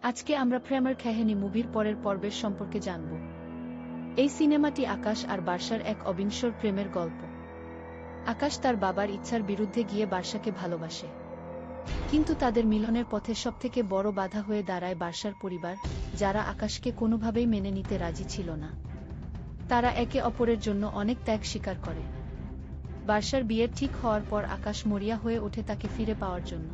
আজকে আমরা প্রেমের কাহিনী মুভির পরের পর্বের সম্পর্কে জানব। এই সিনেমাটি আকাশ আর বার্সার এক অবিনশ্বর প্রেমের গল্প। আকাশ তার বাবার ইচ্ছার বিরুদ্ধে গিয়ে বার্সাকে ভালোবাসে, কিন্তু তাদের মিলনের পথে সবথেকে বড় বাধা হয়ে দাঁড়ায় বার্সার পরিবার, যারা আকাশকে কোনোভাবেই মেনে নিতে রাজি ছিল না। তারা একে অপরের জন্য অনেক ত্যাগ স্বীকার করে। বার্সার বিয়ের ঠিক হওয়ার পর আকাশ মরিয়া হয়ে ওঠে তাকে ফিরে পাওয়ার জন্য।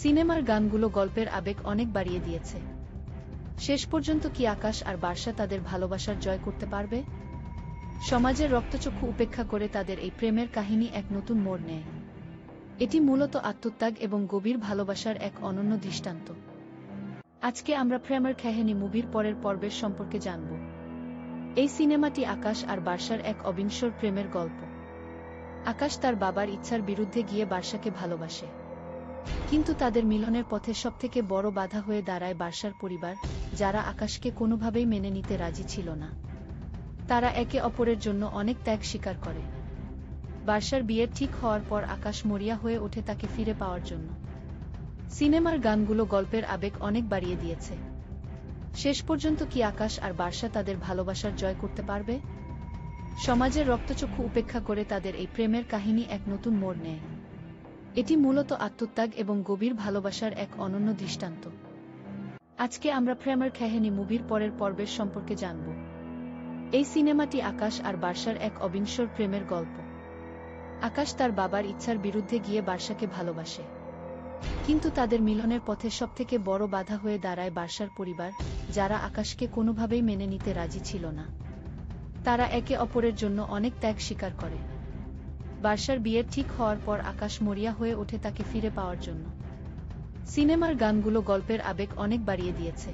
সিনেমার গানগুলো গল্পের আবেগ অনেক বাড়িয়ে দিয়েছে। শেষ পর্যন্ত কি আকাশ আর বার্সা তাদের ভালোবাসার জয় করতে পারবে? সমাজের রক্তচক্ষু উপেক্ষা করে তাদের এই প্রেমের কাহিনী এক নতুন মোড় নেয়। এটি মূলত আত্মত্যাগ এবং গভীর ভালোবাসার এক অনন্য দৃষ্টান্ত। আজকে আমরা প্রেমের কাহিনী মুভির পরের পর্বের সম্পর্কে জানব। এই সিনেমাটি আকাশ আর বার্সার এক অবিনশ্বর প্রেমের গল্প। আকাশ তার বাবার ইচ্ছার বিরুদ্ধে গিয়ে বার্সাকে ভালোবাসে, কিন্তু তাদের মিলনের পথে সবথেকে বড় বাধা হয়ে দাঁড়ায় বার্সার পরিবার, যারা আকাশকে কোনোভাবেই মেনে নিতে রাজি ছিল না। তারা একে অপরের জন্য অনেক ত্যাগ স্বীকার করে। বার্সার বিয়ের ঠিক হওয়ার পর আকাশ মরিয়া হয়ে ওঠে তাকে ফিরে পাওয়ার জন্য। সিনেমার গানগুলো গল্পের আবেগ অনেক বাড়িয়ে দিয়েছে। শেষ পর্যন্ত কি আকাশ আর বার্সা তাদের ভালোবাসার জয় করতে পারবে? সমাজের রক্তচক্ষু উপেক্ষা করে তাদের এই প্রেমের কাহিনী এক নতুন মোড় নেয়। এটি মূলত আত্মত্যাগ এবং গভীর ভালোবাসার এক অনন্য দৃষ্টান্ত। আজকে আমরা প্রেমের কাহিনী মুভির পরের পর্বের সম্পর্কে জানব। এই সিনেমাটি আকাশ আর বার্সার এক অবিনশ্বর প্রেমের গল্প। আকাশ তার বাবার ইচ্ছার বিরুদ্ধে গিয়ে বার্সাকে ভালোবাসে, কিন্তু তাদের মিলনের পথে সবথেকে বড় বাধা হয়ে দাঁড়ায় বার্সার পরিবার, যারা আকাশকে কোনোভাবেই মেনে নিতে রাজি ছিল না। তারা একে অপরের জন্য অনেক ত্যাগ স্বীকার করে। বার্সার বিয়ের ঠিক হওয়ার পর আকাশ মরিয়া হয়ে ওঠে তাকে ফিরে পাওয়ার জন্য। সিনেমার গানগুলো গল্পের আবেগ অনেক বাড়িয়ে দিয়েছে।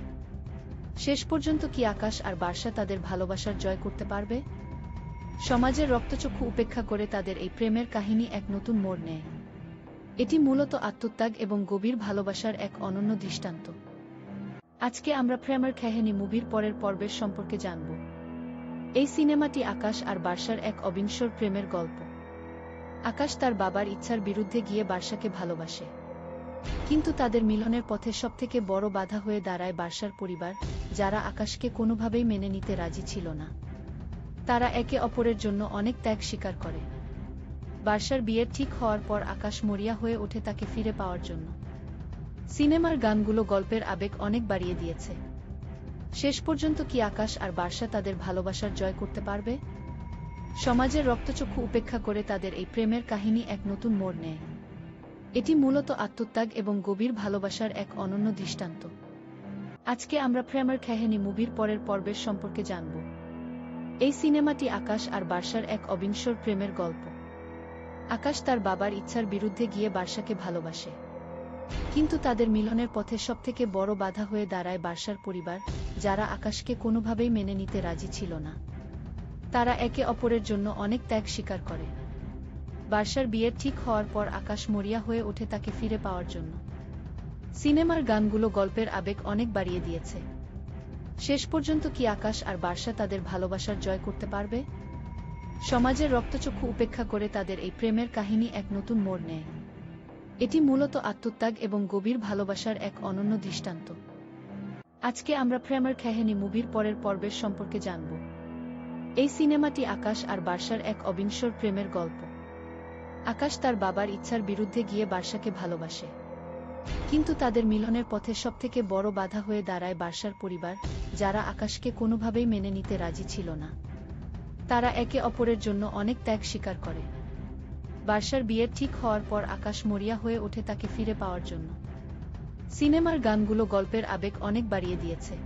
শেষ পর্যন্ত কি আকাশ আর বার্সা তাদের ভালোবাসার জয় করতে পারবে? সমাজের রক্তচক্ষু উপেক্ষা করে তাদের এই প্রেমের কাহিনী এক নতুন মোড় নেয়। এটি মূলত আত্মত্যাগ এবং গভীর ভালোবাসার এক অনন্য দৃষ্টান্ত। আজকে আমরা প্রেমের কাহিনী মুভির পরের পর্বের সম্পর্কে জানব। এই সিনেমাটি আকাশ আর বার্সার এক অবিনশ্বর প্রেমের গল্প। আকাশ তার বাবার ইচ্ছার বিরুদ্ধে গিয়ে বার্সাকে ভালোবাসে, কিন্তু তাদের মিলনের পথে সবথেকে বড় বাধা হয়ে দাঁড়ায় বার্সার পরিবার, যারা আকাশকে কোনোভাবেই মেনে নিতে রাজি ছিল না। তারা একে অপরের জন্য অনেক ত্যাগ স্বীকার করে। বার্সার বিয়ের ঠিক হওয়ার পর আকাশ মরিয়া হয়ে ওঠে তাকে ফিরে পাওয়ার জন্য। সিনেমার গানগুলো গল্পের আবেগ অনেক বাড়িয়ে দিয়েছে। শেষ পর্যন্ত কি আকাশ আর বার্সা তাদের ভালোবাসার জয় করতে পারবে? সমাজের রক্তচক্ষু উপেক্ষা করে তাদের এই প্রেমের কাহিনী এক নতুন মোড় নেয়। এটি মূলত আত্মত্যাগ এবং গভীর ভালোবাসার এক অনন্য দৃষ্টান্ত। আজকে আমরা প্রেমের কাহিনী মুভির পরের পর্বের সম্পর্কে জানব। এই সিনেমাটি আকাশ আর বার্সার এক অবিনশ্বর প্রেমের গল্প। আকাশ তার বাবার ইচ্ছার বিরুদ্ধে গিয়ে বার্সাকে ভালোবাসে, কিন্তু তাদের মিলনের পথে সবথেকে বড় বাধা হয়ে দাঁড়ায় বার্সার পরিবার, যারা আকাশকে কোনোভাবেই মেনে নিতে রাজি ছিল না। তারা একে অপরের জন্য অনেক ত্যাগ স্বীকার করে। বার্সার বিয়ের ঠিক হওয়ার পর আকাশ মরিয়া হয়ে ওঠে তাকে ফিরে পাওয়ার জন্য। সিনেমার গানগুলো গল্পের আবেগ অনেক বাড়িয়ে দিয়েছে। শেষ পর্যন্ত কি আকাশ আর বার্সা তাদের ভালোবাসার জয় করতে পারবে? সমাজের রক্তচক্ষু উপেক্ষা করে তাদের এই প্রেমের কাহিনী এক নতুন মোড় নেয়। এটি মূলত আত্মত্যাগ এবং গভীর ভালোবাসার এক অনন্য দৃষ্টান্ত। আজকে আমরা প্রেমের কাহিনী মুভির পরের পর্বের সম্পর্কে জানব। এই সিনেমাটি আকাশ আর বার্সার এক অবিনশ্বর প্রেমের গল্প। আকাশ তার বাবার ইচ্ছার বিরুদ্ধে গিয়ে বার্সাকে ভালোবাসে, কিন্তু তাদের মিলনের পথে সবথেকে বড় বাধা হয়ে দাঁড়ায় বার্সার পরিবার, যারা আকাশকে কোনোভাবেই মেনে নিতে রাজি ছিল না। তারা একে অপরের জন্য অনেক ত্যাগ স্বীকার করে। বার্সার বিয়ের ঠিক হওয়ার পর আকাশ মরিয়া হয়ে ওঠে তাকে ফিরে পাওয়ার জন্য। সিনেমার গানগুলো গল্পের আবেগ অনেক বাড়িয়ে দিয়েছে।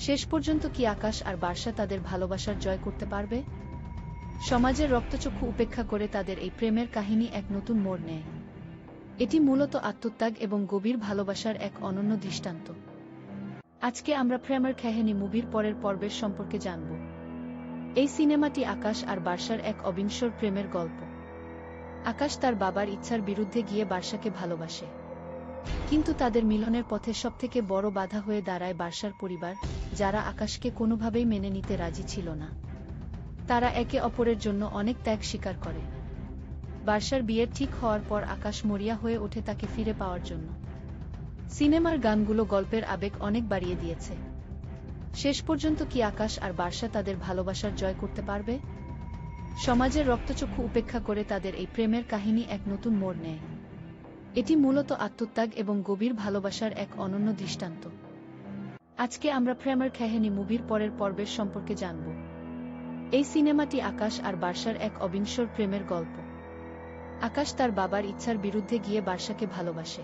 শেষ পর্যন্ত কি আকাশ আর বার্সা তাদের ভালোবাসার জয় করতে পারবে? সমাজের রক্তচক্ষু উপেক্ষা করে তাদের এই প্রেমের কাহিনী এক নতুন মোড় নেয়। এটি মূলত আত্মত্যাগ এবং গভীর ভালোবাসার এক অনন্য দৃষ্টান্ত। আজকে আমরা প্রেমের কাহিনী মুভির পরের পর্বের সম্পর্কে জানব। এই সিনেমাটি আকাশ আর বার্সার এক অবিনশ্বর প্রেমের গল্প। আকাশ তার বাবার ইচ্ছার বিরুদ্ধে গিয়ে বার্সাকে ভালোবাসে, কিন্তু তাদের মিলনের পথে সবথেকে বড় বাধা হয়ে দাঁড়ায় বার্সার পরিবার, যারা আকাশকে কোনোভাবেই মেনে নিতে রাজি ছিল না। তারা একে অপরের জন্য অনেক ত্যাগ স্বীকার করে। বার্সার বিয়ের ঠিক হওয়ার পর আকাশ মরিয়া হয়ে ওঠে তাকে ফিরে পাওয়ার জন্য। সিনেমার গানগুলো গল্পের আবেগ অনেক বাড়িয়ে দিয়েছে। শেষ পর্যন্ত কি আকাশ আর বার্ষা তাদের ভালোবাসার জয় করতে পারবে? সমাজের রক্তচক্ষু উপেক্ষা করে তাদের এই প্রেমের কাহিনী এক নতুন মোড় নেয়। এটি মূলত আত্মত্যাগ এবং গভীর ভালোবাসার এক অনন্য দৃষ্টান্ত। আজকে আমরা প্রেমের কাহিনী মুভির পরের পর্বের সম্পর্কে জানব। এই সিনেমাটি আকাশ আর বার্ষার এক অবিনশ্বর প্রেমের গল্প। আকাশ তার বাবার ইচ্ছার বিরুদ্ধে গিয়ে বার্ষাকে ভালোবাসে,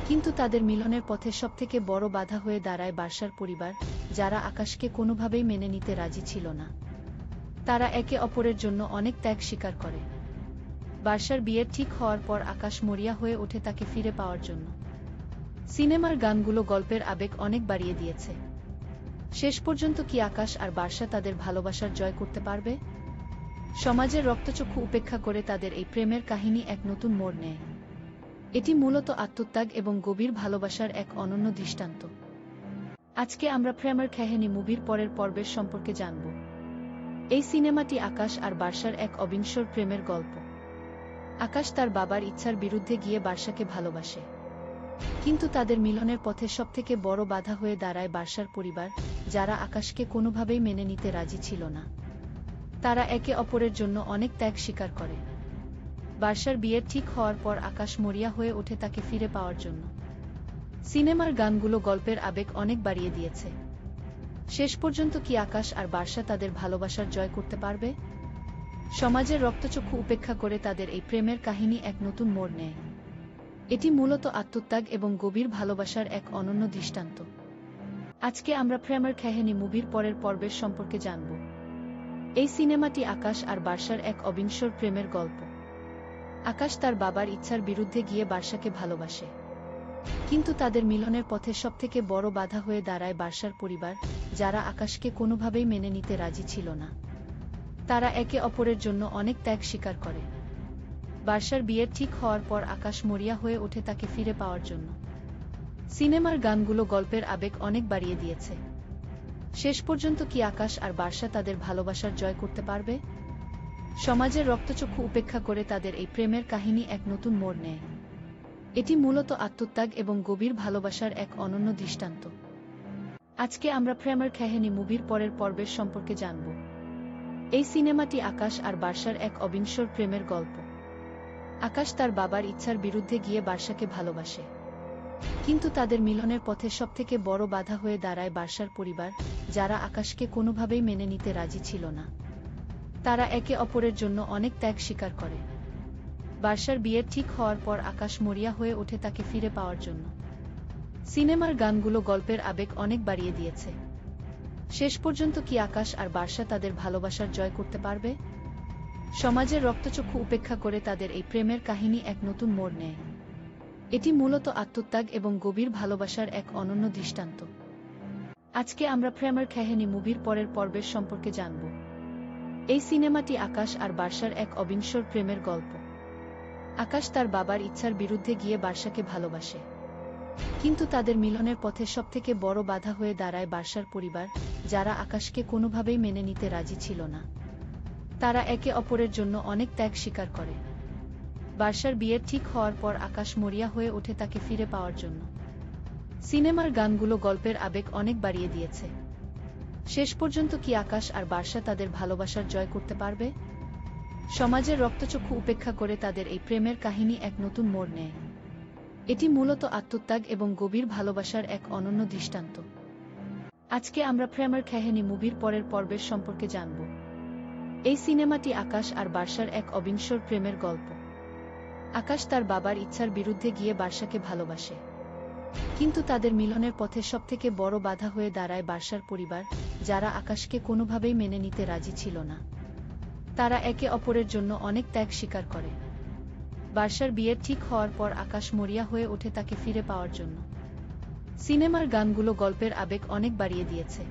কিন্তু তাদের মিলনের পথে সবথেকে বড় বাধা হয়ে দাঁড়ায় বার্ষার পরিবার, যারা আকাশকে কোনোভাবেই মেনে নিতে রাজি ছিল না। তারা একে অপরের জন্য অনেক ত্যাগ স্বীকার করে। বার্ষার বিয়ের ঠিক হওয়ার পর আকাশ মরিয়া হয়ে ওঠে তাকে ফিরে পাওয়ার জন্য। সিনেমার গানগুলো গল্পের আবেগ অনেক বাড়িয়ে দিয়েছে। শেষ পর্যন্ত কি আকাশ আর বার্ষা তাদের ভালোবাসার জয় করতে পারবে? সমাজের রক্তচক্ষু উপেক্ষা করে তাদের এই প্রেমের কাহিনী এক নতুন মোড় নেয়। এটি মূলত আত্মত্যাগ এবং গভীর ভালোবাসার এক অনন্য দৃষ্টান্ত। আজকে আমরা প্রেমের কাহিনী মুভির পরের পর্বের সম্পর্কে জানব। এই সিনেমাটি আকাশ আর বার্ষার এক অবিনশ্বর প্রেমের গল্প। আকাশ তার বাবার ইচ্ছার বিরুদ্ধে গিয়ে বার্ষাকে ভালোবাসে, কিন্তু তাদের মিলনের পথে সবথেকে বড় বাধা হয়ে দাঁড়ায় বার্ষার পরিবার, যারা আকাশকে কোনোভাবেই মেনে নিতে রাজি ছিল না। তারা একে অপরের জন্য অনেক ত্যাগ স্বীকার করে। বার্ষার বিয়ের ঠিক হওয়ার পর আকাশ মরিয়া হয়ে ওঠে তাকে ফিরে পাওয়ার জন্য। সিনেমার গানগুলো গল্পের আবেগ অনেক বাড়িয়ে দিয়েছে। শেষ পর্যন্ত কি আকাশ আর বার্ষা তাদের ভালোবাসার জয় করতে পারবে? সমাজের রক্তচক্ষু উপেক্ষা করে তাদের এই প্রেমের কাহিনী এক নতুন মোড় নেয়। এটি মূলত আত্মত্যাগ এবং গভীর ভালোবাসার এক অনন্য দৃষ্টান্ত। আজকে আমরা প্রেমের কাহিনী মুভির পরের পর্বের সম্পর্কে জানব। এই সিনেমাটি আকাশ আর বার্ষার এক অবিনশ্বর প্রেমের গল্প। আকাশ তার বাবার ইচ্ছার বিরুদ্ধে গিয়ে বার্ষাকে ভালোবাসে, কিন্তু তাদের মিলনের পথে সবথেকে বড় বাধা হয়ে দাঁড়ায় বার্ষার পরিবার, যারা আকাশকে কোনোভাবেই মেনে নিতে রাজি ছিল না। তারা একে অপরের জন্য অনেক ত্যাগ স্বীকার করে। বার্ষার বিয়ের ঠিক হওয়ার পর আকাশ মরিয়া হয়ে ওঠে তাকে ফিরে পাওয়ার জন্য। সিনেমার গানগুলো গল্পের আবেগ অনেক বাড়িয়ে দিয়েছে। শেষ পর্যন্ত কি আকাশ আর বার্ষা তাদের ভালোবাসার জয় করতে পারবে? সমাজের রক্তচক্ষু উপেক্ষা করে তাদের এই প্রেমের কাহিনী এক নতুন মোড় নেয়। এটি মূলত আত্মত্যাগ এবং গভীর ভালোবাসার এক অনন্য দৃষ্টান্ত। আজকে আমরা প্রেমের কাহিনী মুভির পরের পর্বের সম্পর্কে জানব। এই সিনেমাটি আকাশ আর বার্ষার এক অবিনশ্বর প্রেমের গল্প। আকাশ তার বাবার ইচ্ছার বিরুদ্ধে গিয়ে বার্ষাকে ভালোবাসে, কিন্তু তাদের মিলনের পথে সবথেকে বড় বাধা হয়ে দাঁড়ায় বার্ষার পরিবার, যারা আকাশকে কোনোভাবেই মেনে নিতে রাজি ছিল না। তারা একে অপরের জন্য অনেক ত্যাগ স্বীকার করে। বার্ষার বিয়ের ঠিক হওয়ার পর আকাশ মরিয়া হয়ে ওঠে তাকে ফিরে পাওয়ার জন্য। সিনেমার গানগুলো গল্পের আবেগ অনেক বাড়িয়ে দিয়েছে। শেষ পর্যন্ত কি আকাশ আর বার্ষা তাদের ভালোবাসার জয় করতে পারবে? সমাজের রক্তচক্ষু উপেক্ষা করে তাদের এই প্রেমের কাহিনী এক নতুন মোড় নেয়। এটি মূলত আত্মত্যাগ এবং গভীর ভালোবাসার এক অনন্য দৃষ্টান্ত। আজকে আমরা প্রেমের কাহিনী মুভির পরের পর্বের সম্পর্কে জানব। এই সিনেমাটি আকাশ আর বার্ষার এক অবিনশ্বর প্রেমের গল্প। আকাশ তার বাবার ইচ্ছার বিরুদ্ধে গিয়ে বার্ষাকে ভালোবাসে, কিন্তু তাদের মিলনের পথে সবথেকে বড় বাধা হয়ে দাঁড়ায় বার্ষার পরিবার, যারা আকাশকে কোনোভাবেই মেনে নিতে রাজি ছিল না। তারা একে অপরের জন্য অনেক ত্যাগ স্বীকার করে। বার্ষার বিয়ের ঠিক হওয়ার পর আকাশ মরিয়া হয়ে ওঠে তাকে ফিরে পাওয়ার জন্য। সিনেমার গানগুলো গল্পের আবেগ অনেক বাড়িয়ে দিয়েছে। শেষ পর্যন্ত কি আকাশ আর বার্ষা তাদের ভালোবাসার জয় করতে পারবে? সমাজের রক্তচক্ষু উপেক্ষা করে তাদের এই প্রেমের কাহিনী এক নতুন মোড় নেয়। এটি মূলত আত্মত্যাগ এবং গভীর ভালোবাসার এক অনন্য দৃষ্টান্ত। আজকে আমরা প্রেমের কাহিনী মুভির পরের পর্বের সম্পর্কে জানব। এই সিনেমাটি আকাশ আর বার্ষার এক অবিনশ্বর প্রেমের গল্প। আকাশ তার বাবার ইচ্ছার বিরুদ্ধে গিয়ে বার্ষাকে ভালোবাসে, কিন্তু তাদের মিলনের পথে সবথেকে বড় বাধা হয়ে দাঁড়ায় বার্ষার পরিবার, যারা আকাশকে কোনোভাবেই মেনে নিতে রাজি ছিল না। তারা একে অপরের জন্য অনেক ত্যাগ স্বীকার করে। বার্ষার বিয়ের ঠিক হওয়ার পর আকাশ মরিয়া হয়ে ওঠে তাকে ফিরে পাওয়ার জন্য। সিনেমার গানগুলো গল্পের আবেগ অনেক বাড়িয়ে দিয়েছে।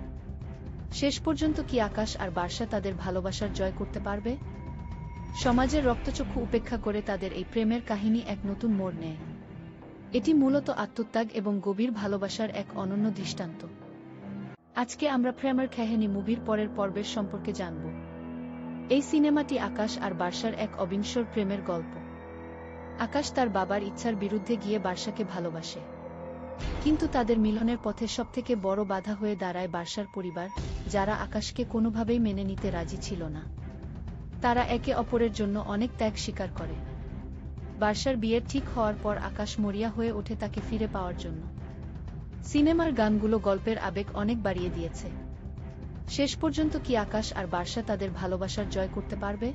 শেষ পর্যন্ত কি আকাশ আর বার্ষা তাদের ভালোবাসার জয় করতে পারবে? সমাজের রক্তচক্ষু উপেক্ষা করে তাদের এই প্রেমের কাহিনী এক নতুন মোড় নেয়। এটি মূলত আত্মত্যাগ এবং গভীর ভালোবাসার এক অনন্য দৃষ্টান্ত। আজকে আমরা প্রেমের কাহিনী মুভির পরের পর্বের সম্পর্কে জানব। এই সিনেমাটি আকাশ আর বার্ষার এক অবিনশ্বর প্রেমের গল্প। আকাশ তার বাবার ইচ্ছার বিরুদ্ধে গিয়ে বার্ষাকে ভালোবাসে, কিন্তু তাদের মিলনের পথে সবথেকে বড় বাধা হয়ে দাঁড়ায় বার্সার পরিবার, যারা আকাশকে কোনোভাবেই মেনে নিতে রাজি ছিল না। তারা একে অপরের জন্য অনেক ত্যাগ স্বীকার করে। বার্সার বিয়ের ঠিক হওয়ার পর আকাশ মরিয়া হয়ে ওঠে তাকে ফিরে পাওয়ার জন্য। সিনেমার গানগুলো গল্পের আবেগ অনেক বাড়িয়ে দিয়েছে। শেষ পর্যন্ত কি আকাশ আর বার্সা তাদের ভালোবাসার জয় করতে পারবে?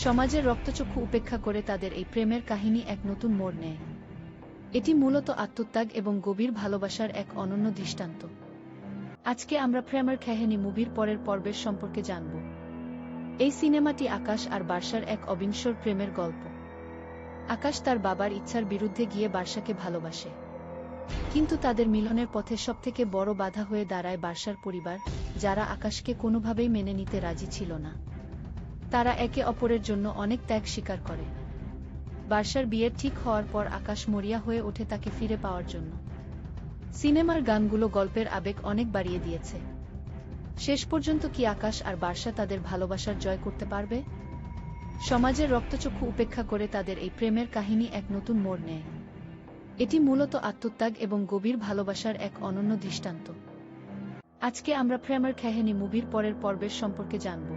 সমাজের রক্তচক্ষু উপেক্ষা করে তাদের এই প্রেমের কাহিনী এক নতুন মোড় নেয়। এটি মূলত আত্মত্যাগ এবং গভীর ভালোবাসার এক অনন্য দৃষ্টান্ত। আজকে আমরা প্রেমের কাহিনী মুভির পরের পর্বের সম্পর্কে জানব। এই সিনেমাটি আকাশ আর বার্সার এক অবিনশ্বর প্রেমের গল্প। আকাশ তার বাবার ইচ্ছার বিরুদ্ধে গিয়ে বার্সাকে ভালোবাসে, কিন্তু তাদের মিলনের পথে সবথেকে বড় বাধা হয়ে দাঁড়ায় বার্সার পরিবার, যারা আকাশকে কোনোভাবেই মেনে নিতে রাজি ছিল না। তারা একে অপরের জন্য অনেক ত্যাগ স্বীকার করে। বার্সার বিয়ের ঠিক হওয়ার পর আকাশ মরিয়া হয়ে ওঠে তাকে ফিরে পাওয়ার জন্য। সিনেমার গানগুলো গল্পের আবেগ অনেক বাড়িয়ে দিয়েছে। শেষ পর্যন্ত কি আকাশ আর বার্সা তাদের ভালোবাসার জয় করতে পারবে? সমাজের রক্তচক্ষু উপেক্ষা করে তাদের এই প্রেমের কাহিনী এক নতুন মোড় নেয়। এটি মূলত আত্মত্যাগ এবং গভীর ভালোবাসার এক অনন্য দৃষ্টান্ত। আজকে আমরা প্রেমের কাহিনী মুভির পরের পর্বের সম্পর্কে জানব।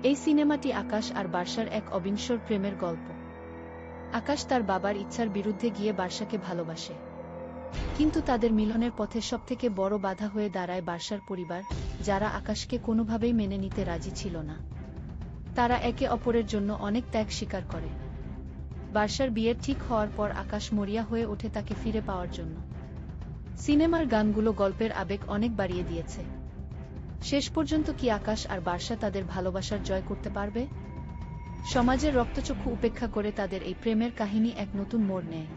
এই সিনেমাটি আকাশ আর বার্সার এক অবিনশ্বর প্রেমের গল্প। আকাশ তার বাবার ইচ্ছার বিরুদ্ধে গিয়ে বার্সাকে ভালোবাসে, কিন্তু তাদের মিলনের পথে সবথেকে বড় বাধা হয়ে দাঁড়ায় বার্সার পরিবার, যারা আকাশকে কোনোভাবেই মেনে নিতে রাজি ছিল না। তারা একে অপরের জন্য অনেক ত্যাগ স্বীকার করে। বার্সার বিয়ের ঠিক হওয়ার পর আকাশ মরিয়া হয়ে ওঠে তাকে ফিরে পাওয়ার জন্য। সিনেমার গানগুলো গল্পের আবেগ অনেক বাড়িয়ে দিয়েছে। শেষ পর্যন্ত কি আকাশ আর বার্সা তাদের ভালোবাসার জয় করতে পারবে? সমাজের রক্তচক্ষু উপেক্ষা করে তাদের এই প্রেমের কাহিনী এক নতুন মোড় নেয়।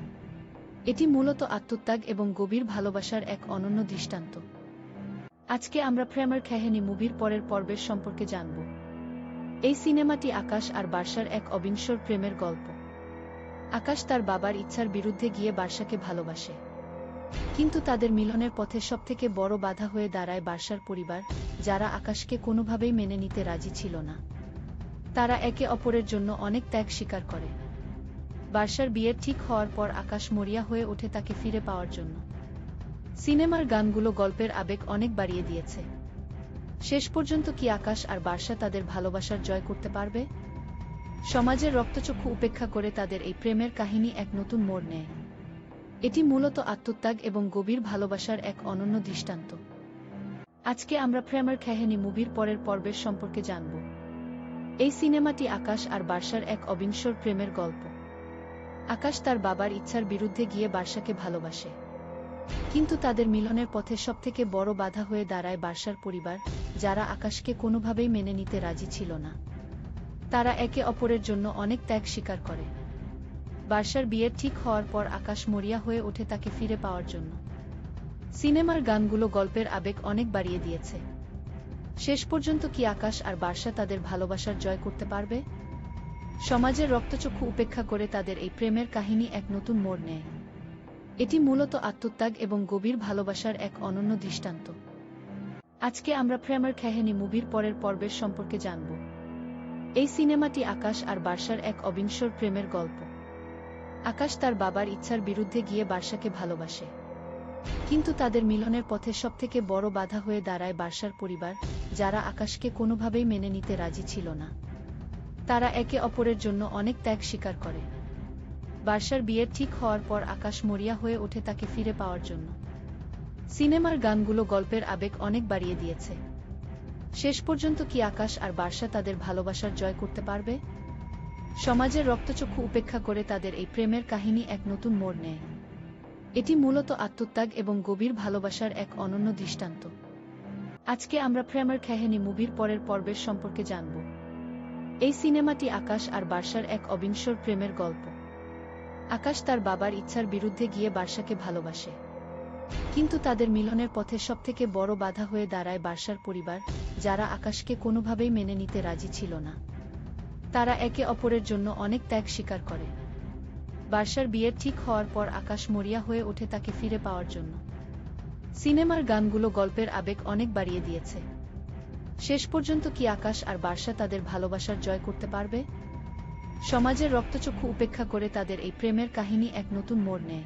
এটি মূলত আত্মত্যাগ এবং গভীর ভালোবাসার এক অনন্য দৃষ্টান্ত। আজকে আমরা প্রেমের কাহিনী মুভির পরের পর্বের সম্পর্কে জানব। এই সিনেমাটি আকাশ আর বার্সার এক অবিনশ্বর প্রেমের গল্প। আকাশ তার বাবার ইচ্ছার বিরুদ্ধে গিয়ে বার্সাকে ভালোবাসে, কিন্তু তাদের মিলনের পথে সবথেকে বড় বাধা হয়ে দাঁড়ায় বার্সার পরিবার, যারা আকাশকে কোনোভাবেই মেনে নিতে রাজি ছিল না। তারা একে অপরের জন্য অনেক ত্যাগ স্বীকার করে। বার্সার বিয়ের ঠিক হওয়ার পর আকাশ মরিয়া হয়ে ওঠে তাকে ফিরে পাওয়ার জন্য। সিনেমার গানগুলো গল্পের আবেগ অনেক বাড়িয়ে দিয়েছে। শেষ পর্যন্ত কি আকাশ আর বার্সা তাদের ভালোবাসার জয় করতে পারবে? সমাজের রক্তচক্ষু উপেক্ষা করে তাদের এই প্রেমের কাহিনী এক নতুন মোড় নেয়। এটি মূলত আত্মত্যাগ এবং গভীর ভালোবাসার এক অনন্য দৃষ্টান্ত। আজকে আমরা প্রেমের কাহিনী মুভির পরের পর্বের সম্পর্কে জানব। এই সিনেমাটি আকাশ আর বার্সার এক অবিনশ্বর প্রেমের গল্প। আকাশ তার বাবার ইচ্ছার বিরুদ্ধে গিয়ে বার্সাকে ভালোবাসে, কিন্তু তাদের মিলনের পথে সবথেকে বড় বাধা হয়ে দাঁড়ায় বার্সার পরিবার, যারা আকাশকে কোনোভাবেই মেনে নিতে রাজি ছিল না। তারা একে অপরের জন্য অনেক ত্যাগ স্বীকার করে। বার্সার বিয়ের ঠিক হওয়ার পর আকাশ মরিয়া হয়ে ওঠে তাকে ফিরে পাওয়ার জন্য। সিনেমার গানগুলো গল্পের আবেগ অনেক বাড়িয়ে দিয়েছে। শেষ পর্যন্ত কি আকাশ আর বার্সা তাদের ভালোবাসার জয় করতে পারবে? সমাজের রক্তচক্ষু উপেক্ষা করে তাদের এই প্রেমের কাহিনী এক নতুন মোড় নেয়। এটি মূলত আত্মত্যাগ এবং গভীর ভালোবাসার এক অনন্য দৃষ্টান্ত। আজকে আমরা প্রেমের কাহিনী মুভির পরের পর্বের সম্পর্কে জানব। এই সিনেমাটি আকাশ আর বার্সার এক অবিনশ্বর প্রেমের গল্প। আকাশ তার বাবার ইচ্ছার বিরুদ্ধে গিয়ে বার্সাকে ভালোবাসে, কিন্তু তাদের মিলনের পথে সবথেকে বড় বাধা হয়ে দাঁড়ায় বার্সার পরিবার, যারা আকাশকে কোনোভাবেই মেনে নিতে রাজি ছিল না। তারা একে অপরের জন্য অনেক ত্যাগ স্বীকার করে। বার্সার বিয়ের ঠিক হওয়ার পর আকাশ মরিয়া হয়ে ওঠে তাকে ফিরে পাওয়ার জন্য। সিনেমার গানগুলো গল্পের আবেগ অনেক বাড়িয়ে দিয়েছে। শেষ পর্যন্ত কি আকাশ আর বার্সা তাদের ভালোবাসার জয় করতে পারবে? সমাজের রক্তচক্ষু উপেক্ষা করে তাদের এই প্রেমের কাহিনী এক নতুন মোড় নেয়। এটি মূলত আত্মত্যাগ এবং গভীর ভালোবাসার এক অনন্য দৃষ্টান্ত। আজকে আমরা প্রেমের কাহিনী মুভির পরের পর্বের সম্পর্কে জানব। এই সিনেমাটি আকাশ আর বার্সার এক অবিনশ্বর প্রেমের গল্প। আকাশ তার বাবার ইচ্ছার বিরুদ্ধে গিয়ে বার্সাকে ভালোবাসে, কিন্তু তাদের মিলনের পথে সবথেকে বড় বাধা হয়ে দাঁড়ায় বার্সার পরিবার, যারা আকাশকে কোনোভাবেই মেনে নিতে রাজি ছিল না। তারা একে অপরের জন্য অনেক ত্যাগ স্বীকার করে। বার্সার বিয়ের ঠিক হওয়ার পর আকাশ মরিয়া হয়ে ওঠে তাকে ফিরে পাওয়ার জন্য। সিনেমার গানগুলো গল্পের আবেগ অনেক বাড়িয়ে দিয়েছে। শেষ পর্যন্ত কি আকাশ আর বার্সা তাদের ভালোবাসার জয় করতে পারবে? সমাজের রক্তচক্ষু উপেক্ষা করে তাদের এই প্রেমের কাহিনী এক নতুন মোড় নেয়।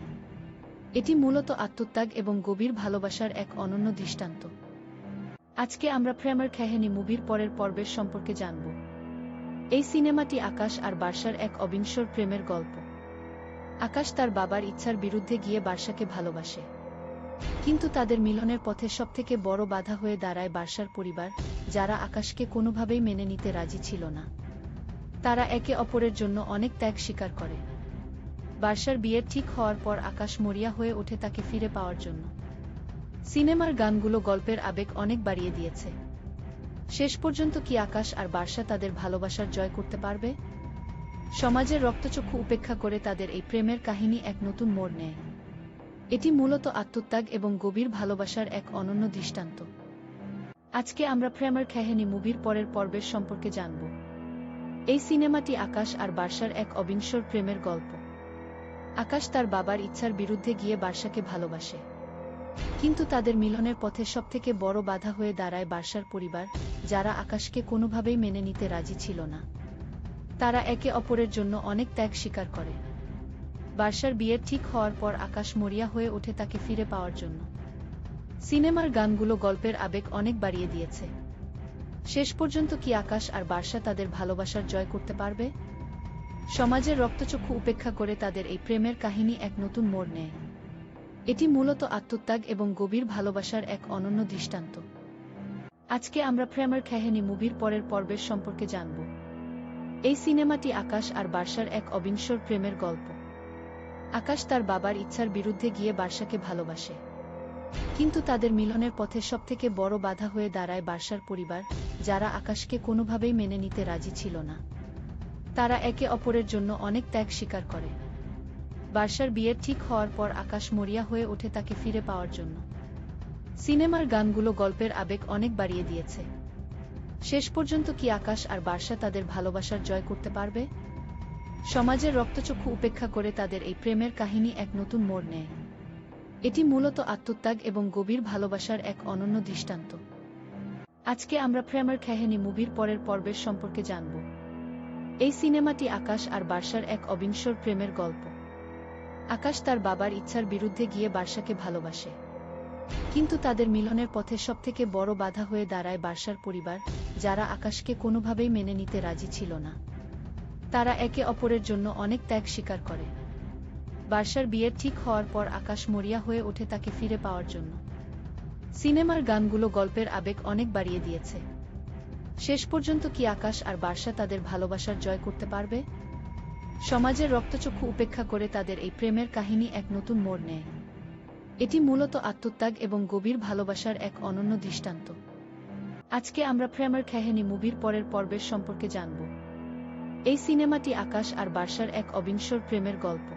এটি মূলত আত্মত্যাগ এবং গভীর ভালোবাসার এক অনন্য দৃষ্টান্ত। আজকে আমরা প্রেমের কাহিনী মুভির পরের পর্বের সম্পর্কে জানব। এই সিনেমাটি আকাশ আর বার্সার এক অবিনশ্বর প্রেমের গল্প। আকাশ তার বাবার ইচ্ছার বিরুদ্ধে গিয়ে বার্সাকে ভালোবাসে, কিন্তু তাদের মিলনের পথে সবথেকে বড় বাধা হয়ে দাঁড়ায় বার্সার পরিবার, যারা আকাশকে কোনোভাবেই মেনে নিতে রাজি ছিল না। তারা একে অপরের জন্য অনেক ত্যাগ স্বীকার করে। বার্সার বিয়ের ঠিক হওয়ার পর আকাশ মরিয়া হয়ে ওঠে তাকে ফিরে পাওয়ার জন্য। সিনেমার গানগুলো গল্পের আবেগ অনেক বাড়িয়ে দিয়েছে। শেষ পর্যন্ত কি আকাশ আর বার্সা তাদের ভালোবাসার জয় করতে পারবে? সমাজের রক্তচক্ষু উপেক্ষা করে তাদের এই প্রেমের কাহিনী এক নতুন মোড় নেয়। এটি মূলত আত্মত্যাগ এবং গভীর ভালোবাসার এক অনন্য দৃষ্টান্ত। আজকে আমরা প্রেমের কাহিনী মুভির পরের পর্বের সম্পর্কে জানব। এই সিনেমাটি আকাশ আর বার্সার এক অবিনশ্বর প্রেমের গল্প। আকাশ তার বাবার ইচ্ছার বিরুদ্ধে গিয়ে বার্সাকে ভালোবাসে, কিন্তু তাদের মিলনের পথে সবথেকে বড় বাধা হয়ে দাঁড়ায় বার্সার পরিবার, যারা আকাশকে কোনোভাবেই মেনে নিতে রাজি ছিল না। তারা একে অপরের জন্য অনেক ত্যাগ স্বীকার করে। বার্সার বিয়ের ঠিক হওয়ার পর আকাশ মরিয়া হয়ে ওঠে তাকে ফিরে পাওয়ার জন্য। সিনেমার গানগুলো গল্পের আবেগ অনেক বাড়িয়ে দিয়েছে। শেষ পর্যন্ত কি আকাশ আর বার্সা তাদের ভালোবাসার জয় করতে পারবে? সমাজের রক্তচক্ষু উপেক্ষা করে তাদের এই প্রেমের কাহিনী এক নতুন মোড় নেয়। এটি মূলত আত্মত্যাগ এবং গভীর ভালোবাসার এক অনন্য দৃষ্টান্ত। আজকে আমরা প্রেমের কাহিনী মুভির পরের পর্বের সম্পর্কে জানব। এই সিনেমাটি আকাশ আর বার্সার এক অবিনশ্বর প্রেমের গল্প। আকাশ তার বাবার ইচ্ছার বিরুদ্ধে গিয়ে বার্সাকে ভালোবাসে, কিন্তু তাদের মিলনের পথে সবথেকে বড় বাধা হয়ে দাঁড়ায় বার্সার পরিবার, যারা আকাশকে কোনোভাবেই মেনে নিতে রাজি ছিল না। তারা একে অপরের জন্য অনেক ত্যাগ স্বীকার করে। বার্সার বিয়ের ঠিক হওয়ার পর আকাশ মরিয়া হয়ে ওঠে তাকে ফিরে পাওয়ার জন্য। সিনেমার গানগুলো গল্পের আবেগ অনেক বাড়িয়ে দিয়েছে। শেষ পর্যন্ত কি আকাশ আর বার্সা তাদের ভালোবাসার জয় করতে পারবে? সমাজের রক্তচক্ষু উপেক্ষা করে তাদের এই প্রেমের কাহিনী এক নতুন মোড় নেয়। এটি মূলত আত্মত্যাগ এবং গভীর ভালোবাসার এক অনন্য দৃষ্টান্ত। আজকে আমরা প্রেমের কাহিনী মুভির পরের পর্বের সম্পর্কে জানব। এই সিনেমাটি আকাশ আর বার্সার এক অবিনশ্বর প্রেমের গল্প। আকাশ তার বাবার ইচ্ছার বিরুদ্ধে গিয়ে বার্সাকে ভালোবাসে, কিন্তু তাদের মিলনের পথে সবথেকে বড় বাধা হয়ে দাঁড়ায় বার্সার পরিবার, যারা আকাশকে কোনোভাবেই মেনে নিতে রাজি ছিল না। তারা একে অপরের জন্য অনেক ত্যাগ স্বীকার করে। বার্সার বিয়ের ঠিক হওয়ার পর আকাশ মরিয়া হয়ে ওঠে তাকে ফিরে পাওয়ার জন্য। সিনেমার গানগুলো গল্পের আবেগ অনেক বাড়িয়ে দিয়েছে। শেষ পর্যন্ত কি আকাশ আর বার্সা তাদের ভালোবাসার জয় করতে পারবে? সমাজের রক্তচক্ষু উপেক্ষা করে তাদের এই প্রেমের কাহিনী এক নতুন মোড় নেয়। এটি মূলত আত্মত্যাগ এবং গভীর ভালোবাসার এক অনন্য দৃষ্টান্ত। আজকে আমরা প্রেমের কাহিনী মুভির পরের পর্বের সম্পর্কে জানব। এই সিনেমাটি আকাশ আর বার্সার এক অবিনশ্বর প্রেমের গল্প।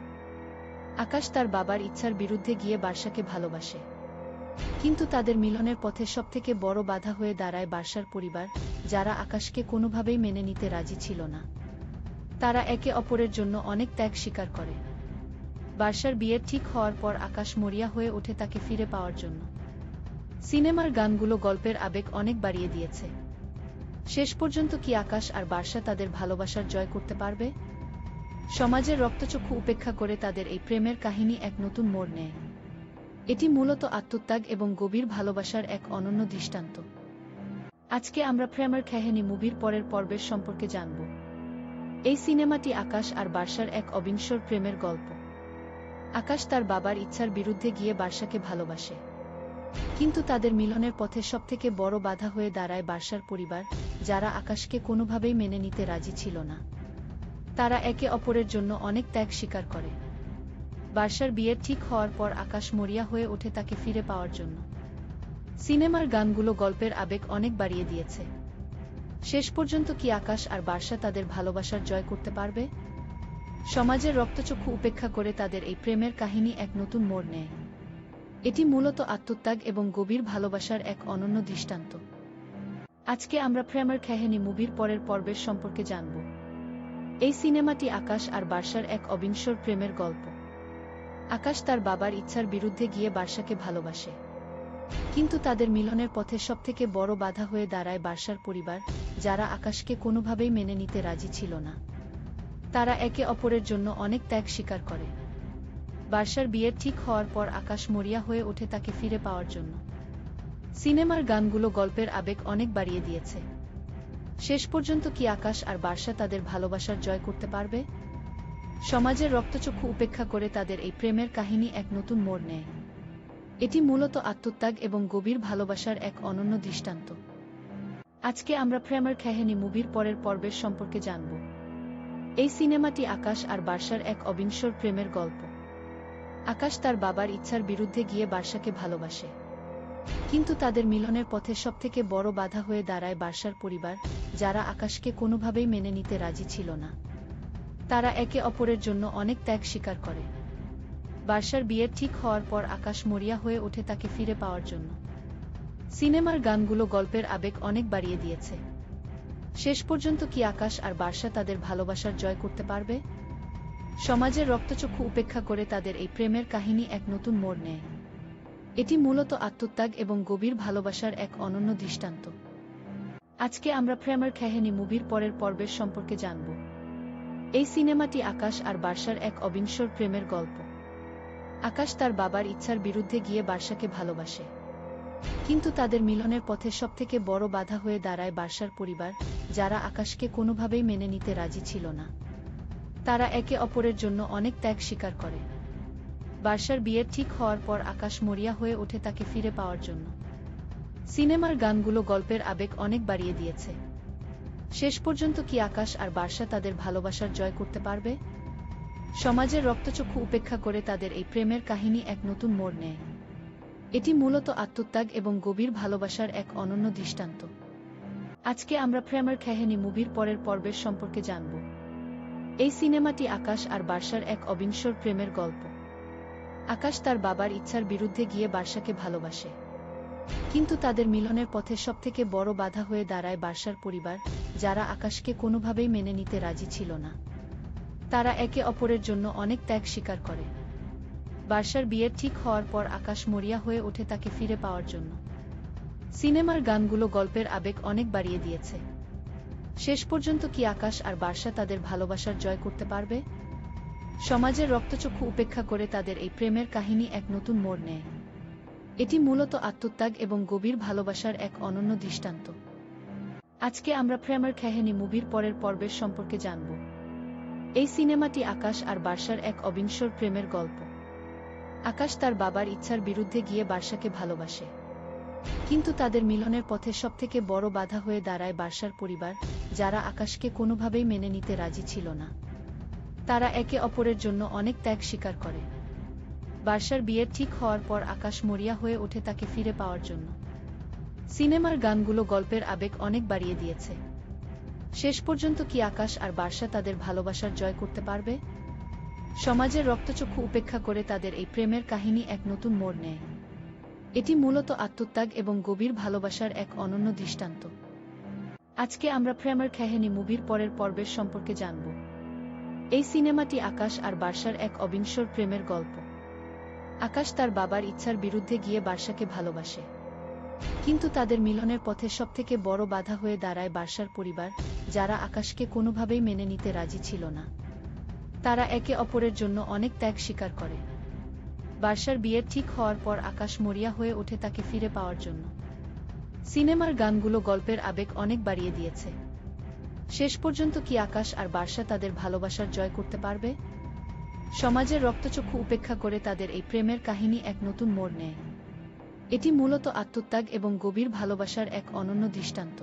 আকাশ তার বাবার ইচ্ছার বিরুদ্ধে গিয়ে বার্সাকে ভালোবাসে, কিন্তু তাদের মিলনের পথে সবথেকে বড় বাধা হয়ে দাঁড়ায় বার্সার পরিবার, যারা আকাশকে কোনোভাবেই মেনে নিতে রাজি ছিল না। তারা একে অপরের জন্য অনেক ত্যাগ স্বীকার করে। বার্সার বিয়ের ঠিক হওয়ার পর আকাশ মরিয়া হয়ে ওঠে তাকে ফিরে পাওয়ার জন্য। সিনেমার গানগুলো গল্পের আবেগ অনেক বাড়িয়ে দিয়েছে। শেষ পর্যন্ত কি আকাশ আর বার্সা তাদের ভালোবাসার জয় করতে পারবে? সমাজের রক্তচক্ষু উপেক্ষা করে তাদের এই প্রেমের কাহিনী এক নতুন মোড় নেয়। এটি মূলত আত্মত্যাগ এবং গভীর ভালোবাসার এক অনন্য দৃষ্টান্ত। আজকে আমরা প্রেমের কাহিনী মুভির পরের পর্বের সম্পর্কে জানব। এই সিনেমাটি আকাশ আর বার্সার এক অবিনশ্বর প্রেমের গল্প। আকাশ তার বাবার ইচ্ছার বিরুদ্ধে গিয়ে বার্সাকে ভালোবাসে, কিন্তু তাদের মিলনের পথে সবথেকে বড় বাধা হয়ে দাঁড়ায় বার্সার পরিবার, যারা আকাশকে কোনোভাবেই মেনে নিতে রাজি ছিল না। তারা একে অপরের জন্য অনেক ত্যাগ স্বীকার করে। বার্সার বিয়ের ঠিক হওয়ার পর আকাশ মরিয়া হয়ে ওঠে তাকে ফিরে পাওয়ার জন্য। সিনেমার গানগুলো গল্পের আবেগ অনেক বাড়িয়ে দিয়েছে। শেষ পর্যন্ত কি আকাশ আর বার্সা তাদের ভালোবাসার জয় করতে পারবে? সমাজের রক্তচক্ষু উপেক্ষা করে তাদের এই প্রেমের কাহিনী এক নতুন মোড় নেয়। এটি মূলত আত্মত্যাগ এবং গভীর ভালোবাসার এক অনন্য দৃষ্টান্ত। আজকে আমরা প্রেমের কাহিনী মুভির পরের পর্বের সম্পর্কে জানব। এই সিনেমাটি আকাশ আর বার্সার এক অবিনশ্বর প্রেমের গল্প। আকাশ তার বাবার ইচ্ছার বিরুদ্ধে গিয়ে বার্সাকে ভালোবাসে, কিন্তু তাদের মিলনের পথে সবথেকে বড় বাধা হয়ে দাঁড়ায় বার্সার পরিবার, যারা আকাশকে কোনোভাবেই মেনে নিতে রাজি ছিল না। তারা একে অপরের জন্য অনেক ত্যাগ স্বীকার করে। বার্সার বিয়ের ঠিক হওয়ার পর আকাশ মরিয়া হয়ে ওঠে তাকে ফিরে পাওয়ার জন্য। সিনেমার গানগুলো গল্পের আবেগ অনেক বাড়িয়ে দিয়েছে। শেষ পর্যন্ত কি আকাশ আর বার্সা তাদের ভালোবাসার জয় করতে পারবে? সমাজের রক্তচক্ষু উপেক্ষা করে তাদের এই প্রেমের কাহিনী এক নতুন মোড় নেয়। এটি মূলত আত্মত্যাগ এবং গভীর ভালোবাসার এক অনন্য দৃষ্টান্ত। আজকে আমরা প্রেমের কাহিনী মুভির পরের পর্বের সম্পর্কে জানব। এই সিনেমাটি আকাশ আর বার্সার এক অবিনশ্বর প্রেমের গল্প। আকাশ তার বাবার ইচ্ছার বিরুদ্ধে গিয়ে বার্সাকে ভালোবাসে, কিন্তু তাদের মিলনের পথে সবথেকে বড় বাধা হয়ে দাঁড়ায় বার্সার পরিবার, যারা আকাশকে কোনোভাবেই মেনে নিতে রাজি ছিল না। তারা একে অপরের জন্য অনেক ত্যাগ স্বীকার করে। বার্সার বিয়ের ঠিক হওয়ার পর আকাশ মরিয়া হয়ে ওঠে তাকে ফিরে পাওয়ার জন্য। সিনেমার গানগুলো গল্পের আবেগ অনেক বাড়িয়ে দিয়েছে। শেষ পর্যন্ত কি আকাশ আর বার্সা তাদের ভালোবাসার জয় করতে পারবে? সমাজের রক্তচক্ষু উপেক্ষা করে তাদের এই প্রেমের কাহিনী এক নতুন মোড় নেয়। এটি মূলত আত্মত্যাগ এবং গভীর ভালোবাসার এক অনন্য দৃষ্টান্ত। আজকে আমরা প্রেমের কাহিনী মুভির পরের পর্বের সম্পর্কে জানব। এই সিনেমাটি আকাশ আর বার্সার এক অবিনশ্বর প্রেমের গল্প। আকাশ তার বাবার ইচ্ছার বিরুদ্ধে গিয়ে বার্সাকে ভালোবাসে, কিন্তু তাদের মিলনের পথে সবথেকে বড় বাধা হয়ে দাঁড়ায় বার্সার পরিবার, যারা আকাশকে কোনোভাবেই মেনে নিতে রাজি ছিল না। তারা একে অপরের জন্য অনেক ত্যাগ স্বীকার করে। বার্সার বিয়ের ঠিক হওয়ার পর আকাশ মরিয়া হয়ে ওঠে তাকে ফিরে পাওয়ার জন্য। সিনেমার গানগুলো গল্পের আবেগ অনেক বাড়িয়ে দিয়েছে। শেষ পর্যন্ত কি আকাশ আর বার্সা তাদের ভালোবাসার জয় করতে পারবে? সমাজের রক্তচক্ষু উপেক্ষা করে তাদের এই প্রেমের কাহিনী এক নতুন মোড় নেয়। এটি মূলত আত্মত্যাগ এবং গভীর ভালোবাসার এক অনন্য দৃষ্টান্ত। আজকে আমরা প্রেমের কাহিনী মুভির পরের পর্বের সম্পর্কে জানব। এই সিনেমাটি আকাশ আর বার্সার এক অবিনশ্বর প্রেমের গল্প। আকাশ তার বাবার ইচ্ছার বিরুদ্ধে গিয়ে বার্সাকে ভালোবাসে, কিন্তু তাদের মিলনের পথে সবথেকে বড় বাধা হয়ে দাঁড়ায় বার্সার পরিবার, যারা আকাশকে কোনোভাবেই মেনে নিতে রাজি ছিল না। তারা একে অপরের জন্য অনেক ত্যাগ স্বীকার করে। বার্সার বিয়ের ঠিক হওয়ার পর আকাশ মরিয়া হয়ে ওঠে তাকে ফিরে পাওয়ার জন্য। সিনেমার গানগুলো গল্পের আবেগ অনেক বাড়িয়ে দিয়েছে। শেষ পর্যন্ত কি আকাশ আর বার্সা তাদের ভালোবাসার জয় করতে পারবে? সমাজের রক্তচক্ষু উপেক্ষা করে তাদের এই প্রেমের কাহিনী এক নতুন মোড় নেয়। এটি মূলত আত্মত্যাগ এবং গভীর ভালোবাসার এক অনন্য দৃষ্টান্ত। আজকে আমরা প্রেমের কাহিনী মুভির পরের পর্বের সম্পর্কে জানব। এই সিনেমাটি আকাশ আর বার্সার এক অবিনশ্বর প্রেমের গল্প। আকাশ তার বাবার ইচ্ছার বিরুদ্ধে গিয়ে বার্সাকে ভালোবাসে, কিন্তু তাদের মিলনের পথে সবথেকে বড় বাধা হয়ে দাঁড়ায় বার্সার পরিবার, যারা আকাশকে কোনোভাবেই মেনে নিতে রাজি ছিল না। তারা একে অপরের জন্য অনেক ত্যাগ স্বীকার করে। বার্সার বিয়ের ঠিক হওয়ার পর আকাশ মরিয়া হয়ে ওঠে তাকে ফিরে পাওয়ার জন্য। সিনেমার গানগুলো গল্পের আবেগ অনেক বাড়িয়ে দিয়েছে। শেষ পর্যন্ত কি আকাশ আর বার্সা তাদের ভালোবাসার জয় করতে পারবে? সমাজের রক্তচক্ষু উপেক্ষা করে তাদের এই প্রেমের কাহিনী এক নতুন মোড় নেয়। এটি মূলত আত্মত্যাগ এবং গভীর ভালোবাসার এক অনন্য দৃষ্টান্ত। আজকে আমরা প্রেমের কাহিনী মুভির পরের পর্বের সম্পর্কে জানব। এই সিনেমাটি আকাশ আর বার্সার এক অবিনশ্বর প্রেমের গল্প। আকাশ তার বাবার ইচ্ছার বিরুদ্ধে গিয়ে বার্সাকে ভালোবাসে, কিন্তু তাদের মিলনের পথে সবথেকে বড় বাধা হয়ে দাঁড়ায় বার্সার পরিবার, যারা আকাশকে কোনোভাবেই মেনে নিতে রাজি ছিল না। তারা একে অপরের জন্য অনেক ত্যাগ স্বীকার করে। বার্সার বিয়ের ঠিক হওয়ার পর আকাশ মরিয়া হয়ে ওঠে তাকে ফিরে পাওয়ার জন্য। সিনেমার গানগুলো গল্পের আবেগ অনেক বাড়িয়ে দিয়েছে। শেষ পর্যন্ত কি আকাশ আর বার্সা তাদের ভালোবাসার জয় করতে পারবে? সমাজের রক্তচক্ষু উপেক্ষা করে তাদের এই প্রেমের কাহিনী এক নতুন মোড় নেয়। এটি মূলত আত্মত্যাগ এবং গভীর ভালোবাসার এক অনন্য দৃষ্টান্ত।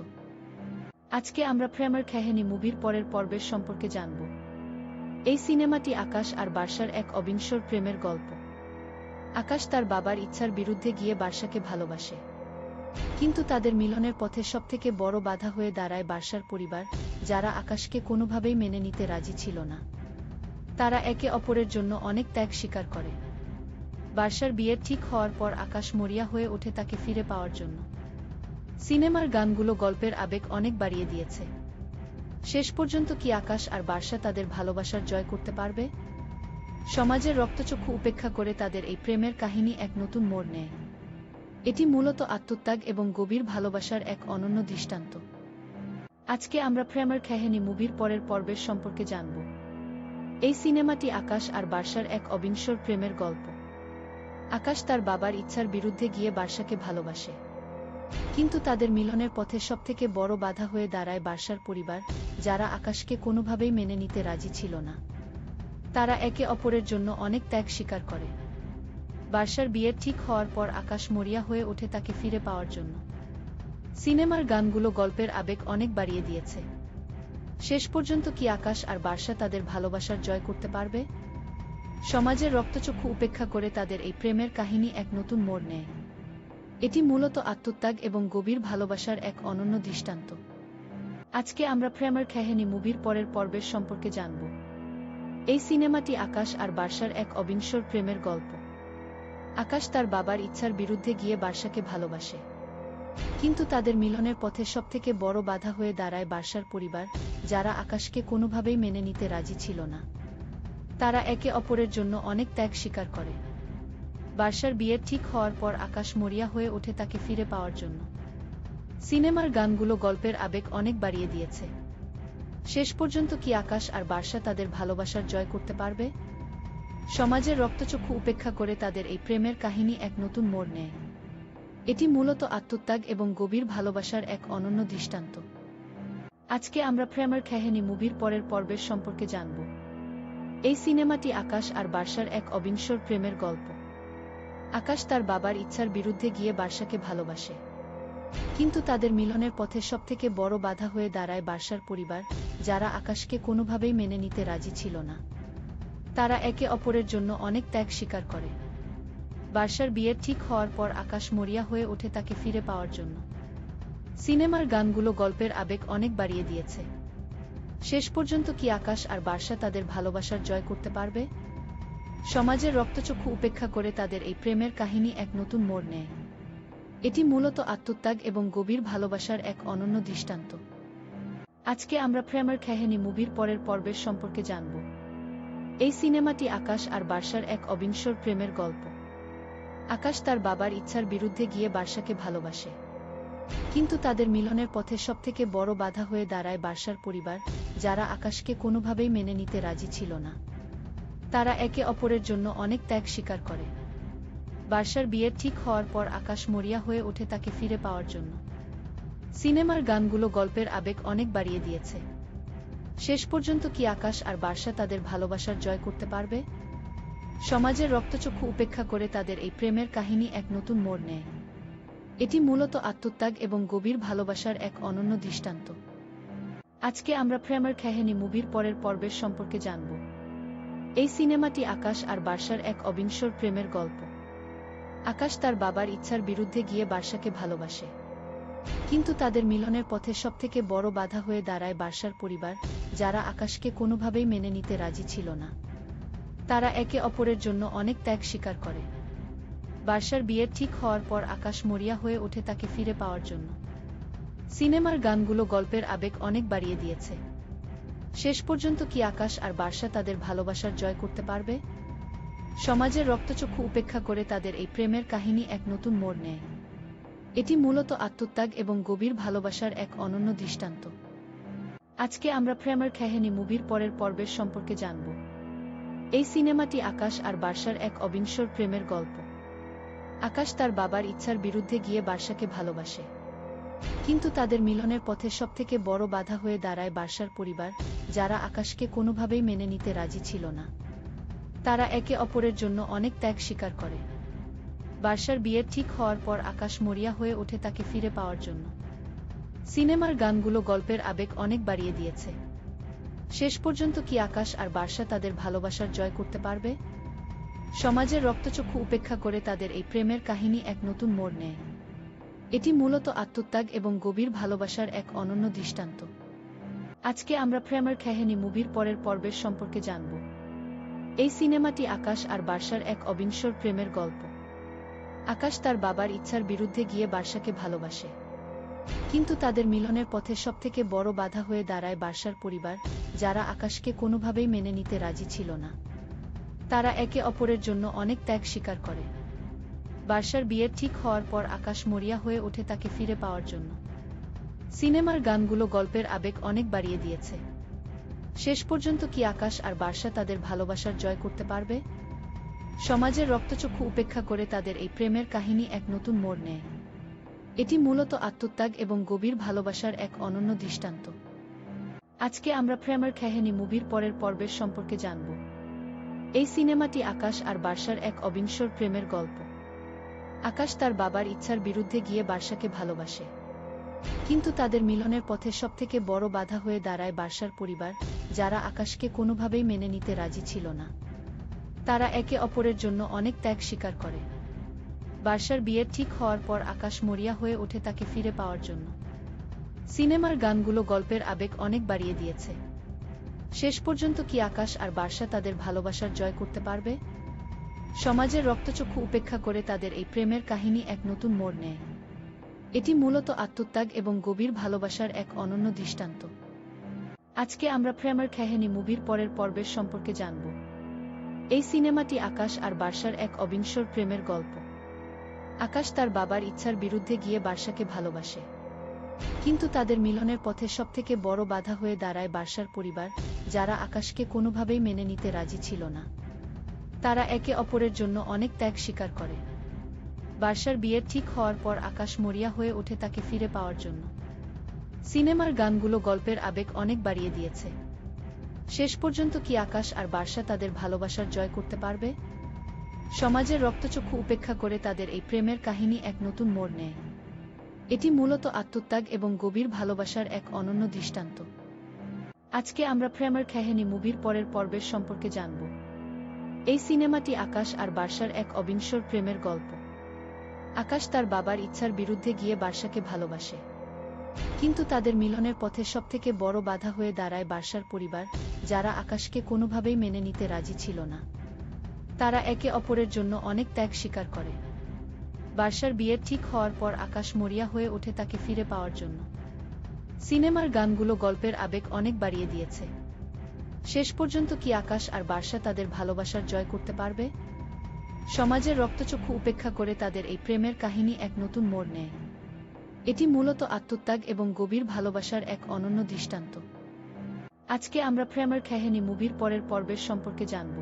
আজকে আমরা প্রেমের কাহিনী মুভির পরের পর্বের সম্পর্কে জানব। এই সিনেমাটি আকাশ আর বার্সার এক অবিনশ্বর প্রেমের গল্প। আকাশ তার বাবার ইচ্ছার বিরুদ্ধে গিয়ে বার্সাকে ভালোবাসে, কিন্তু তাদের মিলনের পথে সবথেকে বড় বাধা হয়ে দাঁড়ায় বার্সার পরিবার, যারা আকাশকে কোনোভাবেই মেনে নিতে রাজি ছিল না। তারা একে অপরের জন্য অনেক ত্যাগ স্বীকার করে। বার্সার বিয়ের ঠিক হওয়ার পর আকাশ মরিয়া হয়ে ওঠে তাকে ফিরে পাওয়ার জন্য। সিনেমার গানগুলো গল্পের আবেগ অনেক বাড়িয়ে দিয়েছে। শেষ পর্যন্ত কি আকাশ আর বার্সা তাদের ভালোবাসার জয় করতে পারবে? সমাজের রক্তচক্ষু উপেক্ষা করে তাদের এই প্রেমের কাহিনী এক নতুন মোড় নেয়। এটি মূলত আত্মত্যাগ এবং গভীর ভালোবাসার এক অনন্য দৃষ্টান্ত। আজকে আমরা প্রেমের কাহিনী মুভির পরের পর্বের সম্পর্কে জানব। এই সিনেমাটি আকাশ আর বার্সার এক অবিনশ্বর প্রেমের গল্প। আকাশ তার বাবার ইচ্ছার বিরুদ্ধে গিয়ে বার্সাকে ভালোবাসে, কিন্তু তাদের মিলনের পথে সবথেকে বড় বাধা হয়ে দাঁড়ায় বার্সার পরিবার, যারা আকাশকে কোনোভাবেই মেনে নিতে রাজি ছিল না। তারা একে অপরের জন্য অনেক ত্যাগ স্বীকার করে। বার্সার বিয়ের ঠিক হওয়ার পর আকাশ মরিয়া হয়ে ওঠে তাকে ফিরে পাওয়ার জন্য। সিনেমার গানগুলো গল্পের আবেগ অনেক বাড়িয়ে দিয়েছে। শেষ পর্যন্ত কি আকাশ আর বার্সা তাদের ভালোবাসার জয় করতে পারবে? সমাজের রক্তচক্ষু উপেক্ষা করে তাদের এই প্রেমের কাহিনী এক নতুন মোড় নেয়। এটি মূলত আত্মত্যাগ এবং গভীর ভালোবাসার এক অনন্য দৃষ্টান্ত। আজকে আমরা প্রেমের কাহিনী মুভির পরের পর্বের সম্পর্কে জানব। এই সিনেমাটি আকাশ আর বার্সার এক অবিনশ্বর প্রেমের গল্প। আকাশ তার বাবার ইচ্ছার বিরুদ্ধে গিয়ে বার্সাকে ভালোবাসে, কিন্তু তাদের মিলনের পথে সবথেকে বড় বাধা হয়ে দাঁড়ায় বার্সার পরিবার, যারা আকাশকে কোনোভাবেই মেনে নিতে রাজি ছিল না। তারা একে অপরের জন্য অনেক ত্যাগ স্বীকার করে। বার্সার বিয়ের ঠিক হওয়ার পর আকাশ মরিয়া হয়ে ওঠে তাকে ফিরে পাওয়ার জন্য। সিনেমার গানগুলো গল্পের আবেগ অনেক বাড়িয়ে দিয়েছে। শেষ পর্যন্ত কি আকাশ আর বার্সা তাদের ভালোবাসার জয় করতে পারবে? সমাজের রক্তচক্ষু উপেক্ষা করে তাদের এই প্রেমের কাহিনী এক নতুন মোড় নেয়। এটি মূলত আত্মত্যাগ এবং গভীর ভালোবাসার এক অনন্য দৃষ্টান্ত। আজকে আমরা প্রেমের কাহিনী মুভির পরের পর্বের সম্পর্কে জানব। এই সিনেমাটি আকাশ আর বার্সার এক অবিনশ্বর প্রেমের গল্প। আকাশ তার বাবার ইচ্ছার বিরুদ্ধে গিয়ে বার্সাকে ভালোবাসে, কিন্তু তাদের মিলনের পথে সবথেকে বড় বাধা হয়ে দাঁড়ায় বার্সার পরিবার, যারা আকাশকে কোনোভাবেই মেনে নিতে রাজি ছিল না। তারা একে অপরের জন্য অনেক ত্যাগ স্বীকার করে। বার্সার বিয়ের ঠিক হওয়ার পর আকাশ মরিয়া হয়ে ওঠে তাকে ফিরে পাওয়ার জন্য। সিনেমার গানগুলো গল্পের আবেগ অনেক বাড়িয়ে দিয়েছে। শেষ পর্যন্ত কি আকাশ আর বার্সা তাদের ভালোবাসার জয় করতে পারবে? সমাজের রক্তচক্ষু উপেক্ষা করে তাদের এই প্রেমের কাহিনী এক নতুন মোড় নেয়। এটি মূলত আত্মত্যাগ এবং গভীর ভালোবাসার এক অনন্য দৃষ্টান্ত। আজকে আমরা প্রেমের কাহিনী মুভির পরের পর্বের সম্পর্কে জানব। এই সিনেমাটি আকাশ আর বার্সার এক অবিনশ্বর প্রেমের গল্প। আকাশ তার বাবার ইচ্ছার বিরুদ্ধে গিয়ে বার্সাকে ভালোবাসে, কিন্তু তাদের মিলনের পথে সবথেকে বড় বাধা হয়ে দাঁড়ায় বার্সার পরিবার, যারা আকাশকে কোনোভাবেই মেনে নিতে রাজি ছিল না। তারা একে অপরের জন্য অনেক ত্যাগ স্বীকার করে। বার্সার বিয়ের ঠিক হওয়ার পর আকাশ মরিয়া হয়ে ওঠে তাকে ফিরে পাওয়ার জন্য। সিনেমার গানগুলো গল্পের আবেগ অনেক বাড়িয়ে দিয়েছে। শেষ পর্যন্ত কি আকাশ আর বার্সা তাদের ভালোবাসার জয় করতে পারবে? সমাজের রক্তচক্ষু উপেক্ষা করে তাদের এই প্রেমের কাহিনী এক নতুন মোড় নেয়। এটি মূলত আত্মত্যাগ এবং গভীর ভালোবাসার এক অনন্য দৃষ্টান্ত। আজকে আমরা প্রেমের কাহিনী মুভির পরের পর্বের সম্পর্কে জানব। এই সিনেমাটি আকাশ আর বার্সার এক অবিনশ্বর প্রেমের গল্প। আকাশ তার বাবার ইচ্ছার বিরুদ্ধে গিয়ে বার্সাকে ভালোবাসে, কিন্তু তাদের মিলনের পথে সবথেকে বড় বাধা হয়ে দাঁড়ায় বার্সার পরিবার, যারা আকাশকে কোনোভাবেই মেনে নিতে রাজি ছিল না। তারা একে অপরের জন্য অনেক ত্যাগ স্বীকার করে। বার্সার বিয়ের ঠিক হওয়ার পর আকাশ মরিয়া হয়ে ওঠে তাকে ফিরে পাওয়ার জন্য। সিনেমার গানগুলো গল্পের আবেগ অনেক বাড়িয়ে দিয়েছে। শেষ পর্যন্ত কি আকাশ আর বার্সা তাদের ভালোবাসার জয় করতে পারবে? সমাজের রক্তচক্ষু উপেক্ষা করে তাদের এই প্রেমের কাহিনী এক নতুন মোড় নেয়। এটি মূলত আত্মত্যাগ এবং গভীর ভালোবাসার এক অনন্য দৃষ্টান্ত। আজকে আমরা প্রেমের কাহিনী মুভির পরের পর্বের সম্পর্কে জানব। এই সিনেমাটি আকাশ আর বার্সার এক অবিনশ্বর প্রেমের গল্প। আকাশ তার বাবার ইচ্ছার বিরুদ্ধে গিয়ে বার্সাকে ভালোবাসে, কিন্তু তাদের মিলনের পথে সবথেকে বড় বাধা হয়ে দাঁড়ায় বার্সার পরিবার, যারা আকাশকে কোনোভাবেই মেনে নিতে রাজি ছিল না। তারা একে অপরের জন্য অনেক ত্যাগ স্বীকার করে। বার্সার বিয়ের ঠিক হওয়ার পর আকাশ মরিয়া হয়ে ওঠে তাকে ফিরে পাওয়ার জন্য। সিনেমার গানগুলো গল্পের আবেগ অনেক বাড়িয়ে দিয়েছে। শেষ পর্যন্ত কি আকাশ আর বার্সা তাদের ভালোবাসার জয় করতে পারবে? সমাজের রক্তচক্ষু উপেক্ষা করে তাদের এই প্রেমের কাহিনী এক নতুন মোড় নেয়। এটি মূলত আত্মত্যাগ এবং গভীর ভালোবাসার এক অনন্য দৃষ্টান্ত। আজকে আমরা প্রেমের কাহিনী মুভির পরের পর্বের সম্পর্কে জানব। এই সিনেমাটি আকাশ আর বার্সার এক অবিনশ্বর প্রেমের গল্প। আকাশ তার বাবার ইচ্ছার বিরুদ্ধে গিয়ে বার্সাকে ভালোবাসে, কিন্তু তাদের মিলনের পথে সবথেকে বড় বাধা হয়ে দাঁড়ায় বার্সার পরিবার, যারা আকাশকে কোনোভাবেই মেনে নিতে রাজি ছিল না। তারা একে অপরের জন্য অনেক ত্যাগ স্বীকার করে। বার্সার বিয়ের ঠিক হওয়ার পর আকাশ মরিয়া হয়ে ওঠে তাকে ফিরে পাওয়ার জন্য। সিনেমার গানগুলো গল্পের আবেগ অনেক বাড়িয়ে দিয়েছে। শেষ পর্যন্ত কি আকাশ আর বর্ষা তাদের ভালোবাসার জয় করতে পারবে? সমাজের রক্তচক্ষু উপেক্ষা করে তাদের এই প্রেমের কাহিনী এক নতুন মোড় নেয়। এটি মূলত আত্মত্যাগ এবং গভীর ভালোবাসার এক অনন্য দৃষ্টান্ত। আজকে আমরা প্রেমের কাহিনী মুভির পরের পর্বের সম্পর্কে জানব। এই সিনেমাটি আকাশ আর বর্ষার এক অবিনশ্বর প্রেমের গল্প। আকাশ তার বাবার ইচ্ছার বিরুদ্ধে গিয়ে বর্ষাকে ভালোবাসে, কিন্তু তাদের মিলনের পথে সবথেকে বড় বাধা হয়ে দাঁড়ায় বর্ষার পরিবার, যারা আকাশকে কোনোভাবেই মেনে নিতে রাজি ছিল না। তারা একে অপরের জন্য অনেক ত্যাগ স্বীকার করে। বর্ষার বিয়ের ঠিক হওয়ার পর আকাশ মরিয়া হয়ে ওঠে তাকে ফিরে পাওয়ার জন্য। সিনেমার গানগুলো গল্পের আবেগ অনেক বাড়িয়ে দিয়েছে। শেষ পর্যন্ত কি আকাশ আর বর্ষা তাদের ভালোবাসার জয় করতে পারবে? সমাজের রক্তচক্ষু উপেক্ষা করে তাদের এই প্রেমের কাহিনী এক নতুন মোড় নেয়। এটি মূলত আত্মত্যাগ এবং গভীর ভালোবাসার এক অনন্য দৃষ্টান্ত। আজকে আমরা প্রেমের কাহিনী মুভির পরের পর্বের সম্পর্কে জানব। এই সিনেমাটি আকাশ আর বর্ষার এক অবিনশ্বর প্রেমের গল্প। আকাশ তার বাবার ইচ্ছার বিরুদ্ধে গিয়ে বর্ষাকে ভালোবাসে, কিন্তু তাদের মিলনের পথে সবথেকে বড় বাধা হয়ে দাঁড়ায় বর্ষার পরিবার, যারা আকাশকে কোনোভাবেই মেনে নিতে রাজি ছিল না। তারা একে অপরের জন্য অনেক ত্যাগ স্বীকার করে। বর্ষার বিয়ের ঠিক হওয়ার পর আকাশ মরিয়া হয়ে ওঠে তাকে ফিরে পাওয়ার জন্য। সিনেমার গানগুলো গল্পের আবেগ অনেক বাড়িয়ে দিয়েছে। শেষ পর্যন্ত কি আকাশ আর বর্ষা তাদের ভালোবাসার জয় করতে পারবে? সমাজের রক্তচক্ষু উপেক্ষা করে তাদের এই প্রেমের কাহিনী এক নতুন মোড় নেয়। এটি মূলত আত্মত্যাগ এবং গভীর ভালোবাসার এক অনন্য দৃষ্টান্ত। আজকে আমরা প্রেমের কাহিনী মুভির পরের পর্বের সম্পর্কে জানব। এই সিনেমাটি আকাশ আর বর্ষার এক অবিনশ্বর প্রেমের গল্প। আকাশ তার বাবার ইচ্ছার বিরুদ্ধে গিয়ে বর্ষাকে ভালোবাসে, কিন্তু তাদের মিলনের পথে সবথেকে বড় বাধা হয়ে দাঁড়ায় বর্ষার পরিবার, যারা আকাশকে কোনোভাবেই মেনে নিতে রাজি ছিল না। তারা একে অপরের জন্য অনেক ত্যাগ স্বীকার করে। বর্ষার বিয়ের ঠিক হওয়ার পর আকাশ মরিয়া হয়ে ওঠে তাকে ফিরে পাওয়ার জন্য। সিনেমার গানগুলো গল্পের আবেগ অনেক বাড়িয়ে দিয়েছে। শেষ পর্যন্ত কি আকাশ আর বর্ষা তাদের ভালোবাসার জয় করতে পারবে? সমাজের রক্তচক্ষু উপেক্ষা করে তাদের এই প্রেমের কাহিনী এক নতুন মোড় নেয়। এটি মূলত আত্মত্যাগ এবং গভীর ভালোবাসার এক অনন্য দৃষ্টান্ত। আজকে আমরা প্রেমের কাহিনী মুভির পরের পর্বের সম্পর্কে জানব।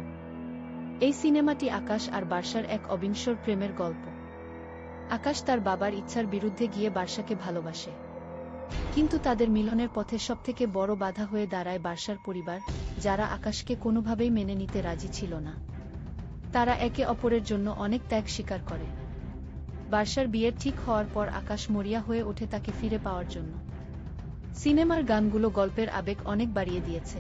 এই সিনেমাটি আকাশ আর বর্ষার এক অবিনশ্বর প্রেমের গল্প। আকাশ তার বাবার ইচ্ছার বিরুদ্ধে গিয়ে বর্ষাকে ভালোবাসে, কিন্তু তাদের মিলনের পথে সবথেকে বড় বাধা হয়ে দাঁড়ায় বর্ষার পরিবার, যারা আকাশকে কোনোভাবেই মেনে নিতে রাজি ছিল না। তারা একে অপরের জন্য অনেক ত্যাগ স্বীকার করে। বর্ষার বিয়ের ঠিক হওয়ার পর আকাশ মরিয়া হয়ে ওঠে তাকে ফিরে পাওয়ার জন্য। সিনেমার গানগুলো গল্পের আবেগ অনেক বাড়িয়ে দিয়েছে।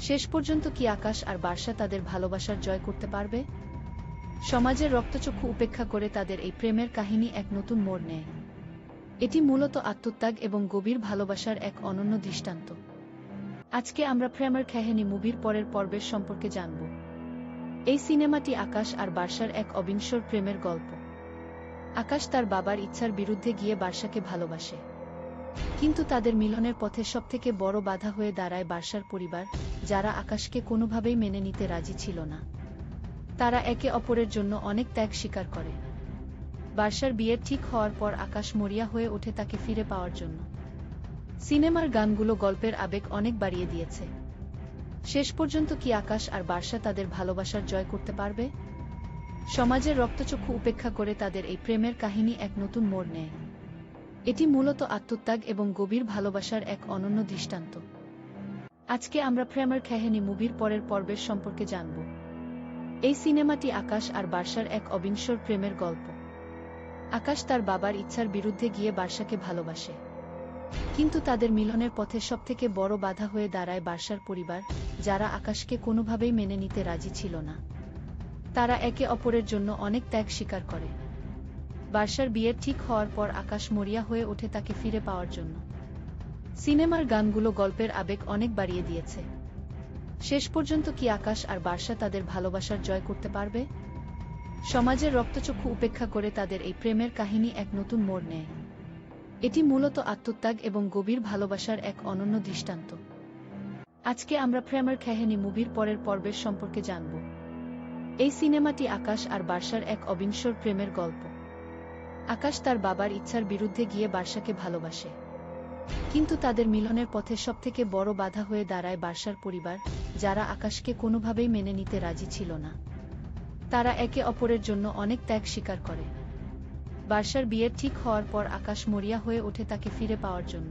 শেষ পর্যন্ত কি আকাশ আর বর্ষা তাদের ভালোবাসার জয় করতে পারবে? সমাজের রক্তচক্ষু উপেক্ষা করে তাদের এই প্রেমের কাহিনী এক নতুন মোড় নেয়। এটি মূলত আত্মত্যাগ এবং গভীর ভালোবাসার এক অনন্য দৃষ্টান্ত। আজকে আমরা প্রেমের কাহিনী মুভির পরের পর্বের সম্পর্কে জানব। এই সিনেমাটি আকাশ আর বর্ষার এক অবিনশ্বর প্রেমের গল্প। আকাশ তার বাবার ইচ্ছার বিরুদ্ধে গিয়ে বর্ষাকে ভালোবাসে, কিন্তু তাদের মিলনের পথে সবথেকে বড় বাধা হয়ে দাঁড়ায় বর্ষার পরিবার, যারা আকাশকে কোনোভাবেই মেনে নিতে রাজি ছিল না। তারা একে অপরের জন্য অনেক ত্যাগ স্বীকার করে। বর্ষার বিয়ের ঠিক হওয়ার পর আকাশ মরিয়া হয়ে ওঠে তাকে ফিরে পাওয়ার জন্য। সিনেমার গানগুলো গল্পের আবেগ অনেক বাড়িয়ে দিয়েছে। শেষ পর্যন্ত কি আকাশ আর বর্ষা তাদের ভালোবাসার জয় করতে পারবে? সমাজের রক্তচক্ষু উপেক্ষা করে তাদের এই প্রেমের কাহিনী এক নতুন মোড় নেয়। এটি মূলত আত্মত্যাগ এবং গভীর ভালোবাসার এক অনন্য দৃষ্টান্ত। আজকে আমরা প্রেমের কাহিনী মুভির পরের পর্বের সম্পর্কে জানব। এই সিনেমাটি আকাশ আর বর্ষার এক অবিনশ্বর প্রেমের গল্প। আকাশ তার বাবার ইচ্ছার বিরুদ্ধে গিয়ে বর্ষাকে ভালোবাসে, কিন্তু তাদের মিলনের পথে সবথেকে বড় বাধা হয়ে দাঁড়ায় বর্ষার পরিবার, যারা আকাশকে কোনোভাবেই মেনে নিতে রাজি ছিল না। তারা একে অপরের জন্য অনেক ত্যাগ স্বীকার করে। বর্ষার বিয়ের ঠিক হওয়ার পর আকাশ মরিয়া হয়ে ওঠে তাকে ফিরে পাওয়ার জন্য। সিনেমার গানগুলো গল্পের আবেগ অনেক বাড়িয়ে দিয়েছে। শেষ পর্যন্ত কি আকাশ আর বর্ষা তাদের ভালোবাসার জয় করতে পারবে? সমাজের রক্তচক্ষু উপেক্ষা করে তাদের এই প্রেমের কাহিনী এক নতুন মোড় নেয়। এটি মূলত আত্মত্যাগ এবং গভীর ভালোবাসার এক অনন্য দৃষ্টান্ত। আজকে আমরা প্রেমের কাহিনী মুভির পরের পর্বের সম্পর্কে জানব। এই সিনেমাটি আকাশ আর বর্ষার এক অবিনশ্বর প্রেমের গল্প। আকাশ তার বাবার ইচ্ছার বিরুদ্ধে গিয়ে বর্ষাকে ভালোবাসে, কিন্তু তাদের মিলনের পথে সবথেকে বড় বাধা হয়ে দাঁড়ায় বার্সার পরিবার, যারা আকাশকে কোনোভাবেই মেনে নিতে রাজি ছিল না। তারা একে অপরের জন্য অনেক ত্যাগ স্বীকার করে। বার্সার বিয়ের ঠিক হওয়ার পর আকাশ মরিয়া হয়ে ওঠে তাকে ফিরে পাওয়ার জন্য।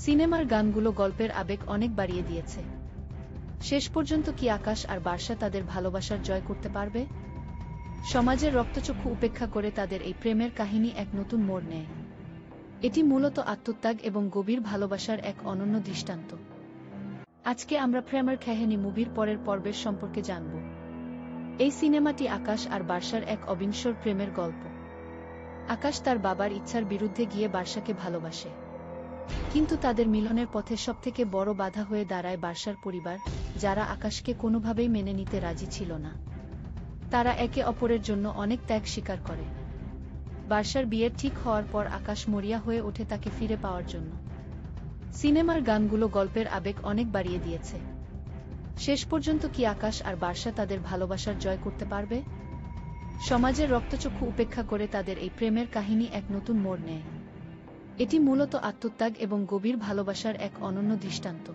সিনেমার গানগুলো গল্পের আবেগ অনেক বাড়িয়ে দিয়েছে। শেষ পর্যন্ত কি আকাশ আর বার্সা তাদের ভালোবাসার জয় করতে পারবে? সমাজের রক্তচক্ষু উপেক্ষা করে তাদের এই প্রেমের কাহিনী এক নতুন মোড় নেয়। এটি মূলত আত্মত্যাগ এবং গভীর ভালোবাসার এক অনন্য দৃষ্টান্ত। আজকে আমরা প্রেমের কাহিনী মুভির পরের পর্বের সম্পর্কে জানব। এই সিনেমাটি আকাশ আর বার্সার এক অবিনশ্বর প্রেমের গল্প। আকাশ তার বাবার ইচ্ছার বিরুদ্ধে গিয়ে বার্সাকে ভালোবাসে, কিন্তু তাদের মিলনের পথে সবথেকে বড় বাধা হয়ে দাঁড়ায় বার্সার পরিবার, যারা আকাশকে কোনোভাবেই মেনে নিতে রাজি ছিল না। তারা একে অপরের জন্য অনেক ত্যাগ স্বীকার করে। বার্সার বিয়ের ঠিক হওয়ার পর আকাশ মরিয়া হয়ে ওঠে তাকে ফিরে পাওয়ার জন্য। সিনেমার গানগুলো গল্পের আবেগ অনেক বাড়িয়ে দিয়েছে। শেষ পর্যন্ত কি আকাশ আর বার্সা তাদের ভালোবাসার জয় করতে পারবে? সমাজের রক্তচক্ষু উপেক্ষা করে তাদের এই প্রেমের কাহিনী এক নতুন মোড় নেয়। এটি মূলত আত্মত্যাগ এবং গভীর ভালোবাসার এক অনন্য দৃষ্টান্ত।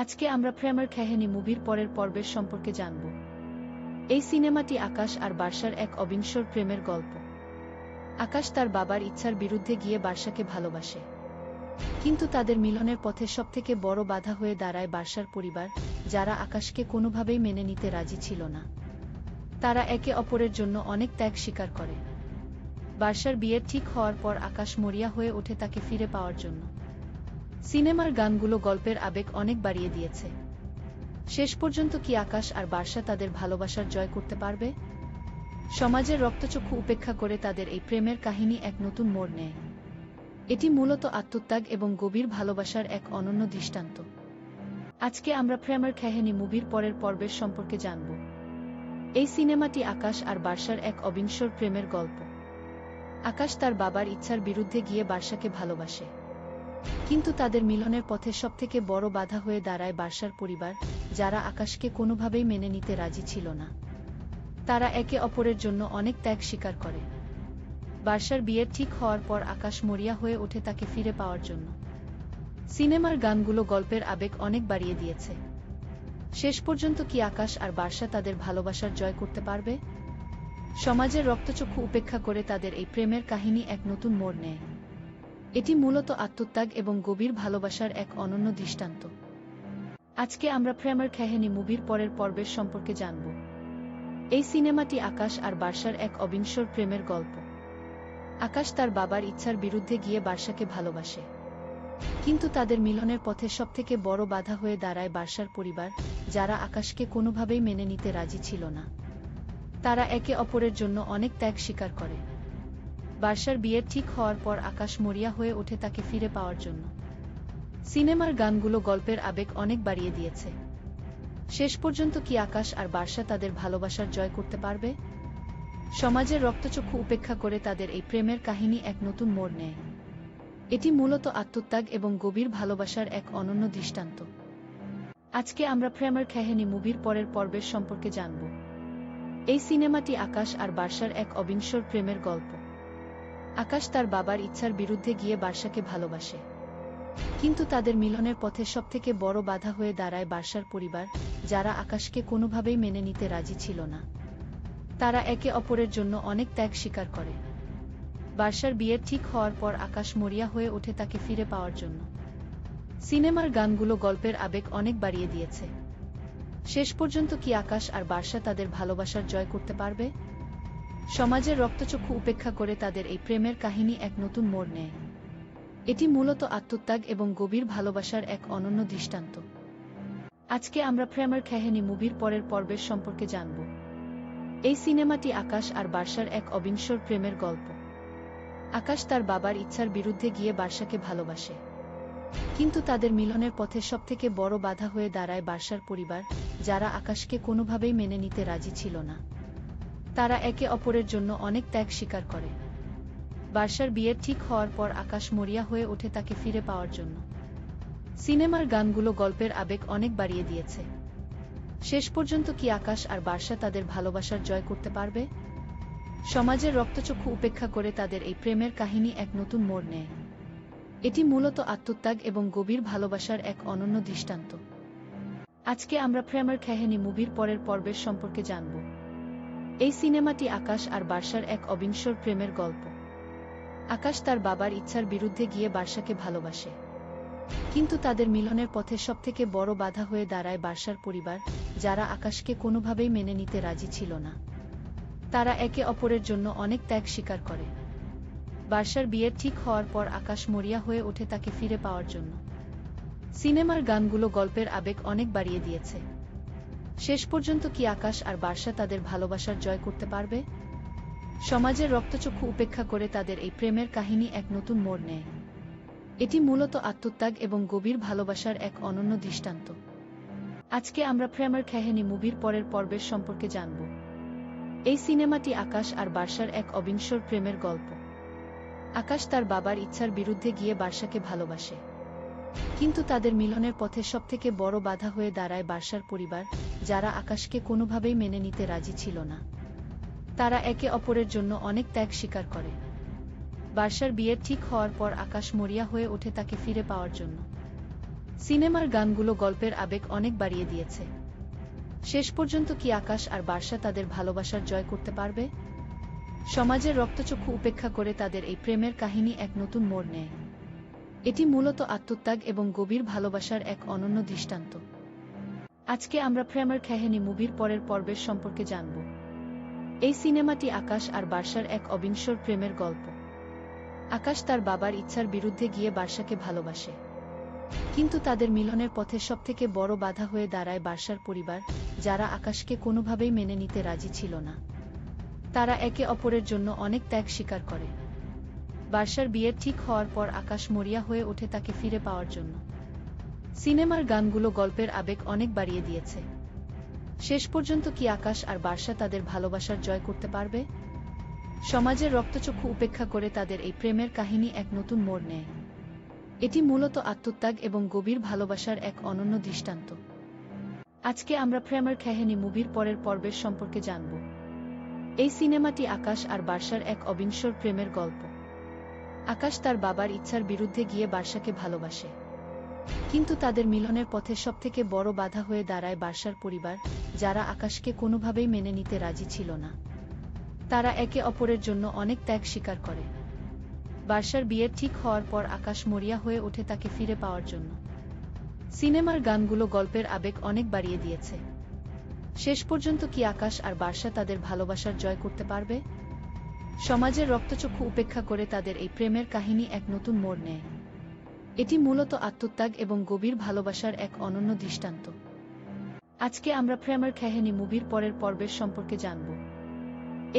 আজকে আমরা প্রেমের কাহিনী মুভির পরের পর্বের সম্পর্কে জানব। এই সিনেমাটি আকাশ আর বার্সার এক অবিনশ্বর প্রেমের গল্প। আকাশ তার বাবার ইচ্ছার বিরুদ্ধে গিয়ে বার্সাকে ভালোবাসে, কিন্তু তাদের মিলনের পথে সবথেকে বড় বাধা হয়ে দাঁড়ায় বার্সার পরিবার, যারা আকাশকে কোনোভাবেই মেনে নিতে রাজি ছিল না। তারা একে অপরের জন্য অনেক ত্যাগ স্বীকার করে। বার্সার বিয়ের ঠিক হওয়ার পর আকাশ মরিয়া হয়ে ওঠে তাকে ফিরে পাওয়ার জন্য। সিনেমার গানগুলো গল্পের আবেগ অনেক বাড়িয়ে দিয়েছে। শেষ পর্যন্ত কি আকাশ আর বার্সা তাদের ভালোবাসার জয় করতে পারবে? সমাজের রক্তচক্ষু উপেক্ষা করে তাদের এই প্রেমের কাহিনী এক নতুন মোড় নেয়। এটি মূলত আত্মত্যাগ এবং গভীর ভালোবাসার এক অনন্য দৃষ্টান্ত। আজকে আমরা প্রেমের কাহিনী মুভির পরের পর্বের সম্পর্কে জানব। এই সিনেমাটি আকাশ আর বার্সার এক অবিনশ্বর প্রেমের গল্প। আকাশ তার বাবার ইচ্ছার বিরুদ্ধে গিয়ে বার্সাকে ভালোবাসে, কিন্তু তাদের মিলনের পথে সবথেকে বড় বাধা হয়ে দাঁড়ায় বার্সার পরিবার, যারা আকাশকে কোনোভাবেই মেনে নিতে রাজি ছিল না। তারা একে অপরের জন্য অনেক ত্যাগ স্বীকার করে। বার্সার বিয়ের ঠিক হওয়ার পর আকাশ মরিয়া হয়ে ওঠে তাকে ফিরে পাওয়ার জন্য। সিনেমার গানগুলো গল্পের আবেগ অনেক বাড়িয়ে দিয়েছে। শেষ পর্যন্ত কি আকাশ আর বার্সা তাদের ভালোবাসার জয় করতে পারবে? সমাজের রক্তচক্ষু উপেক্ষা করে তাদের এই প্রেমের কাহিনী এক নতুন মোড় নেয়। এটি মূলত আত্মত্যাগ এবং গভীর ভালোবাসার এক অনন্য দৃষ্টান্ত। আজকে আমরা প্রেমের কাহিনী মুভির পরের পর্বের সম্পর্কে জানব। এই সিনেমাটি আকাশ আর বার্সার এক অবিনশ্বর প্রেমের গল্প। আকাশ তার বাবার ইচ্ছার বিরুদ্ধে গিয়ে বার্সাকে ভালোবাসে, কিন্তু তাদের মিলনের পথে সবথেকে বড় বাধা হয়ে দাঁড়ায় বার্সার পরিবার, যারা আকাশকে কোনোভাবেই মেনে নিতে রাজি ছিল না। তারা একে অপরের জন্য অনেক ত্যাগ স্বীকার করে। বার্সার বিয়ের ঠিক হওয়ার পর আকাশ মরিয়া হয়ে ওঠে তাকে ফিরে পাওয়ার জন্য। সিনেমার গানগুলো গল্পের আবেগ অনেক বাড়িয়ে দিয়েছে। শেষ পর্যন্ত কি আকাশ আর বার্সা তাদের ভালোবাসার জয় করতে পারবে? সমাজের রক্তচক্ষু উপেক্ষা করে তাদের এই প্রেমের কাহিনী এক নতুন মোড় নেয়। এটি মূলত আত্মত্যাগ এবং গভীর ভালোবাসার এক অনন্য দৃষ্টান্ত। আজকে আমরা প্রেমের কাহিনী মুভির পরের পর্বের সম্পর্কে জানব। এই সিনেমাটি আকাশ আর বার্সার এক অবিনশ্বর প্রেমের গল্প। আকাশ তার বাবার ইচ্ছার বিরুদ্ধে গিয়ে বার্সাকে ভালোবাসে, কিন্তু তাদের মিলনের পথে সবথেকে বড় বাধা হয়ে দাঁড়ায় বার্সার পরিবার, যারা আকাশকে কোনোভাবেই মেনে নিতে রাজি ছিল না। তারা একে অপরের জন্য অনেক ত্যাগ স্বীকার করে। বার্সার বিয়ের ঠিক হওয়ার পর আকাশ মরিয়া হয়ে ওঠে তাকে ফিরে পাওয়ার জন্য। সিনেমার গানগুলো গল্পের আবেগ অনেক বাড়িয়ে দিয়েছে। শেষ পর্যন্ত কি আকাশ আর বার্সা তাদের ভালোবাসার জয় করতে পারবে? সমাজের রক্তচক্ষু উপেক্ষা করে তাদের এই প্রেমের কাহিনী এক নতুন মোড় নেয়। এটি মূলত আত্মত্যাগ এবং গভীর ভালোবাসার এক অনন্য দৃষ্টান্ত। আজকে আমরা প্রেমের কাহিনী মুভির পরের পর্বের সম্পর্কে জানব। এই সিনেমাটি আকাশ আর বার্সার এক অবিনশ্বর প্রেমের গল্প। আকাশ তার বাবার ইচ্ছার বিরুদ্ধে গিয়ে বার্সাকে ভালোবাসে, কিন্তু তাদের মিলনের পথে সবথেকে বড় বাধা হয়ে দাঁড়ায় বার্সার পরিবার, যারা আকাশকে কোনোভাবেই মেনে নিতে রাজি ছিল না। তারা একে অপরের জন্য অনেক ত্যাগ স্বীকার করে। বার্সার বিয়ের ঠিক হওয়ার পর আকাশ মরিয়া হয়ে ওঠে তাকে ফিরে পাওয়ার জন্য। সিনেমার গানগুলো গল্পের আবেগ অনেক বাড়িয়ে দিয়েছে। শেষ পর্যন্ত কি আকাশ আর বার্সা তাদের ভালোবাসার জয় করতে পারবে? সমাজের রক্তচক্ষু উপেক্ষা করে তাদের এই প্রেমের কাহিনী এক নতুন মোড় নেয়। এটি মূলত আত্মত্যাগ এবং গভীর ভালোবাসার এক অনন্য দৃষ্টান্ত। আজকে আমরা প্রেমের কাহিনী মুভির পরের পর্বের সম্পর্কে জানব। এই সিনেমাটি আকাশ আর বার্সার এক অবিনশ্বর প্রেমের গল্প। আকাশ তার বাবার ইচ্ছার বিরুদ্ধে গিয়ে বার্সাকে ভালোবাসে, কিন্তু তাদের মিলনের পথে সবথেকে বড় বাধা হয়ে দাঁড়ায় বার্সার পরিবার, যারা আকাশকে কোনোভাবেই মেনে নিতে রাজি ছিল না। তারা একে অপরের জন্য অনেক ত্যাগ স্বীকার করে। বার্সার বিয়ের ঠিক হওয়ার পর আকাশ মরিয়া হয়ে ওঠে তাকে ফিরে পাওয়ার জন্য। সিনেমার গানগুলো গল্পের আবেগ অনেক বাড়িয়ে দিয়েছে। শেষ পর্যন্ত কি আকাশ আর বার্সা তাদের ভালোবাসার জয় করতে পারবে? সমাজের রক্তচক্ষু উপেক্ষা করে তাদের এই প্রেমের কাহিনী এক নতুন মোড় নেয়। এটি মূলত আত্মত্যাগ এবং গভীর ভালোবাসার এক অনন্য দৃষ্টান্ত। আজকে আমরা প্রেমের কাহিনী মুভির পরের পর্বের সম্পর্কে জানব। এই সিনেমাটি আকাশ আর বার্সার এক অবিনশ্বর প্রেমের গল্প। আকাশ তার বাবার ইচ্ছার বিরুদ্ধে গিয়ে বার্সাকে ভালোবাসে, কিন্তু তাদের মিলনের পথে সবথেকে বড় বাধা হয়ে দাঁড়ায় বার্সার পরিবার, যারা আকাশকে কোনোভাবেই মেনে নিতে রাজি ছিল না। তারা একে অপরের জন্য অনেক ত্যাগ স্বীকার করে। বার্সার বিয়ের ঠিক হওয়ার পর আকাশ মরিয়া হয়ে ওঠে তাকে ফিরে পাওয়ার জন্য। সিনেমার গানগুলো গল্পের আবেগ অনেক বাড়িয়ে দিয়েছে। শেষ পর্যন্ত কি আকাশ আর বার্সা তাদের ভালোবাসার জয় করতে পারবে? সমাজের রক্তচক্ষু উপেক্ষা করে তাদের এই প্রেমের কাহিনী এক নতুন মোড় নেয়। এটি মূলত আত্মত্যাগ এবং গভীর ভালোবাসার এক অনন্য দৃষ্টান্ত। আজকে আমরা প্রেমের কাহিনী মুভির পরের পর্বের সম্পর্কে জানব। এই সিনেমাটি আকাশ আর বার্সার এক অবিনশ্বর প্রেমের গল্প। আকাশ তার বাবার ইচ্ছার বিরুদ্ধে গিয়ে বার্সাকে ভালোবাসে, কিন্তু তাদের মিলনের পথে সবথেকে বড় বাধা হয়ে দাঁড়ায় বার্সার পরিবার, যারা আকাশকে কোনোভাবেই মেনে নিতে রাজি ছিল না। তারা একে অপরের জন্য অনেক ত্যাগ স্বীকার করে। বার্সার বিয়ের ঠিক হওয়ার পর আকাশ মরিয়া হয়ে ওঠে তাকে ফিরে পাওয়ার জন্য। সিনেমার গানগুলো গল্পের আবেগ অনেক বাড়িয়ে দিয়েছে। শেষ পর্যন্ত কি আকাশ আর বার্সা তাদের ভালোবাসার জয় করতে পারবে? সমাজের রক্তচক্ষু উপেক্ষা করে তাদের এই প্রেমের কাহিনী এক নতুন মোড় নেয়। এটি মূলত আত্মত্যাগ এবং গভীর ভালোবাসার এক অনন্য দৃষ্টান্ত। আজকে আমরা প্রেমের কাহিনী মুভির পরের পর্বের সম্পর্কে জানব। এই সিনেমাটি আকাশ আর বার্সার এক অবিনশ্বর প্রেমের গল্প। আকাশ তার বাবার ইচ্ছার বিরুদ্ধে গিয়ে বার্সাকে ভালোবাসে, কিন্তু তাদের মিলনের পথে সবথেকে বড় বাধা হয়ে দাঁড়ায় বার্সার পরিবার, যারা আকাশকে কোনোভাবেই মেনে নিতে রাজি ছিল না। তারা একে অপরের জন্য অনেক ত্যাগ স্বীকার করে। বার্সার বিয়ের ঠিক হওয়ার পর আকাশ মরিয়া হয়ে ওঠে তাকে ফিরে পাওয়ার জন্য। সিনেমার গানগুলো গল্পের আবেগ অনেক বাড়িয়ে দিয়েছে। শেষ পর্যন্ত কি আকাশ আর বার্সা তাদের ভালোবাসার জয় করতে পারবে? সমাজের রক্তচক্ষু উপেক্ষা করে তাদের এই প্রেমের কাহিনী এক নতুন মোড় নেয়। এটি মূলত আত্মত্যাগ এবং গভীর ভালোবাসার এক অনন্য দৃষ্টান্ত। আজকে আমরা প্রেমের কাহিনী মুভির পরের পর্বের সম্পর্কে জানব।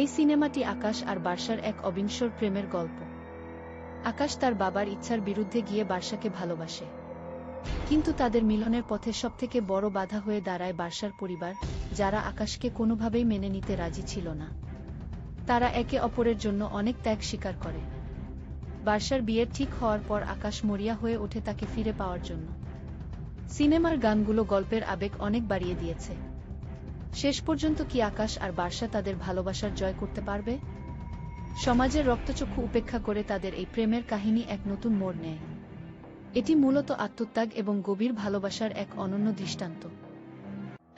এই সিনেমাটি আকাশ আর বার্সার এক অবিনশ্বর প্রেমের গল্প। আকাশ তার বাবার ইচ্ছার বিরুদ্ধে গিয়ে বার্সাকে ভালোবাসে, কিন্তু তাদের মিলনের পথে সবথেকে বড় বাধা হয়ে দাঁড়ায় বার্সার পরিবার, যারা আকাশকে কোনোভাবেই মেনে নিতে রাজি ছিল না। তারা একে অপরের জন্য অনেক ত্যাগ স্বীকার করে। বার্সার বিয়ের ঠিক হওয়ার পর আকাশ মরিয়া হয়ে ওঠে তাকে ফিরে পাওয়ার জন্য। সিনেমার গানগুলো গল্পের আবেগ অনেক বাড়িয়ে দিয়েছে। শেষ পর্যন্ত কি আকাশ আর বার্সা তাদের ভালোবাসার জয় করতে পারবে? সমাজের রক্তচক্ষু উপেক্ষা করে তাদের এই প্রেমের কাহিনী এক নতুন মোড় নেয়। এটি মূলত আত্মত্যাগ এবং গভীর ভালোবাসার এক অনন্য দৃষ্টান্ত।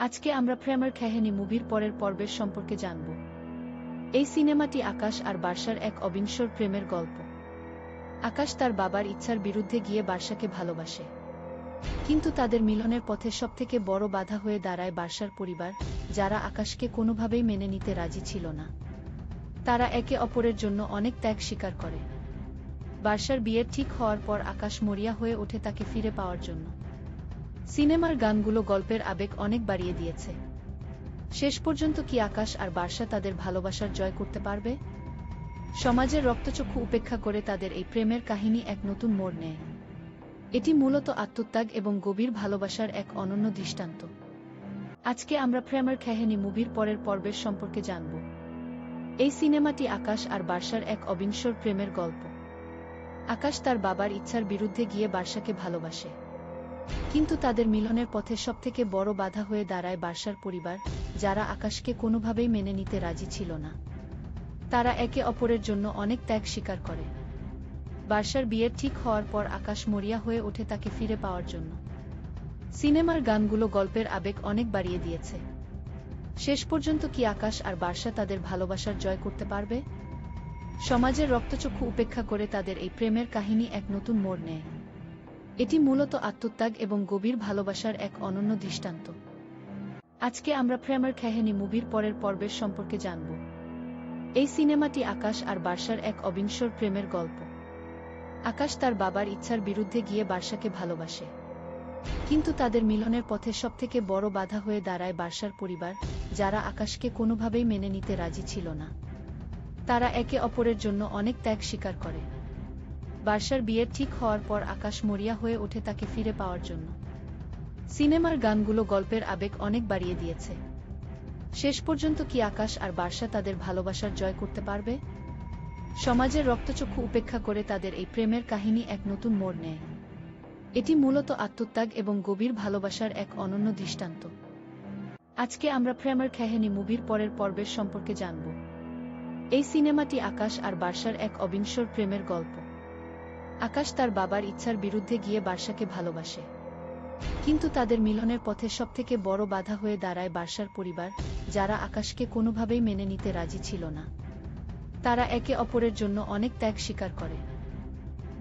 আজকে আমরা প্রেমের কাহিনী মুভির পরের পর্বের সম্পর্কে জানব। এই সিনেমাটি আকাশ আর বার্সার এক অবিনশ্বর প্রেমের গল্প। আকাশ তার বাবার ইচ্ছার বিরুদ্ধে গিয়ে বার্সাকে ভালোবাসে, কিন্তু তাদের মিলনের পথে সবথেকে বড় বাধা হয়ে দাঁড়ায় বার্সার পরিবার, যারা আকাশকে কোনোভাবেই মেনে নিতে রাজি ছিল না। তারা একে অপরের জন্য অনেক ত্যাগ স্বীকার করে। বার্সার বিয়ের ঠিক হওয়ার পর আকাশ মরিয়া হয়ে ওঠে তাকে ফিরে পাওয়ার জন্য। সিনেমার গানগুলো গল্পের আবেগ অনেক বাড়িয়ে দিয়েছে। শেষ পর্যন্ত কি আকাশ আর বার্সা তাদের ভালোবাসার জয় করতে পারবে? সমাজের রক্তচক্ষু উপেক্ষা করে তাদের এই প্রেমের কাহিনী এক নতুন মোড় নেয়। এটি মূলত আত্মত্যাগ এবং গভীর ভালোবাসার এক অনন্য দৃষ্টান্ত। আজকে আমরা প্রেমের কাহিনী মুভির পরের পর্বের সম্পর্কে জানব। এই সিনেমাটি আকাশ আর বার্সার এক অবিনশ্বর প্রেমের গল্প। আকাশ তার বাবার ইচ্ছার বিরুদ্ধে গিয়ে বার্সাকে ভালোবাসে, কিন্তু তাদের মিলনের পথে সবথেকে বড় বাধা হয়ে দাঁড়ায় বার্সার পরিবার, যারা আকাশকে কোনোভাবেই মেনে নিতে রাজি ছিল না। তারা একে অপরের জন্য অনেক ত্যাগ স্বীকার করে। বার্সার বিয়ের ঠিক হওয়ার পর আকাশ মরিয়া হয়ে ওঠে তাকে ফিরে পাওয়ার জন্য। সিনেমার গানগুলো গল্পের আবেগ অনেক বাড়িয়ে দিয়েছে। শেষ পর্যন্ত কি আকাশ আর বার্সা তাদের ভালোবাসার জয় করতে পারবে? সমাজের রক্তচক্ষু উপেক্ষা করে তাদের এই প্রেমের কাহিনী এক নতুন মোড় নেয়। এটি মূলত আত্মত্যাগ এবং গভীর ভালোবাসার এক অনন্য দৃষ্টান্ত। আজকে আমরা প্রেমের কাহিনী মুভির পরের পর্বের সম্পর্কে জানব। এই সিনেমাটি আকাশ আর বার্সার এক অবিনশ্বর প্রেমের গল্প। আকাশ তার বাবার ইচ্ছার বিরুদ্ধে গিয়ে বার্সাকে ভালোবাসে, কিন্তু তাদের মিলনের পথে সবথেকে বড় বাধা হয়ে দাঁড়ায় বার্সার পরিবার, যারা আকাশকে কোনোভাবেই মেনে নিতে রাজি ছিল না। তারা একে অপরের জন্য অনেক ত্যাগ স্বীকার করে। বার্সার বিয়ের ঠিক হওয়ার পর আকাশ মরিয়া হয়ে ওঠে তাকে ফিরে পাওয়ার জন্য। সিনেমার গানগুলো গল্পের আবেগ অনেক বাড়িয়ে দিয়েছে। শেষ পর্যন্ত কি আকাশ আর বার্সা তাদের ভালোবাসার জয় করতে পারবে? সমাজের রক্তচক্ষু উপেক্ষা করে তাদের এই প্রেমের কাহিনী এক নতুন মোড় নেয়। এটি মূলত আত্মত্যাগ এবং গভীর ভালোবাসার এক অনন্য দৃষ্টান্ত। আজকে আমরা প্রেমের কাহিনী মুভির পরের পর্বের সম্পর্কে জানব। এই সিনেমাটি আকাশ আর বার্সার এক অবিনশ্বর প্রেমের গল্প। আকাশ তার বাবার ইচ্ছার বিরুদ্ধে গিয়ে বার্সাকে ভালোবাসে, কিন্তু তাদের মিলনের পথে সবথেকে বড় বাধা হয়ে দাঁড়ায় বার্সার পরিবার, যারা আকাশকে কোনোভাবেই মেনে নিতে রাজি ছিল না। তারা একে অপরের জন্য অনেক ত্যাগ স্বীকার করে।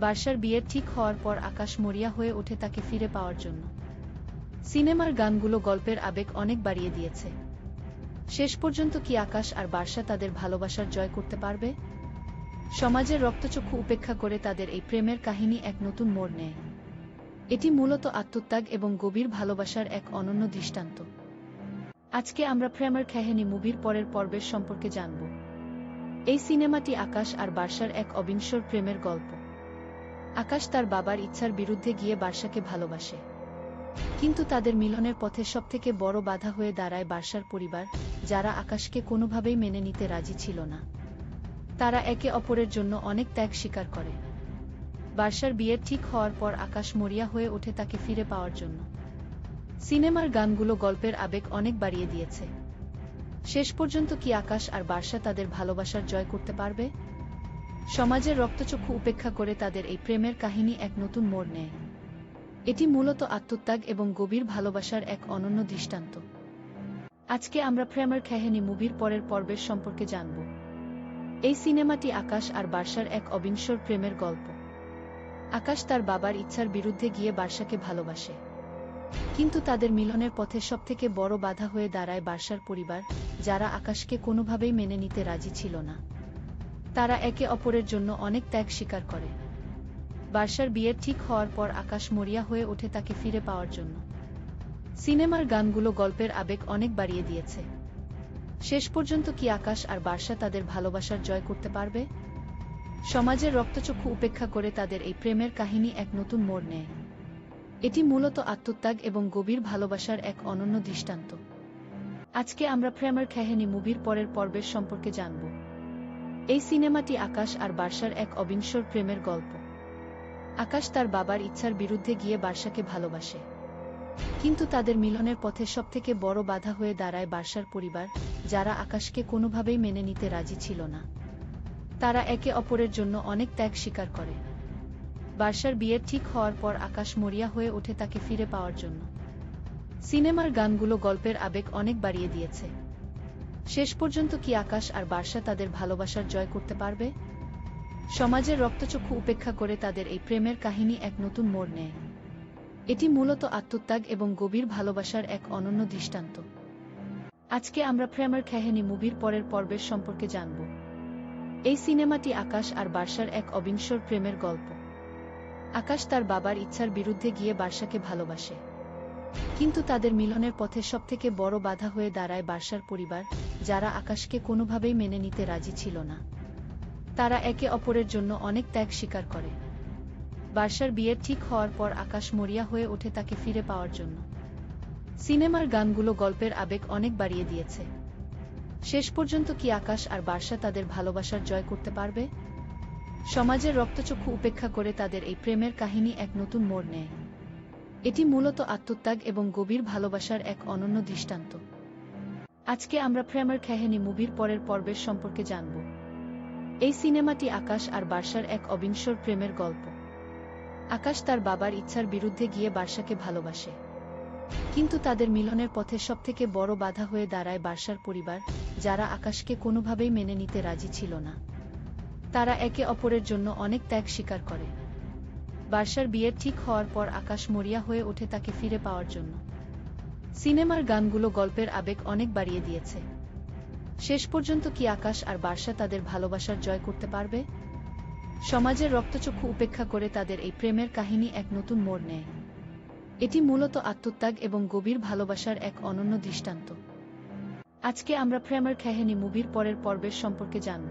বার্সার বিয়ের ঠিক হওয়ার পর আকাশ মরিয়া হয়ে ওঠে তাকে ফিরে পাওয়ার জন্য। সিনেমার গানগুলো গল্পের আবেগ অনেক বাড়িয়ে দিয়েছে। শেষ পর্যন্ত কি আকাশ আর বার্সা তাদের ভালোবাসার জয় করতে পারবে? সমাজের রক্তচক্ষু উপেক্ষা করে তাদের এই প্রেমের কাহিনী এক নতুন মোড় নেয়। এটি মূলত আত্মত্যাগ এবং গভীর ভালোবাসার এক অনন্য দৃষ্টান্ত। আজকে আমরা প্রেমের কাহিনী মুভির পরের পর্বের সম্পর্কে জানব। এই সিনেমাটি আকাশ আর বার্সার এক অবিনশ্বর প্রেমের গল্প। আকাশ তার বাবার ইচ্ছার বিরুদ্ধে গিয়ে বার্সাকে ভালোবাসে, কিন্তু তাদের মিলনের পথে সবথেকে বড় বাধা হয়ে দাঁড়ায় বার্সার পরিবার, যারা আকাশকে কোনোভাবেই মেনে নিতে রাজি ছিল না। তারা একে অপরের জন্য অনেক ত্যাগ স্বীকার করে। বার্সার বিয়ের ঠিক হওয়ার পর আকাশ মরিয়া হয়ে ওঠে তাকে ফিরে পাওয়ার জন্য। সিনেমার গানগুলো গল্পের আবেগ অনেক বাড়িয়ে দিয়েছে। শেষ পর্যন্ত কি আকাশ আর বার্সা তাদের ভালোবাসার জয় করতে পারবে? সমাজের রক্তচক্ষু উপেক্ষা করে তাদের এই প্রেমের কাহিনী এক নতুন মোড় নেয়। এটি মূলত আত্মত্যাগ এবং গভীর ভালোবাসার এক অনন্য দৃষ্টান্ত। আজকে আমরা প্রেমের কাহিনী মুভির পরের পর্বের সম্পর্কে জানব। এই সিনেমাটি আকাশ আর বার্সার এক অবিনশ্বর প্রেমের গল্প। আকাশ তার বাবার ইচ্ছার বিরুদ্ধে গিয়ে বার্সাকে ভালোবাসে, কিন্তু তাদের মিলনের পথে সবথেকে বড় বাধা হয়ে দাঁড়ায় বার্সার পরিবার, যারা আকাশকে কোনোভাবেই মেনে নিতে রাজি ছিল না। তারা একে অপরের জন্য অনেক ত্যাগ স্বীকার করে। বার্সার বিয়ের ঠিক হওয়ার পর আকাশ মরিয়া হয়ে ওঠে তাকে ফিরে পাওয়ার জন্য। সিনেমার গানগুলো গল্পের আবেগ অনেক বাড়িয়ে দিয়েছে। শেষ পর্যন্ত কি আকাশ আর বার্সা তাদের ভালোবাসার জয় করতে পারবে? সমাজের রক্তচক্ষু উপেক্ষা করে তাদের এই প্রেমের কাহিনী এক নতুন মোড় নেয়। এটি মূলত আত্মত্যাগ এবং গভীর ভালোবাসার এক অনন্য দৃষ্টান্ত। আজকে আমরা প্রেমের কাহিনী মুভির পরের পর্বের সম্পর্কে জানব। এই সিনেমাটি আকাশ আর বার্সার এক অবিনশ্বর প্রেমের গল্প। আকাশ তার বাবার ইচ্ছার বিরুদ্ধে গিয়ে বার্সাকে ভালোবাসে, কিন্তু তাদের মিলনের পথে সবথেকে বড় বাধা হয়ে দাঁড়ায় বার্সার পরিবার, যারা আকাশকে কোনোভাবেই মেনে নিতে রাজি ছিল না। তারা একে অপরের জন্য অনেক ত্যাগ স্বীকার করে। বার্সার বিয়ের ঠিক হওয়ার পর আকাশ মরিয়া হয়ে ওঠে তাকে ফিরে পাওয়ার জন্য। সিনেমার গানগুলো গল্পের আবেগ অনেক বাড়িয়ে দিয়েছে। শেষ পর্যন্ত কি আকাশ আর বার্সা তাদের ভালোবাসার জয় করতে পারবে? সমাজের রক্তচক্ষু উপেক্ষা করে তাদের এই প্রেমের কাহিনী এক নতুন মোড় নেয়। এটি মূলত আত্মত্যাগ এবং গভীর ভালোবাসার এক অনন্য দৃষ্টান্ত। আজকে আমরা প্রেমের কাহিনী মুভির পরের পর্বের সম্পর্কে জানব। এই সিনেমাটি আকাশ আর বার্সার এক অবিনশ্বর প্রেমের গল্প। আকাশ তার বাবার ইচ্ছার বিরুদ্ধে গিয়ে বার্সাকে ভালোবাসে, কিন্তু তাদের মিলনের পথে সবথেকে বড় বাধা হয়ে দাঁড়ায় বার্সার পরিবার, যারা আকাশকে কোনোভাবেই মেনে নিতে রাজি ছিল না। তারা একে অপরের জন্য অনেক ত্যাগ স্বীকার করে। বার্সার বিয়ের ঠিক হওয়ার পর আকাশ মরিয়া হয়ে ওঠে তাকে ফিরে পাওয়ার জন্য। সিনেমার গানগুলো গল্পের আবেগ অনেক বাড়িয়ে দিয়েছে। শেষ পর্যন্ত কি আকাশ আর বার্সা তাদের ভালোবাসার জয় করতে পারবে? সমাজের রক্তচক্ষু উপেক্ষা করে তাদের এই প্রেমের কাহিনী এক নতুন মোড় নেয়। এটি মূলত আত্মত্যাগ এবং গভীর ভালোবাসার এক অনন্য দৃষ্টান্ত। আজকে আমরা প্রেমের কাহিনী মুভির পরের পর্বের সম্পর্কে জানব। এই সিনেমাটি আকাশ আর বার্সার এক অবিনশ্বর প্রেমের গল্প। আকাশ তার বাবার ইচ্ছার বিরুদ্ধে গিয়ে বার্সাকে ভালোবাসে, কিন্তু তাদের মিলনের পথে সবথেকে বড় বাধা হয়ে দাঁড়ায় বার্সার পরিবার, যারা আকাশকে কোনোভাবেই মেনে নিতে রাজি ছিল না। তারা একে অপরের জন্য অনেক ত্যাগ স্বীকার করে। বার্সার বিয়ের ঠিক হওয়ার পর আকাশ মরিয়া হয়ে ওঠে তাকে ফিরে পাওয়ার জন্য। সিনেমার গানগুলো গল্পের আবেগ অনেক বাড়িয়ে দিয়েছে। শেষ পর্যন্ত কি আকাশ আর বার্সা তাদের ভালোবাসার জয় করতে পারবে? সমাজের রক্তচক্ষু উপেক্ষা করে তাদের এই প্রেমের কাহিনী এক নতুন মোড় নেয়। এটি মূলত আত্মত্যাগ এবং গভীর ভালোবাসার এক অনন্য দৃষ্টান্ত। আজকে আমরা প্রেমের কাহিনী মুভির পরের পর্বের সম্পর্কে জানব।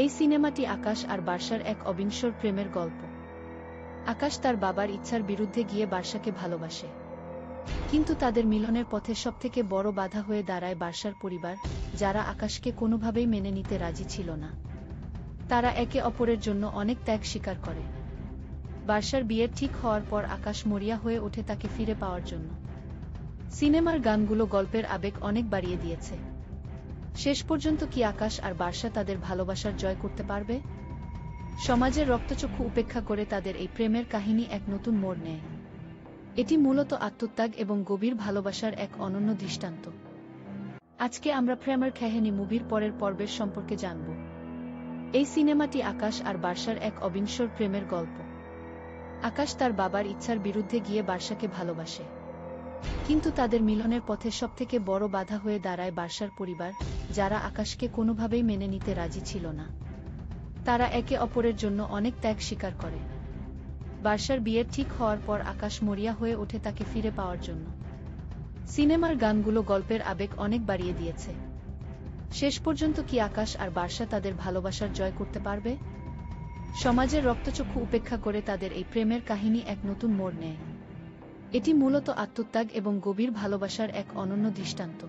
এই সিনেমাটি আকাশ আর বার্সার এক অবিনশ্বর প্রেমের গল্প। আকাশ তার বাবার ইচ্ছার বিরুদ্ধে গিয়ে বার্সাকে ভালোবাসে, কিন্তু তাদের মিলনের পথে সবথেকে বড় বাধা হয়ে দাঁড়ায় বার্সার পরিবার, যারা আকাশকে কোনোভাবেই মেনে নিতে রাজি ছিল না। তারা একে অপরের জন্য অনেক ত্যাগ স্বীকার করে। বার্সার বিয়ের ঠিক হওয়ার পর আকাশ মরিয়া হয়ে ওঠে তাকে ফিরে পাওয়ার জন্য। সিনেমার গানগুলো গল্পের আবেগ অনেক বাড়িয়ে দিয়েছে। শেষ পর্যন্ত কি আকাশ আর বার্সা তাদের ভালোবাসার জয় করতে পারবে? সমাজের রক্তচক্ষু উপেক্ষা করে তাদের এই প্রেমের কাহিনী এক নতুন মোড় নেয়। এটি মূলত আত্মত্যাগ এবং গভীর ভালোবাসার এক অনন্য দৃষ্টান্ত। আজকে আমরা প্রেমের কাহিনী মুভির পরের পর্বের সম্পর্কে জানব। এই সিনেমাটি আকাশ আর বার্সার এক অবিনশ্বর প্রেমের গল্প। আকাশ তার বাবার ইচ্ছার বিরুদ্ধে গিয়ে বার্সাকে ভালোবাসে, কিন্তু তাদের মিলনের পথে সবথেকে বড় বাধা হয়ে দাঁড়ায় বার্সার পরিবার, যারা আকাশকে কোনোভাবেই মেনে নিতে রাজি ছিল না। তারা একে অপরের জন্য অনেক ত্যাগ স্বীকার করে। বার্সার বিয়ের ঠিক হওয়ার পর আকাশ মরিয়া হয়ে ওঠে তাকে ফিরে পাওয়ার জন্য। সিনেমার গানগুলো গল্পের আবেগ অনেক বাড়িয়ে দিয়েছে। শেষ পর্যন্ত কি আকাশ আর বার্সা তাদের ভালোবাসার জয় করতে পারবে? সমাজের রক্তচক্ষু উপেক্ষা করে তাদের এই প্রেমের কাহিনী এক নতুন মোড় নেয়। এটি মূলত আত্মত্যাগ এবং গভীর ভালোবাসার এক অনন্য দৃষ্টান্ত।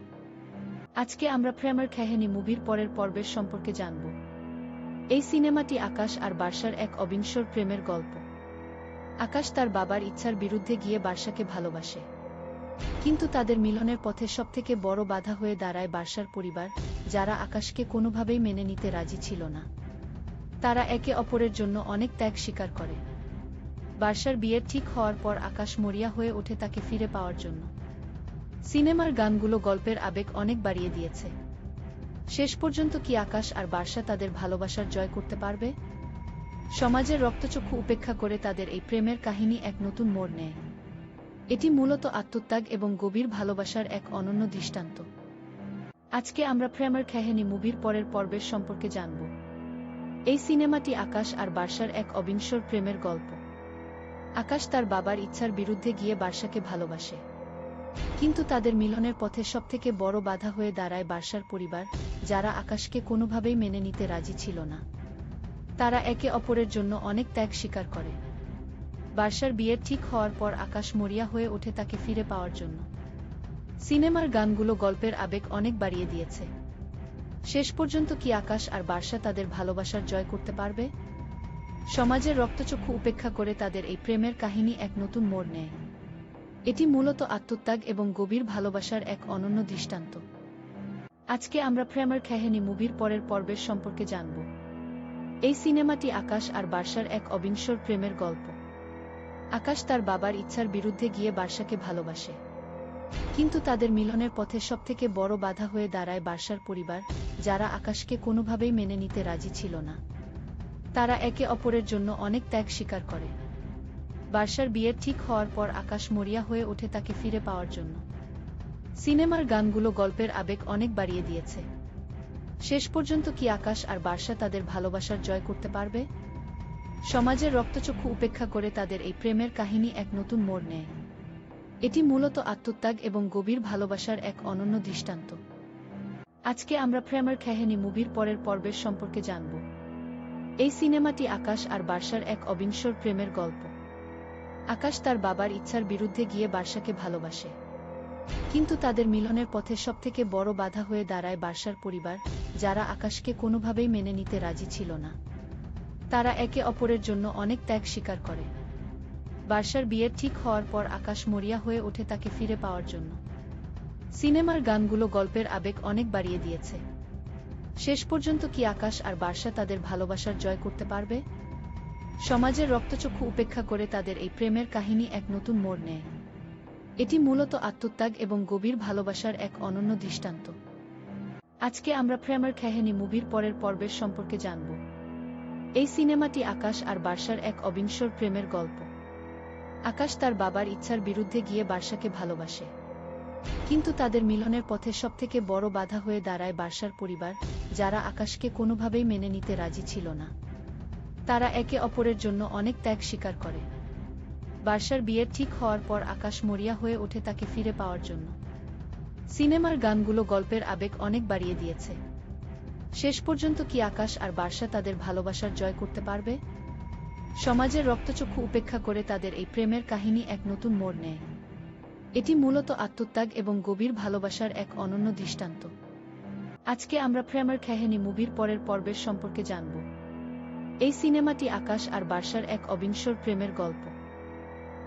আজকে আমরা প্রেমের কাহিনী মুভির পরের পর্বের সম্পর্কে জানব। এই সিনেমাটি আকাশ আর বার্সার এক অবিনশ্বর প্রেমের গল্প। আকাশ তার বাবার ইচ্ছার বিরুদ্ধে গিয়ে বার্সাকে ভালোবাসে, কিন্তু তাদের মিলনের পথে সবথেকে বড় বাধা হয়ে দাঁড়ায় বার্সার পরিবার, যারা আকাশকে কোনোভাবেই মেনে নিতে রাজি ছিল না। তারা একে অপরের জন্য অনেক ত্যাগ স্বীকার করে। বার্সার বিয়ের ঠিক হওয়ার পর আকাশ মরিয়া হয়ে ওঠে তাকে ফিরে পাওয়ার জন্য। সিনেমার গানগুলো গল্পের আবেগ অনেক বাড়িয়ে দিয়েছে। শেষ পর্যন্ত কি আকাশ আর বার্সা তাদের ভালোবাসার জয় করতে পারবে? সমাজের রক্তচক্ষু উপেক্ষা করে তাদের এই প্রেমের কাহিনী এক নতুন মোড় নেয়। এটি মূলত আত্মত্যাগ এবং গভীর ভালোবাসার এক অনন্য দৃষ্টান্ত। আজকে আমরা প্রেমের কাহিনী মুভির পরের পর্বের সম্পর্কে জানব। এই সিনেমাটি আকাশ আর বার্সার এক অবিনশ্বর প্রেমের গল্প। আকাশ তার বাবার ইচ্ছার বিরুদ্ধে গিয়ে বার্সাকে ভালোবাসে, কিন্তু তাদের মিলনের পথে সবথেকে বড় বাধা হয়ে দাঁড়ায় বার্সার পরিবার, যারা আকাশকে কোনোভাবেই মেনে নিতে রাজি ছিল না। তারা একে অপরের জন্য অনেক ত্যাগ স্বীকার করে। বার্সার বিয়ের ঠিক হওয়ার পর আকাশ মরিয়া হয়ে ওঠে তাকে ফিরে পাওয়ার জন্য। সিনেমার গানগুলো গল্পের আবেগ অনেক বাড়িয়ে দিয়েছে। শেষ পর্যন্ত কি আকাশ আর বার্সা তাদের ভালোবাসার জয় করতে পারবে? সমাজের রক্তচক্ষু উপেক্ষা করে তাদের এই প্রেমের কাহিনী এক নতুন মোড় নেয়। এটি মূলত আত্মত্যাগ এবং গভীর ভালোবাসার এক অনন্য দৃষ্টান্ত। আজকে আমরা প্রেমের কাহিনী মুভির পরের পর্বের সম্পর্কে জানব। এই সিনেমাটি আকাশ আর বার্সার এক অবিনশ্বর প্রেমের গল্প। আকাশ তার বাবার ইচ্ছার বিরুদ্ধে গিয়ে বার্সাকে ভালোবাসে, কিন্তু তাদের মিলনের পথে সবথেকে বড় বাধা হয়ে দাঁড়ায় বার্সার পরিবার, যারা আকাশকে কোনোভাবেই মেনে নিতে রাজি ছিল না। তারা একে অপরের জন্য অনেক ত্যাগ স্বীকার করে। বার্সার বিয়ের ঠিক হওয়ার পর আকাশ মরিয়া হয়ে ওঠে তাকে ফিরে পাওয়ার জন্য। সিনেমার গানগুলো গল্পের আবেগ অনেক বাড়িয়ে দিয়েছে। শেষ পর্যন্ত কি আকাশ আর বার্সা তাদের ভালোবাসার জয় করতে পারবে? সমাজের রক্তচক্ষু উপেক্ষা করে তাদের এই প্রেমের কাহিনী এক নতুন মোড় নেয়। এটি মূলত আত্মত্যাগ এবং গভীর ভালোবাসার এক অনন্য দৃষ্টান্ত। আজকে আমরা প্রেমের কাহিনী মুভির পরের পর্বের সম্পর্কে জানব। এই সিনেমাটি আকাশ আর বার্সার এক অবিনশ্বর প্রেমের গল্প। আকাশ তার বাবার ইচ্ছার বিরুদ্ধে গিয়ে বার্সাকে ভালোবাসে, কিন্তু তাদের মিলনের পথে সবথেকে বড় বাধা হয়ে দাঁড়ায় বার্সার পরিবার, যারা আকাশকে কোনোভাবেই মেনে নিতে রাজি ছিল না। তারা একে অপরের জন্য অনেক ত্যাগ স্বীকার করে। বার্সার বিয়ের ঠিক হওয়ার পর আকাশ মরিয়া হয়ে ওঠে তাকে ফিরে পাওয়ার জন্য। সিনেমার গানগুলো গল্পের আবেগ অনেক বাড়িয়ে দিয়েছে। শেষ পর্যন্ত কি আকাশ আর বর্ষা তাদের ভালোবাসার জয় করতে পারবে? সমাজের রক্তচক্ষু উপেক্ষা করে তাদের এই প্রেমের কাহিনী এক নতুন মোড় নেয়। এটি মূলত আত্মত্যাগ এবং গভীর ভালোবাসার এক অনন্য দৃষ্টান্ত। আজকে আমরা প্রেমের কাহিনী মুভির পরের পর্বের সম্পর্কে জানব। এই সিনেমাটি আকাশ আর বর্ষার এক অবিনশ্বর প্রেমের গল্প। আকাশ তার বাবার ইচ্ছার বিরুদ্ধে গিয়ে বর্ষাকে ভালোবাসে, কিন্তু তাদের মিলনের পথে সবথেকে বড় বাধা হয়ে দাঁড়ায় বর্ষার পরিবার, যারা আকাশকে কোনোভাবেই মেনে নিতে রাজি ছিল না। তারা একে অপরের জন্য অনেক ত্যাগ স্বীকার করে। বর্ষার বিয়ের ঠিক হওয়ার পর আকাশ মরিয়া হয়ে ওঠে তাকে ফিরে পাওয়ার জন্য। সিনেমার গানগুলো গল্পের আবেগ অনেক বাড়িয়ে দিয়েছে। শেষ পর্যন্ত কি আকাশ আর বর্ষা তাদের ভালোবাসার জয় করতে পারবে? সমাজের রক্তচক্ষু উপেক্ষা করে তাদের এই প্রেমের কাহিনী এক নতুন মোড় নেয়। এটি মূলত আত্মত্যাগ এবং গভীর ভালোবাসার এক অনন্য দৃষ্টান্ত। আজকে আমরা প্রেমের কাহিনী মুভির পরের পর্বের সম্পর্কে জানব। এই সিনেমাটি আকাশ আর বর্ষার এক অবিনশ্বর প্রেমের গল্প।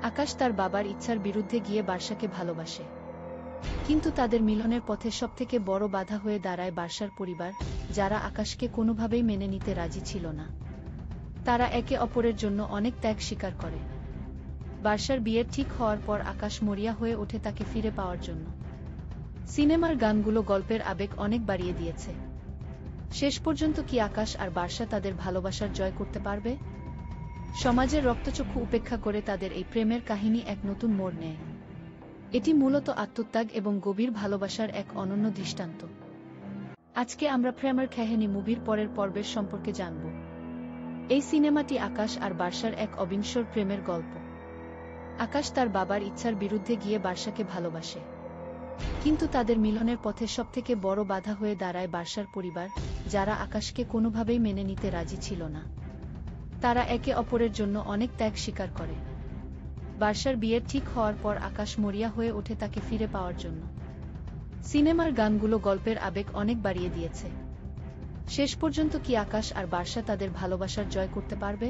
আকাশ তার বাবার ইচ্ছার বিরুদ্ধে গিয়ে বর্ষাকে ভালোবাসে, কিন্তু তাদের মিলনের পথে সবথেকে বড় বাধা হয়ে দাঁড়ায় বর্ষার পরিবার, যারা আকাশকে কোনোভাবেই মেনে নিতে রাজি ছিল না। তারা একে অপরের জন্য অনেক ত্যাগ স্বীকার করে। বর্ষার বিয়ের ঠিক হওয়ার পর আকাশ মরিয়া হয়ে ওঠে তাকে ফিরে পাওয়ার জন্য। সিনেমার গানগুলো গল্পের আবেগ অনেক বাড়িয়ে দিয়েছে। শেষ পর্যন্ত কি আকাশ আর বর্ষা তাদের ভালোবাসার জয় করতে পারবে? সমাজের রক্তচক্ষু উপেক্ষা করে তাদের এই প্রেমের কাহিনী এক নতুন মোড় নেয়। এটি মূলত আত্মত্যাগ এবং গভীর ভালোবাসার এক অনন্য দৃষ্টান্ত। আজকে আমরা প্রেমের কাহিনী মুভির পরের পর্বের সম্পর্কে জানব। এই সিনেমাটি আকাশ আর বর্ষার এক অবিনশ্বর প্রেমের গল্প। আকাশ তার বাবার ইচ্ছার বিরুদ্ধে গিয়ে বর্ষাকে ভালোবাসে, কিন্তু তাদের মিলনের পথে সবথেকে বড় বাধা হয়ে দাঁড়ায় বর্ষার পরিবার, যারা আকাশকে কোনোভাবেই মেনে নিতে রাজি ছিল না। তারা একে অপরের জন্য অনেক ত্যাগ স্বীকার করে। বর্ষার বিয়ের ঠিক হওয়ার পর আকাশ মরিয়া হয়ে ওঠে তাকে ফিরে পাওয়ার জন্য। সিনেমার গানগুলো গল্পের আবেগ অনেক বাড়িয়ে দিয়েছে। শেষ পর্যন্ত কি আকাশ আর বর্ষা তাদের ভালোবাসার জয় করতে পারবে?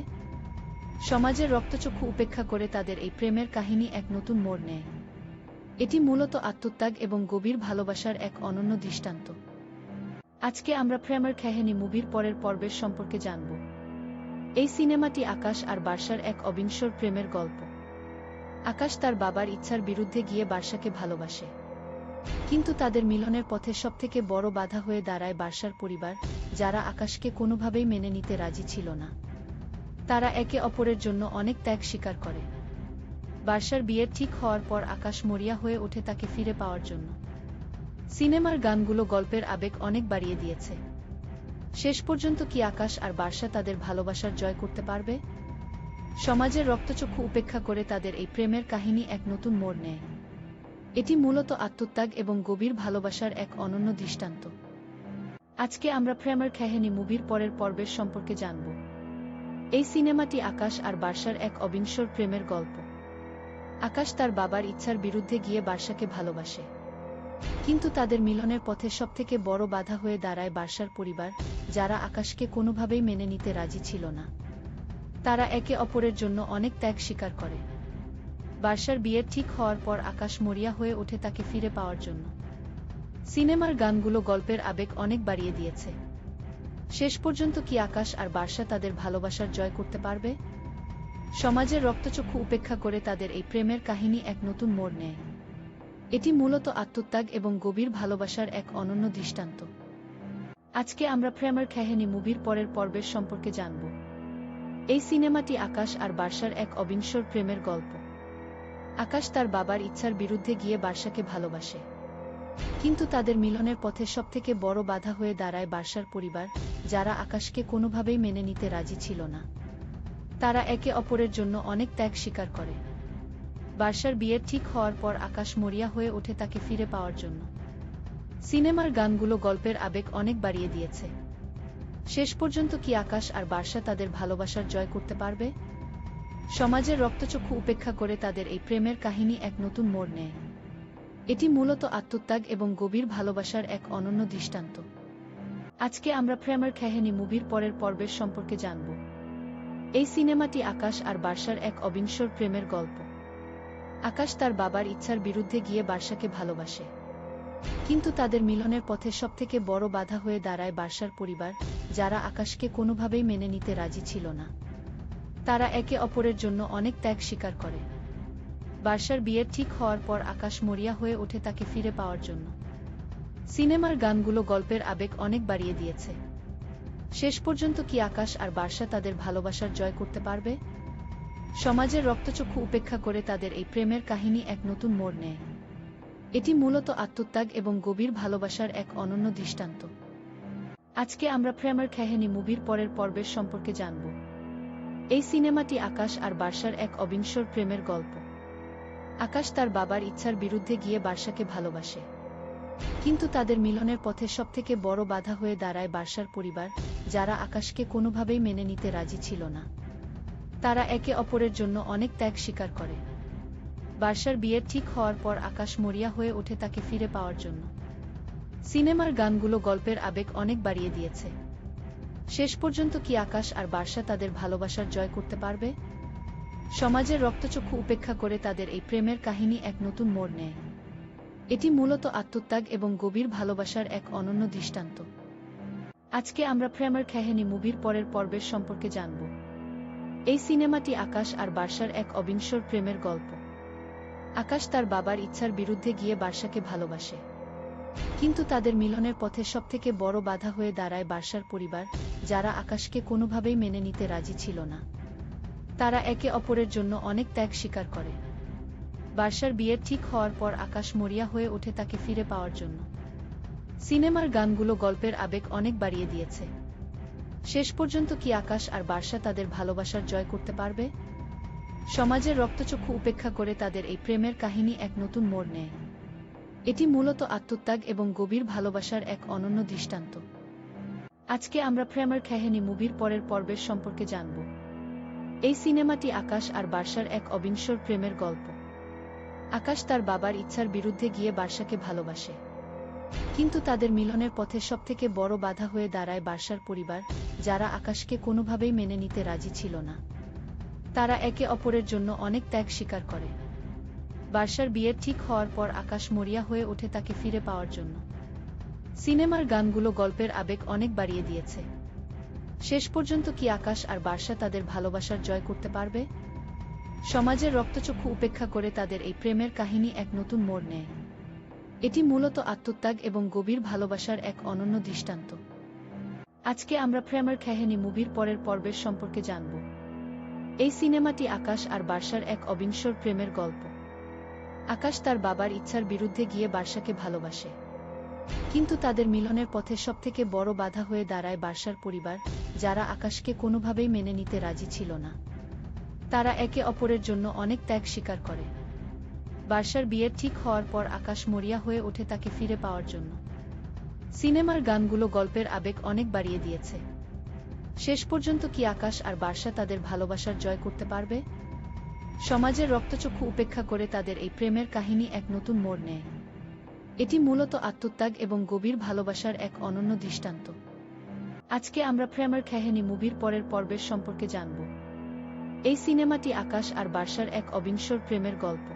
সমাজের রক্তচক্ষু উপেক্ষা করে তাদের এই প্রেমের কাহিনী এক নতুন মোড় নেয়। এটি মূলত আত্মত্যাগ এবং গভীর ভালোবাসার এক অনন্য দৃষ্টান্ত। আজকে আমরা প্রেমের কাহিনী মুভির পরের পর্বের সম্পর্কে জানব। এই সিনেমাটি আকাশ আর বর্ষার এক অবিনশ্বর প্রেমের গল্প। আকাশ তার বাবার ইচ্ছার বিরুদ্ধে গিয়ে বর্ষাকে ভালোবাসে, কিন্তু তাদের মিলনের পথে সবথেকে বড় বাধা হয়ে দাঁড়ায় বর্ষার পরিবার, যারা আকাশকে কোনোভাবেই মেনে নিতে রাজি ছিল না। তারা একে অপরের জন্য অনেক ত্যাগ স্বীকার করে। বর্ষার বিয়ের ঠিক হওয়ার পর আকাশ মরিয়া হয়ে ওঠে তাকে ফিরে পাওয়ার জন্য। সিনেমার গানগুলো গল্পের আবেগ অনেক বাড়িয়ে দিয়েছে। শেষ পর্যন্ত কি আকাশ আর বর্ষা তাদের ভালোবাসার জয় করতে পারবে? সমাজের রক্তচক্ষু উপেক্ষা করে তাদের এই প্রেমের কাহিনী এক নতুন মোড় নেয়। এটি মূলত আত্মত্যাগ এবং গভীর ভালোবাসার এক অনন্য দৃষ্টান্ত। আজকে আমরা প্রেমের কাহিনী মুভির পরের পর্বের সম্পর্কে জানব। এই সিনেমাটি আকাশ আর বর্ষার এক অবিনশ্বর প্রেমের গল্প। আকাশ তার বাবার ইচ্ছার বিরুদ্ধে গিয়ে বর্ষাকে ভালোবাসে, কিন্তু তাদের মিলনের পথে সবথেকে বড় বাধা হয়ে দাঁড়ায় বর্ষার পরিবার, যারা আকাশকে কোনোভাবেই মেনে নিতে রাজি ছিল না। তারা একে অপরের জন্য অনেক ত্যাগ স্বীকার করে। বর্ষার বিয়ের ঠিক হওয়ার পর আকাশ মরিয়া হয়ে ওঠে তাকে ফিরে পাওয়ার জন্য। সিনেমার গানগুলো গল্পের আবেগ অনেক বাড়িয়ে দিয়েছে। শেষ পর্যন্ত কি আকাশ আর বর্ষা তাদের ভালোবাসার জয় করতে পারবে? সমাজের রক্তচক্ষু উপেক্ষা করে তাদের এই প্রেমের কাহিনী এক নতুন মোড় নেয়। এটি মূলত আত্মত্যাগ এবং গভীর ভালোবাসার এক অনন্য দৃষ্টান্ত। আজকে আমরা প্রেমের কাহিনী মুভির পরের পর্বের সম্পর্কে জানব। এই সিনেমাটি আকাশ আর বর্ষার এক অবিনশ্বর প্রেমের গল্প। আকাশ তার বাবার ইচ্ছার বিরুদ্ধে গিয়ে বর্ষাকে ভালোবাসে, কিন্তু তাদের মিলনের পথে সবথেকে বড় বাধা হয়ে দাঁড়ায় বর্ষার পরিবার, যারা আকাশকে কোনোভাবেই মেনে নিতে রাজি ছিল না। তারা একে অপরের জন্য অনেক ত্যাগ স্বীকার করে। বর্ষার বিয়ের ঠিক হওয়ার পর আকাশ মরিয়া হয়ে ওঠে তাকে ফিরে পাওয়ার জন্য। সিনেমার গানগুলো গল্পের আবেগ অনেক বাড়িয়ে দিয়েছে। শেষ পর্যন্ত কি আকাশ আর বর্ষা তাদের ভালোবাসার জয় করতে পারবে? সমাজের রক্তচক্ষু উপেক্ষা করে তাদের এই প্রেমের কাহিনী এক নতুন মোড় নেয়। এটি মূলত আত্মত্যাগ এবং গভীর ভালোবাসার এক অনন্য দৃষ্টান্ত। আজকে আমরা প্রেমের কাহিনী মুভির পরের পর্বের সম্পর্কে জানব। এই সিনেমাটি আকাশ আর বর্ষার এক অবিনশ্বর প্রেমের গল্প। আকাশ তার বাবার ইচ্ছার বিরুদ্ধে গিয়ে বর্ষাকে ভালোবাসে, কিন্তু তাদের মিলনের পথে সবথেকে বড় বাধা হয়ে দাঁড়ায় বার্সার পরিবার, যারা আকাশকে কোনোভাবেই মেনে নিতে রাজি ছিল না। তারা একে অপরের জন্য অনেক ত্যাগ স্বীকার করে। বার্সার বিয়ের ঠিক হওয়ার পর আকাশ মরিয়া হয়ে ওঠে তাকে ফিরে পাওয়ার জন্য। সিনেমার গানগুলো গল্পের আবেগ অনেক বাড়িয়ে দিয়েছে। শেষ পর্যন্ত কি আকাশ আর বার্সা তাদের ভালোবাসার জয় করতে পারবে? সমাজের রক্তচক্ষু উপেক্ষা করে তাদের এই প্রেমের কাহিনী এক নতুন মোড় নেয়। এটি মূলত আত্মত্যাগ এবং গভীর ভালোবাসার এক অনন্য দৃষ্টান্ত। আজকে আমরা প্রেমের কাহিনী মুভির পরের পর্বের সম্পর্কে জানব। এই সিনেমাটি আকাশ আর বার্সার এক অবিনশ্বর প্রেমের গল্প। আকাশ তার বাবার ইচ্ছার বিরুদ্ধে গিয়ে বার্সাকে ভালোবাসে, কিন্তু তাদের মিলনের পথে সবথেকে বড় বাধা হয়ে দাঁড়ায় বার্সার পরিবার, যারা আকাশকে কোনোভাবেই মেনে নিতে রাজি ছিল না। তারা একে অপরের জন্য অনেক ত্যাগ স্বীকার করে। বার্সার বিয়ের ঠিক হওয়ার পর আকাশ মরিয়া হয়ে ওঠে তাকে ফিরে পাওয়ার জন্য। সিনেমার গানগুলো গল্পের আবেগ অনেক বাড়িয়ে দিয়েছে। শেষ পর্যন্ত কি আকাশ আর বার্সা তাদের ভালোবাসার জয় করতে পারবে? সমাজের রক্তচক্ষু উপেক্ষা করে তাদের এই প্রেমের কাহিনী এক নতুন মোড় নেয়। এটি মূলত আত্মত্যাগ এবং গভীর ভালোবাসার এক অনন্য দৃষ্টান্ত। আজকে আমরা প্রেমের কাহিনী মুভির পরের পর্বের সম্পর্কে জানব। এই সিনেমাটি আকাশ আর বার্সার এক অবিনশ্বর প্রেমের গল্প। আকাশ তার বাবার ইচ্ছার বিরুদ্ধে গিয়ে বার্সাকে ভালোবাসে, কিন্তু তাদের মিলনের পথে সবথেকে বড় বাধা হয়ে দাঁড়ায় বার্সার পরিবার, যারা আকাশকে কোনোভাবেই মেনে নিতে রাজি ছিল না। তারা একে অপরের জন্য অনেক ত্যাগ স্বীকার করে। বার্সার বিয়ের ঠিক হওয়ার পর আকাশ মরিয়া হয়ে ওঠে তাকে ফিরে পাওয়ার জন্য। সিনেমার গানগুলো গল্পের আবেগ অনেক বাড়িয়ে দিয়েছে। শেষ পর্যন্ত কি আকাশ আর বার্সা তাদের ভালোবাসার জয় করতে পারবে? সমাজের রক্তচক্ষু উপেক্ষা করে তাদের এই প্রেমের কাহিনী এক নতুন মোড় নেয়। এটি মূলত আত্মত্যাগ এবং গভীর ভালোবাসার এক অনন্য দৃষ্টান্ত। আজকে আমরা প্রেমের কাহিনী মুভির পরের পর্বের সম্পর্কে জানব। এই সিনেমাটি আকাশ আর বার্সার এক অবিনশ্বর প্রেমের গল্প। আকাশ তার বাবার ইচ্ছার বিরুদ্ধে গিয়ে বার্সাকে ভালোবাসে, কিন্তু তাদের মিলনের পথে সবথেকে বড় বাধা হয়ে দাঁড়ায় বার্সার পরিবার, যারা আকাশকে কোনোভাবেই মেনে নিতে রাজি ছিল না। তারা একে অপরের জন্য অনেক ত্যাগ স্বীকার করে। বার্সার বিয়ের ঠিক হওয়ার পর আকাশ মরিয়া হয়ে ওঠে তাকে ফিরে পাওয়ার জন্য। সিনেমার গানগুলো গল্পের আবেগ অনেক বাড়িয়ে দিয়েছে। শেষ পর্যন্ত কি আকাশ আর বার্সা তাদের ভালোবাসার জয় করতে পারবে? সমাজের রক্তচক্ষু উপেক্ষা করে তাদের এই প্রেমের কাহিনী এক নতুন মোড় নেয়। এটি মূলত আত্মত্যাগ এবং গভীর ভালোবাসার এক অনন্য দৃষ্টান্ত। আজকে আমরা প্রেমের কাহিনী মুভির পরের পর্বের সম্পর্কে জানব। এই সিনেমাটি আকাশ আর বার্সার এক অবিনশ্বর প্রেমের গল্প। আকাশ তার বাবার ইচ্ছার বিরুদ্ধে গিয়ে বার্সাকে ভালোবাসে, কিন্তু তাদের মিলনের পথে সবথেকে বড় বাধা হয়ে দাঁড়ায় বার্সার পরিবার, যারা আকাশকে কোনোভাবেই মেনে নিতে রাজি ছিল না। তারা একে অপরের জন্য অনেক ত্যাগ স্বীকার করে। বার্সার বিয়ের ঠিক হওয়ার পর আকাশ মরিয়া হয়ে ওঠে তাকে ফিরে পাওয়ার জন্য। সিনেমার গানগুলো গল্পের আবেগ অনেক বাড়িয়ে দিয়েছে। শেষ পর্যন্ত কি আকাশ আর বার্সা তাদের ভালোবাসার জয় করতে পারবে? সমাজের রক্তচক্ষু উপেক্ষা করে তাদের এই প্রেমের কাহিনী এক নতুন মোড় নেয়। এটি মূলত আত্মত্যাগ এবং গভীর ভালোবাসার এক অনন্য দৃষ্টান্ত। আজকে আমরা প্রেমের কাহিনী মুভির পরের পর্বের সম্পর্কে জানব। এই সিনেমাটি আকাশ আর বার্সার এক অবিনশ্বর প্রেমের গল্প।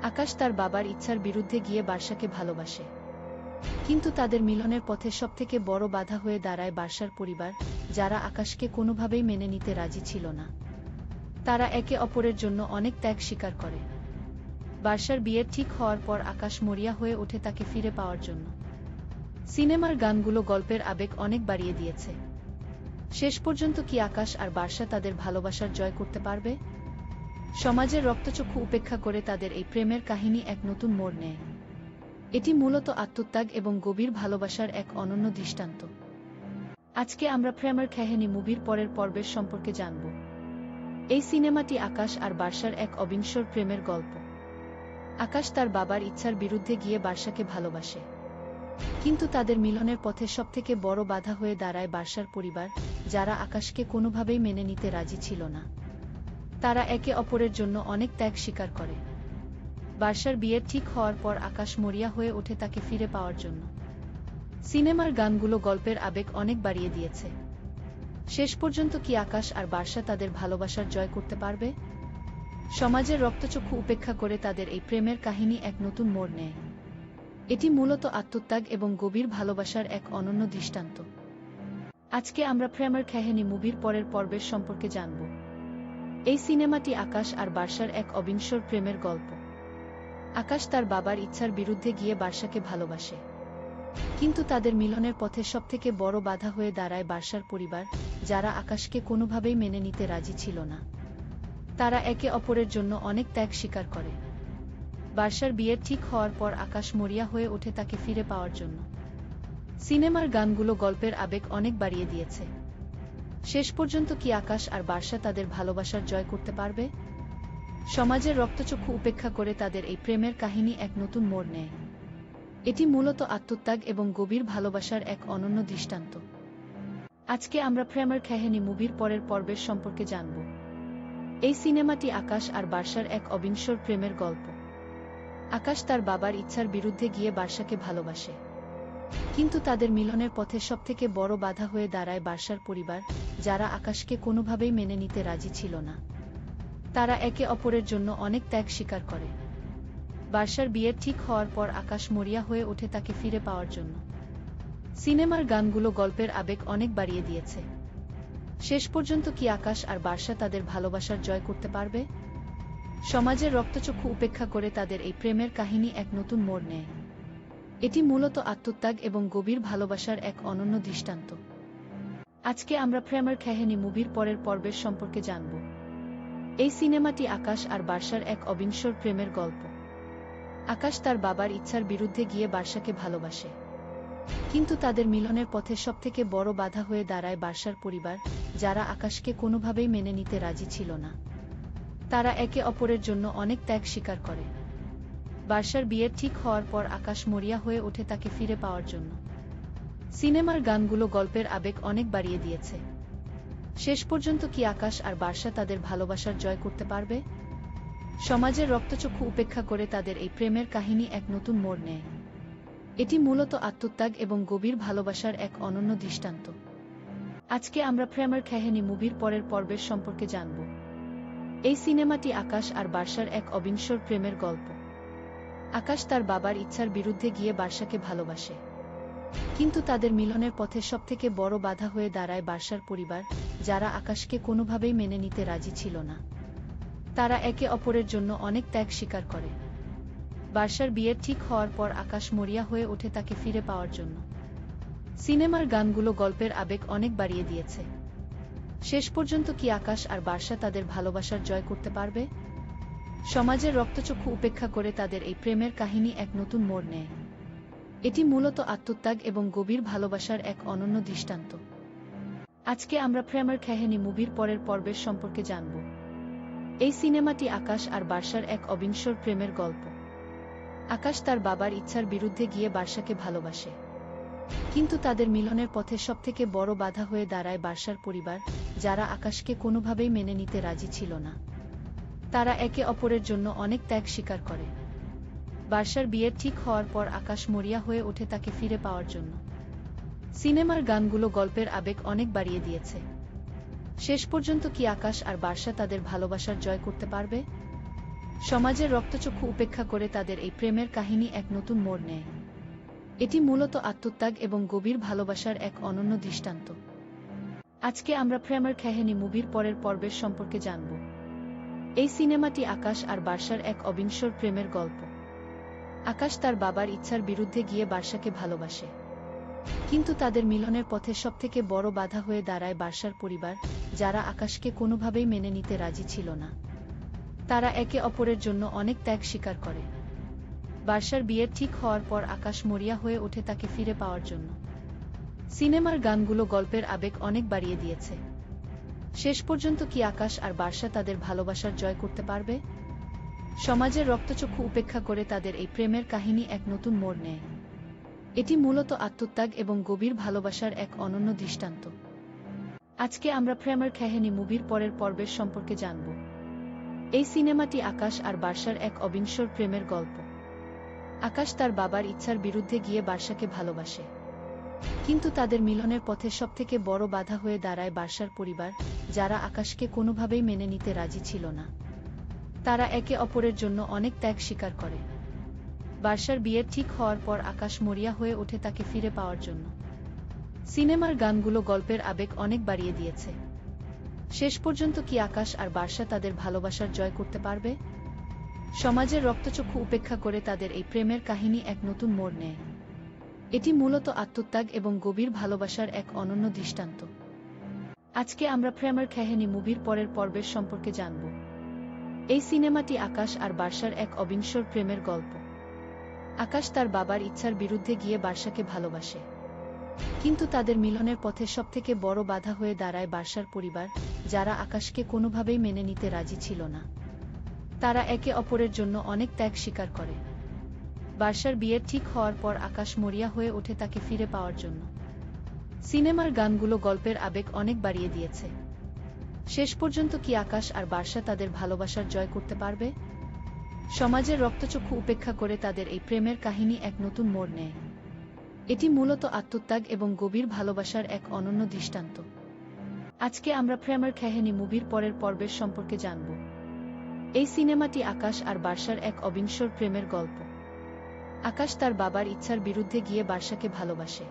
আকাশ তার বাবার ইচ্ছার বিরুদ্ধে গিয়ে বার্সাকে ভালোবাসে, কিন্তু তাদের মিলনের পথে সবথেকে বড় বাধা হয়ে দাঁড়ায় বার্সার পরিবার, যারা আকাশকে কোনোভাবেই মেনে নিতে রাজি ছিল না। তারা একে অপরের জন্য অনেক ত্যাগ স্বীকার করে। বার্সার বিয়ের ঠিক হওয়ার পর আকাশ মরিয়া হয়ে ওঠে তাকে ফিরে পাওয়ার জন্য। সিনেমার গানগুলো গল্পের আবেগ অনেক বাড়িয়ে দিয়েছে। শেষ পর্যন্ত কি আকাশ আর বার্সা তাদের ভালোবাসার জয় করতে পারবে? সমাজের রক্তচক্ষু উপেক্ষা করে তাদের এই প্রেমের কাহিনী এক নতুন মোড় নেয়। এটি মূলত আত্মত্যাগ এবং গভীর ভালোবাসার এক অনন্য দৃষ্টান্ত। আজকে আমরা প্রেমের কাহিনী মুভির পরের পর্বের সম্পর্কে জানব। এই সিনেমাটি আকাশ আর বার্সার এক অবিনশ্বর প্রেমের গল্প। আকাশ তার বাবার ইচ্ছার বিরুদ্ধে গিয়ে বার্সাকে ভালোবাসে, কিন্তু তাদের মিলনের পথে সবথেকে বড় বাধা হয়ে দাঁড়ায় বার্সার পরিবার, যারা আকাশকে কোনোভাবেই মেনে নিতে রাজি ছিল না। তারা একে অপরের জন্য অনেক ত্যাগ স্বীকার করে। বার্সার বিয়ের ঠিক হওয়ার পর আকাশ মরিয়া হয়ে ওঠে তাকে ফিরে পাওয়ার জন্য। সিনেমার গানগুলো গল্পের আবেগ অনেক বাড়িয়ে দিয়েছে। শেষ পর্যন্ত কি আকাশ আর বার্সা তাদের ভালোবাসার জয় করতে পারবে? সমাজের রক্তচক্ষু উপেক্ষা করে তাদের এই প্রেমের কাহিনী এক নতুন মোড় নেয়। এটি মূলত আত্মত্যাগ এবং গভীর ভালোবাসার এক অনন্য দৃষ্টান্ত। আজকে আমরা প্রেমের কাহিনী মুভির পরের পর্বের সম্পর্কে জানব। এই সিনেমাটি আকাশ আর বার্সার এক অবিনশ্বর প্রেমের গল্প। আকাশ তার বাবার ইচ্ছার বিরুদ্ধে গিয়ে বার্সাকে ভালোবাসে, কিন্তু তাদের মিলনের পথে সবথেকে বড় বাধা হয়ে দাঁড়ায় বার্সার পরিবার, যারা আকাশকে কোনোভাবেই মেনে নিতে রাজি ছিল না। তারা একে অপরের জন্য অনেক ত্যাগ স্বীকার করে। বার্সার বিয়ের ঠিক হওয়ার পর আকাশ মরিয়া হয়ে ওঠে তাকে ফিরে পাওয়ার জন্য। সিনেমার গানগুলো গল্পের আবেগ অনেক বাড়িয়ে দিয়েছে। শেষ পর্যন্ত কি আকাশ আর বার্সা তাদের ভালোবাসার জয় করতে পারবে? সমাজের রক্তচক্ষু উপেক্ষা করে তাদের এই প্রেমের কাহিনী এক নতুন মোড় নেয়। এটি মূলত আত্মত্যাগ এবং গভীর ভালোবাসার এক অনন্য দৃষ্টান্ত। আজকে আমরা প্রেমের কাহিনী মুভির পরের পর্বের সম্পর্কে জানব। এই সিনেমাটি আকাশ আর বার্সার এক অবিনশ্বর প্রেমের গল্প। আকাশ তার বাবার ইচ্ছার বিরুদ্ধে গিয়ে বার্সাকে ভালোবাসে, কিন্তু তাদের মিলনের পথে সবথেকে বড় বাধা হয়ে দাঁড়ায় বার্সার পরিবার, যারা আকাশকে কোনোভাবেই মেনে নিতে রাজি ছিল না। তারা একে অপরের জন্য অনেক ত্যাগ স্বীকার করে। বার্সার বিয়ের ঠিক হওয়ার পর আকাশ মরিয়া হয়ে ওঠে তাকে ফিরে পাওয়ার জন্য। সিনেমার গানগুলো গল্পের আবেগ অনেক বাড়িয়ে দিয়েছে। শেষ পর্যন্ত কি আকাশ আর বার্সা তাদের ভালোবাসার জয় করতে পারবে? সমাজের রক্তচক্ষু উপেক্ষা করে তাদের এই প্রেমের কাহিনী এক নতুন মোড় নেয়। এটি মূলত আত্মত্যাগ এবং গভীর ভালোবাসার এক অনন্য দৃষ্টান্ত। আজকে আমরা প্রেমের কাহিনী মুভির পরের পর্বের সম্পর্কে জানব। এই সিনেমাটি আকাশ আর বার্সার এক অবিনশ্বর প্রেমের গল্প। আকাশ তার বাবার ইচ্ছার বিরুদ্ধে গিয়ে বার্সাকে ভালোবাসে, কিন্তু তাদের মিলনের পথে সবথেকে বড় বাধা হয়ে দাঁড়ায় বার্সার পরিবার, যারা আকাশকে কোনোভাবেই মেনে নিতে রাজি ছিল না। তারা একে অপরের জন্য অনেক ত্যাগ স্বীকার করে। বার্সার বিয়ের ঠিক হওয়ার পর আকাশ মরিয়া হয়ে ওঠে তাকে ফিরে পাওয়ার জন্য। সিনেমার গানগুলো গল্পের আবেগ অনেক বাড়িয়ে দিয়েছে। শেষ পর্যন্ত কি আকাশ আর বার্সা তাদের ভালোবাসার জয় করতে পারবে? সমাজের রক্তচক্ষু উপেক্ষা করে তাদের এই প্রেমের কাহিনী এক নতুন মোড় নেয়। এটি মূলত আত্মত্যাগ এবং গভীর ভালোবাসার এক অনন্য দৃষ্টান্ত। আজকে আমরা প্রেমের কাহিনী মুভির পরের পর্বের সম্পর্কে জানব। এই সিনেমাটি আকাশ আর বার্সার এক অবিনশ্বর প্রেমের গল্প। আকাশ তার বাবার ইচ্ছার বিরুদ্ধে গিয়ে বার্সাকে ভালোবাসে, কিন্তু তাদের মিলনের পথে সবথেকে বড় বাধা হয়ে দাঁড়ায় বার্সার পরিবার, যারা আকাশকে কোনোভাবেই মেনে নিতে রাজি ছিল না। তারা একে অপরের জন্য অনেক ত্যাগ স্বীকার করে। বার্সার বিয়ের ঠিক হওয়ার পর আকাশ মরিয়া হয়ে ওঠে তাকে ফিরে পাওয়ার জন্য। সিনেমার গানগুলো গল্পের আবেগ অনেক বাড়িয়ে দিয়েছে। শেষ পর্যন্ত কি আকাশ আর বার্সা তাদের ভালোবাসার জয় করতে পারবে? সমাজের রক্তচক্ষু উপেক্ষা করে তাদের এই প্রেমের কাহিনী এক নতুন মোড় নেয়। এটি মূলত আত্মত্যাগ এবং গভীর ভালোবাসার এক অনন্য দৃষ্টান্ত। আজকে আমরা প্রেমের কাহিনী মুভির পরের পর্বের সম্পর্কে জানব। এই সিনেমাটি আকাশ আর বার্সার এক অবিনশ্বর প্রেমের গল্প। আকাশ তার বাবার ইচ্ছার বিরুদ্ধে গিয়ে বার্সাকে ভালোবাসে, কিন্তু তাদের মিলনের পথে সবথেকে বড় বাধা হয়ে দাঁড়ায় বার্সার পরিবার, যারা আকাশকে কোনোভাবেই মেনে নিতে রাজি ছিল না। তারা একে অপরের জন্য অনেক ত্যাগ স্বীকার করে। বার্সার বিয়ের ঠিক হওয়ার পর আকাশ মরিয়া হয়ে ওঠে তাকে ফিরে পাওয়ার জন্য। সিনেমার গানগুলো গল্পের আবেগ অনেক বাড়িয়ে দিয়েছে। শেষ পর্যন্ত কি আকাশ আর বার্সা তাদের ভালোবাসার জয় করতে পারবে? সমাজের রক্তচক্ষু উপেক্ষা করে তাদের এই প্রেমের কাহিনী এক নতুন মোড় নেয়। এটি মূলত আত্মত্যাগ এবং গভীর ভালোবাসার এক অনন্য দৃষ্টান্ত। আজকে আমরা প্রেমের কাহিনী মুভির পরের পর্বের সম্পর্কে জানব। এই সিনেমাটি আকাশ আর বার্সার এক অবিনশ্বর প্রেমের গল্প। আকাশ তার বাবার ইচ্ছার বিরুদ্ধে গিয়ে বার্সাকে ভালোবাসে, কিন্তু তাদের মিলনের পথে সবথেকে বড় বাধা হয়ে দাঁড়ায় বার্সার পরিবার, যারা আকাশকে কোনোভাবেই মেনে নিতে রাজি ছিল না। তারা একে অপরের জন্য অনেক ত্যাগ স্বীকার করে। বার্সার বিয়ের ঠিক হওয়ার পর আকাশ মরিয়া হয়ে ওঠে তাকে ফিরে পাওয়ার জন্য। সিনেমার গানগুলো গল্পের আবেগ অনেক বাড়িয়ে দিয়েছে। শেষ পর্যন্ত কি আকাশ আর বার্সা তাদের ভালোবাসার জয় করতে পারবে? সমাজের রক্তচক্ষু উপেক্ষা করে তাদের এই প্রেমের কাহিনী এক নতুন মোড় নেয়। এটি মূলত আত্মত্যাগ এবং গভীর ভালোবাসার এক অনন্য দৃষ্টান্ত। আজকে আমরা প্রেমের কাহিনী মুভির পরের পর্বের সম্পর্কে জানব। এই সিনেমাটি আকাশ আর বার্সার এক অবিনশ্বর প্রেমের গল্প। আকাশ তার বাবার ইচ্ছার বিরুদ্ধে গিয়ে বার্সাকে ভালোবাসে, কিন্তু তাদের মিলনের পথে সবথেকে বড় বাধা হয়ে দাঁড়ায় বার্সার পরিবার, যারা আকাশকে কোনোভাবেই মেনে নিতে রাজি ছিল না। তারা একে অপরের জন্য অনেক ত্যাগ স্বীকার করে। বার্সার বিয়ের ঠিক হওয়ার পর আকাশ মরিয়া হয়ে ওঠে তাকে ফিরে পাওয়ার জন্য। সিনেমার গানগুলো গল্পের আবেগ অনেক বাড়িয়ে দিয়েছে। শেষ পর্যন্ত কি আকাশ আর বার্সা তাদের ভালোবাসার জয় করতে পারবে? সমাজের রক্তচক্ষু উপেক্ষা করে তাদের এই প্রেমের কাহিনী এক নতুন মোড় নেয়। এটি মূলত আত্মত্যাগ এবং গভীর ভালোবাসার এক অনন্য দৃষ্টান্ত। আজকে আমরা প্রেমের কাহিনী মুভির পরের পর্বের সম্পর্কে জানব। এই সিনেমাটি আকাশ আর বার্সার এক অবিনশ্বর প্রেমের গল্প। আকাশ তার বাবার ইচ্ছার বিরুদ্ধে গিয়ে বার্সাকে ভালোবাসে, কিন্তু তাদের মিলনের পথে সবথেকে বড় বাধা হয়ে দাঁড়ায় বার্সার পরিবার, যারা আকাশকে কোনোভাবেই মেনে নিতে রাজি ছিল না। তারা একে অপরের জন্য অনেক ত্যাগ স্বীকার করে। বার্সার বিয়ের ঠিক হওয়ার পর আকাশ মরিয়া হয়ে ওঠে তাকে ফিরে পাওয়ার জন্য। সিনেমার গানগুলো গল্পের আবেগ অনেক বাড়িয়ে দিয়েছে। শেষ পর্যন্ত কি আকাশ আর বার্সা তাদের ভালোবাসার জয় করতে পারবে? সমাজের রক্তচক্ষু উপেক্ষা করে তাদের এই প্রেমের কাহিনী এক নতুন মোড় নেয়। এটি মূলত আত্মত্যাগ এবং গভীর ভালোবাসার এক অনন্য দৃষ্টান্ত। আজকে আমরা প্রেমের কাহিনী মুভির পরের পর্বের সম্পর্কে জানব। এই সিনেমাটি আকাশ আর বার্সার এক অবিনশ্বর প্রেমের গল্প। আকাশ তার বাবার ইচ্ছার বিরুদ্ধে গিয়ে বার্সাকে ভালোবাসে,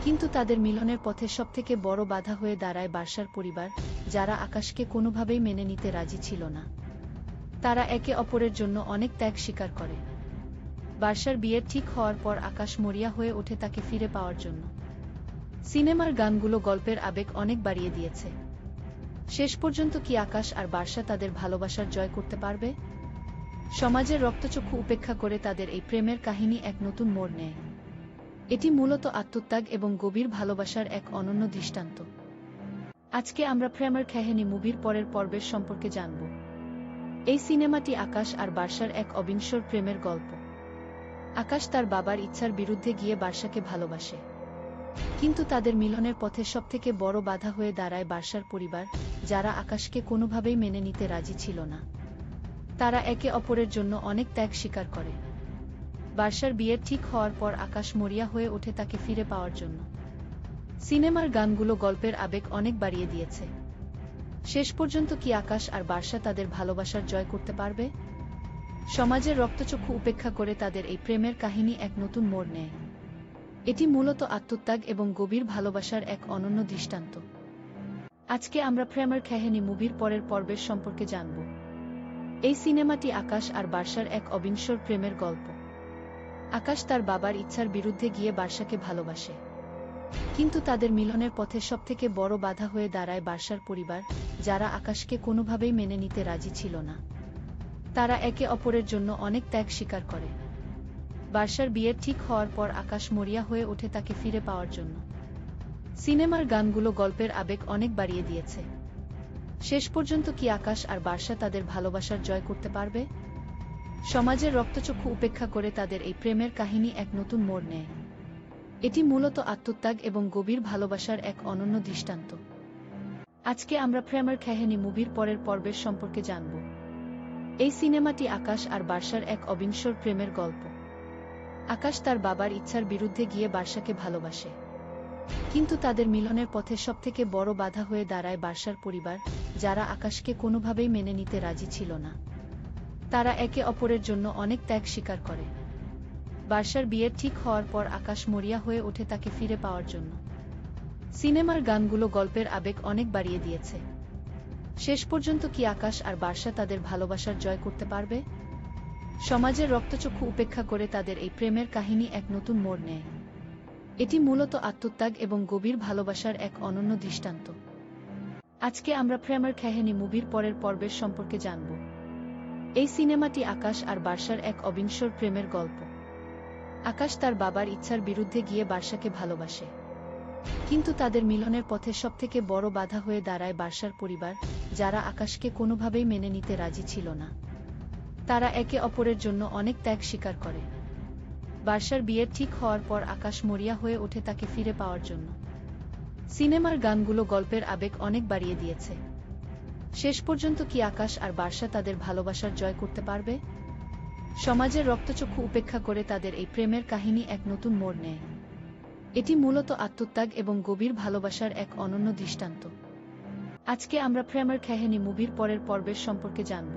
কিন্তু তাদের মিলনের পথে সবথেকে বড় বাধা হয়ে দাঁড়ায় বার্সার পরিবার, যারা আকাশকে কোনোভাবেই মেনে নিতে রাজি ছিল না। তারা একে অপরের জন্য অনেক ত্যাগ স্বীকার করে। বার্সার বিয়ের ঠিক হওয়ার পর আকাশ মরিয়া হয়ে ওঠে তাকে ফিরে পাওয়ার জন্য। সিনেমার গানগুলো গল্পের আবেগ অনেক বাড়িয়ে দিয়েছে। শেষ পর্যন্ত কি আকাশ আর বার্সা তাদের ভালোবাসার জয় করতে পারবে? সমাজের রক্তচক্ষু উপেক্ষা করে তাদের এই প্রেমের কাহিনী এক নতুন মোড় নেয়। এটি মূলত আত্মত্যাগ এবং গভীর ভালোবাসার এক অনন্য দৃষ্টান্ত। আজকে আমরা প্রেমের কাহিনী মুভির পরের পর্বের সম্পর্কে জানব। এই সিনেমাটি আকাশ আর বার্সার এক অবিনশ্বর প্রেমের গল্প। আকাশ তার বাবার ইচ্ছার বিরুদ্ধে গিয়ে বার্সাকে ভালোবাসে, কিন্তু তাদের মিলনের পথে সবথেকে বড় বাধা হয়ে দাঁড়ায় বার্সার পরিবার, যারা আকাশকে কোনোভাবেই মেনে নিতে রাজি ছিল না। তারা একে অপরের জন্য অনেক ত্যাগ স্বীকার করে। বার্সার বিয়ের ঠিক হওয়ার পর আকাশ মরিয়া হয়ে ওঠে তাকে ফিরে পাওয়ার জন্য। সিনেমার গানগুলো গল্পের আবেগ অনেক বাড়িয়ে দিয়েছে। শেষ পর্যন্ত কি আকাশ আর বার্সা তাদের ভালোবাসার জয় করতে পারবে? সমাজের রক্তচক্ষু উপেক্ষা করে তাদের এই প্রেমের কাহিনী এক নতুন মোড় নেয়। এটি মূলত আত্মত্যাগ এবং গভীর ভালোবাসার এক অনন্য দৃষ্টান্ত। আজকে আমরা প্রেমের কাহিনী মুভির পরের পর্বের সম্পর্কে জানব। এই সিনেমাটি আকাশ আর বার্সার এক অবিনশ্বর প্রেমের গল্প। আকাশ তার বাবার ইচ্ছার বিরুদ্ধে গিয়ে বার্সাকে ভালোবাসে, কিন্তু তাদের মিলনের পথে সবথেকে বড় বাধা হয়ে দাঁড়ায় বার্সার পরিবার, যারা আকাশকে কোনোভাবেই মেনে নিতে রাজি ছিল না। তারা একে অপরের জন্য অনেক ত্যাগ স্বীকার করে। বার্সার বিয়ের ঠিক হওয়ার পর আকাশ মরিয়া হয়ে ওঠে তাকে ফিরে পাওয়ার জন্য। সিনেমার গানগুলো গল্পের আবেগ অনেক বাড়িয়ে দিয়েছে। শেষ পর্যন্ত কি আকাশ আর বার্সা তাদের ভালোবাসার জয় করতে পারবে? সমাজের রক্তচক্ষু উপেক্ষা করে তাদের এই প্রেমের কাহিনী এক নতুন মোড় নেয়। এটি মূলত আত্মত্যাগ এবং গভীর ভালোবাসার এক অনন্য দৃষ্টান্ত। আজকে আমরা প্রেমের কাহিনী মুভির পরের পর্বের সম্পর্কে জানব। এই সিনেমাটি আকাশ আর বার্সার এক অবিনশ্বর প্রেমের গল্প। আকাশ তার বাবার ইচ্ছার বিরুদ্ধে গিয়ে বার্সাকে ভালোবাসে, কিন্তু তাদের মিলনের পথে সবথেকে বড় বাধা হয়ে দাঁড়ায় বার্সার পরিবার, যারা আকাশকে কোনোভাবেই মেনে নিতে রাজি ছিল না। তারা একে অপরের জন্য অনেক ত্যাগ স্বীকার করে। বার্সার বিয়ের ঠিক হওয়ার পর আকাশ মরিয়া হয়ে ওঠে তাকে ফিরে পাওয়ার জন্য। সিনেমার গানগুলো গল্পের আবেগ অনেক বাড়িয়ে দিয়েছে। শেষ পর্যন্ত কি আকাশ আর বার্সা তাদের ভালোবাসার জয় করতে পারবে? সমাজের রক্তচক্ষু উপেক্ষা করে তাদের এই প্রেমের কাহিনী এক নতুন মোড় নেয়। এটি মূলত আত্মত্যাগ এবং গভীর ভালোবাসার এক অনন্য দৃষ্টান্ত। আজকে আমরা প্রেমের কাহিনী মুভির পরের পর্বের সম্পর্কে জানব। এই সিনেমাটি আকাশ আর বার্সার এক অবিনশ্বর প্রেমের গল্প। আকাশ তার বাবার ইচ্ছার বিরুদ্ধে গিয়ে বার্সাকে ভালোবাসে, কিন্তু তাদের মিলনের পথে সবথেকে বড় বাধা হয়ে দাঁড়ায় বার্সার পরিবার, যারা আকাশকে কোনোভাবেই মেনে নিতে রাজি ছিল না। তারা একে অপরের জন্য অনেক ত্যাগ স্বীকার করে। বার্সার বিয়ের ঠিক হওয়ার পর আকাশ মরিয়া হয়ে ওঠে তাকে ফিরে পাওয়ার জন্য। সিনেমার গানগুলো গল্পের আবেগ অনেক বাড়িয়ে দিয়েছে। শেষ পর্যন্ত কি আকাশ আর বার্সা তাদের ভালোবাসার জয় করতে পারবে? সমাজের রক্তচক্ষু উপেক্ষা করে তাদের এই প্রেমের কাহিনী এক নতুন মোড় নেয়। এটি মূলত আত্মত্যাগ এবং গভীর ভালোবাসার এক অনন্য দৃষ্টান্ত। আজকে আমরা প্রেমের কাহিনী মুভির পরের পর্বের সম্পর্কে জানব।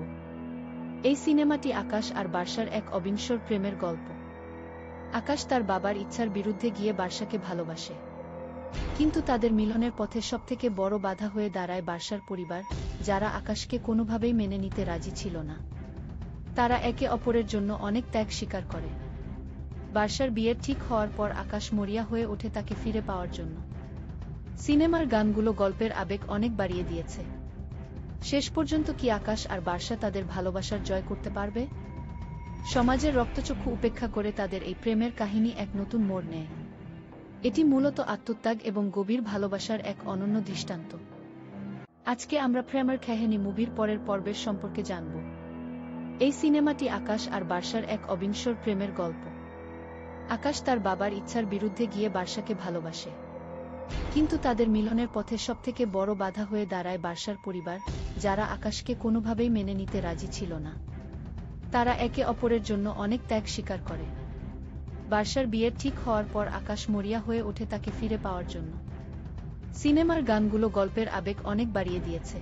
এই সিনেমাটি আকাশ আর বার্সার এক অবিনশ্বর প্রেমের গল্প। আকাশ তার বাবার ইচ্ছার বিরুদ্ধে গিয়ে বার্সাকে ভালোবাসে, কিন্তু তাদের মিলনের পথে সবথেকে বড় বাধা হয়ে দাঁড়ায় বার্সার পরিবার, যারা আকাশকে কোনোভাবেই মেনে নিতে রাজি ছিল না। তারা একে অপরের জন্য অনেক ত্যাগ স্বীকার করে। বার্সার বিয়ের ঠিক হওয়ার পর আকাশ মরিয়া হয়ে ওঠে তাকে ফিরে পাওয়ার জন্য। সিনেমার গানগুলো গল্পের আবেগ অনেক বাড়িয়ে দিয়েছে। শেষ পর্যন্ত কি আকাশ আর বার্সা তাদের ভালোবাসার জয় করতে পারবে? সমাজের রক্তচক্ষু উপেক্ষা করে তাদের এই প্রেমের কাহিনী এক নতুন মোড় নেয়। এটি মূলত আত্মত্যাগ এবং গভীর ভালোবাসার এক অনন্য দৃষ্টান্ত। আজকে আমরা প্রেমের কাহিনী মুভির পরের পর্বের সম্পর্কে জানব। এই সিনেমাটি আকাশ আর বার্সার এক অবিনশ্বর প্রেমের গল্প। আকাশ তার বাবার ইচ্ছার বিরুদ্ধে গিয়ে বার্সাকে ভালোবাসে, কিন্তু তাদের মিলনের পথে সবথেকে বড় বাধা হয়ে দাঁড়ায় বার্সার পরিবার, যারা আকাশকে কোনোভাবেই মেনে নিতে রাজি ছিল না। তারা একে অপরের জন্য অনেক ত্যাগ স্বীকার করে। বার্সার বিয়ের ঠিক হওয়ার পর আকাশ মরিয়া হয়ে ওঠে তাকে ফিরে পাওয়ার জন্য। সিনেমার গানগুলো গল্পের আবেগ অনেক বাড়িয়ে দিয়েছে।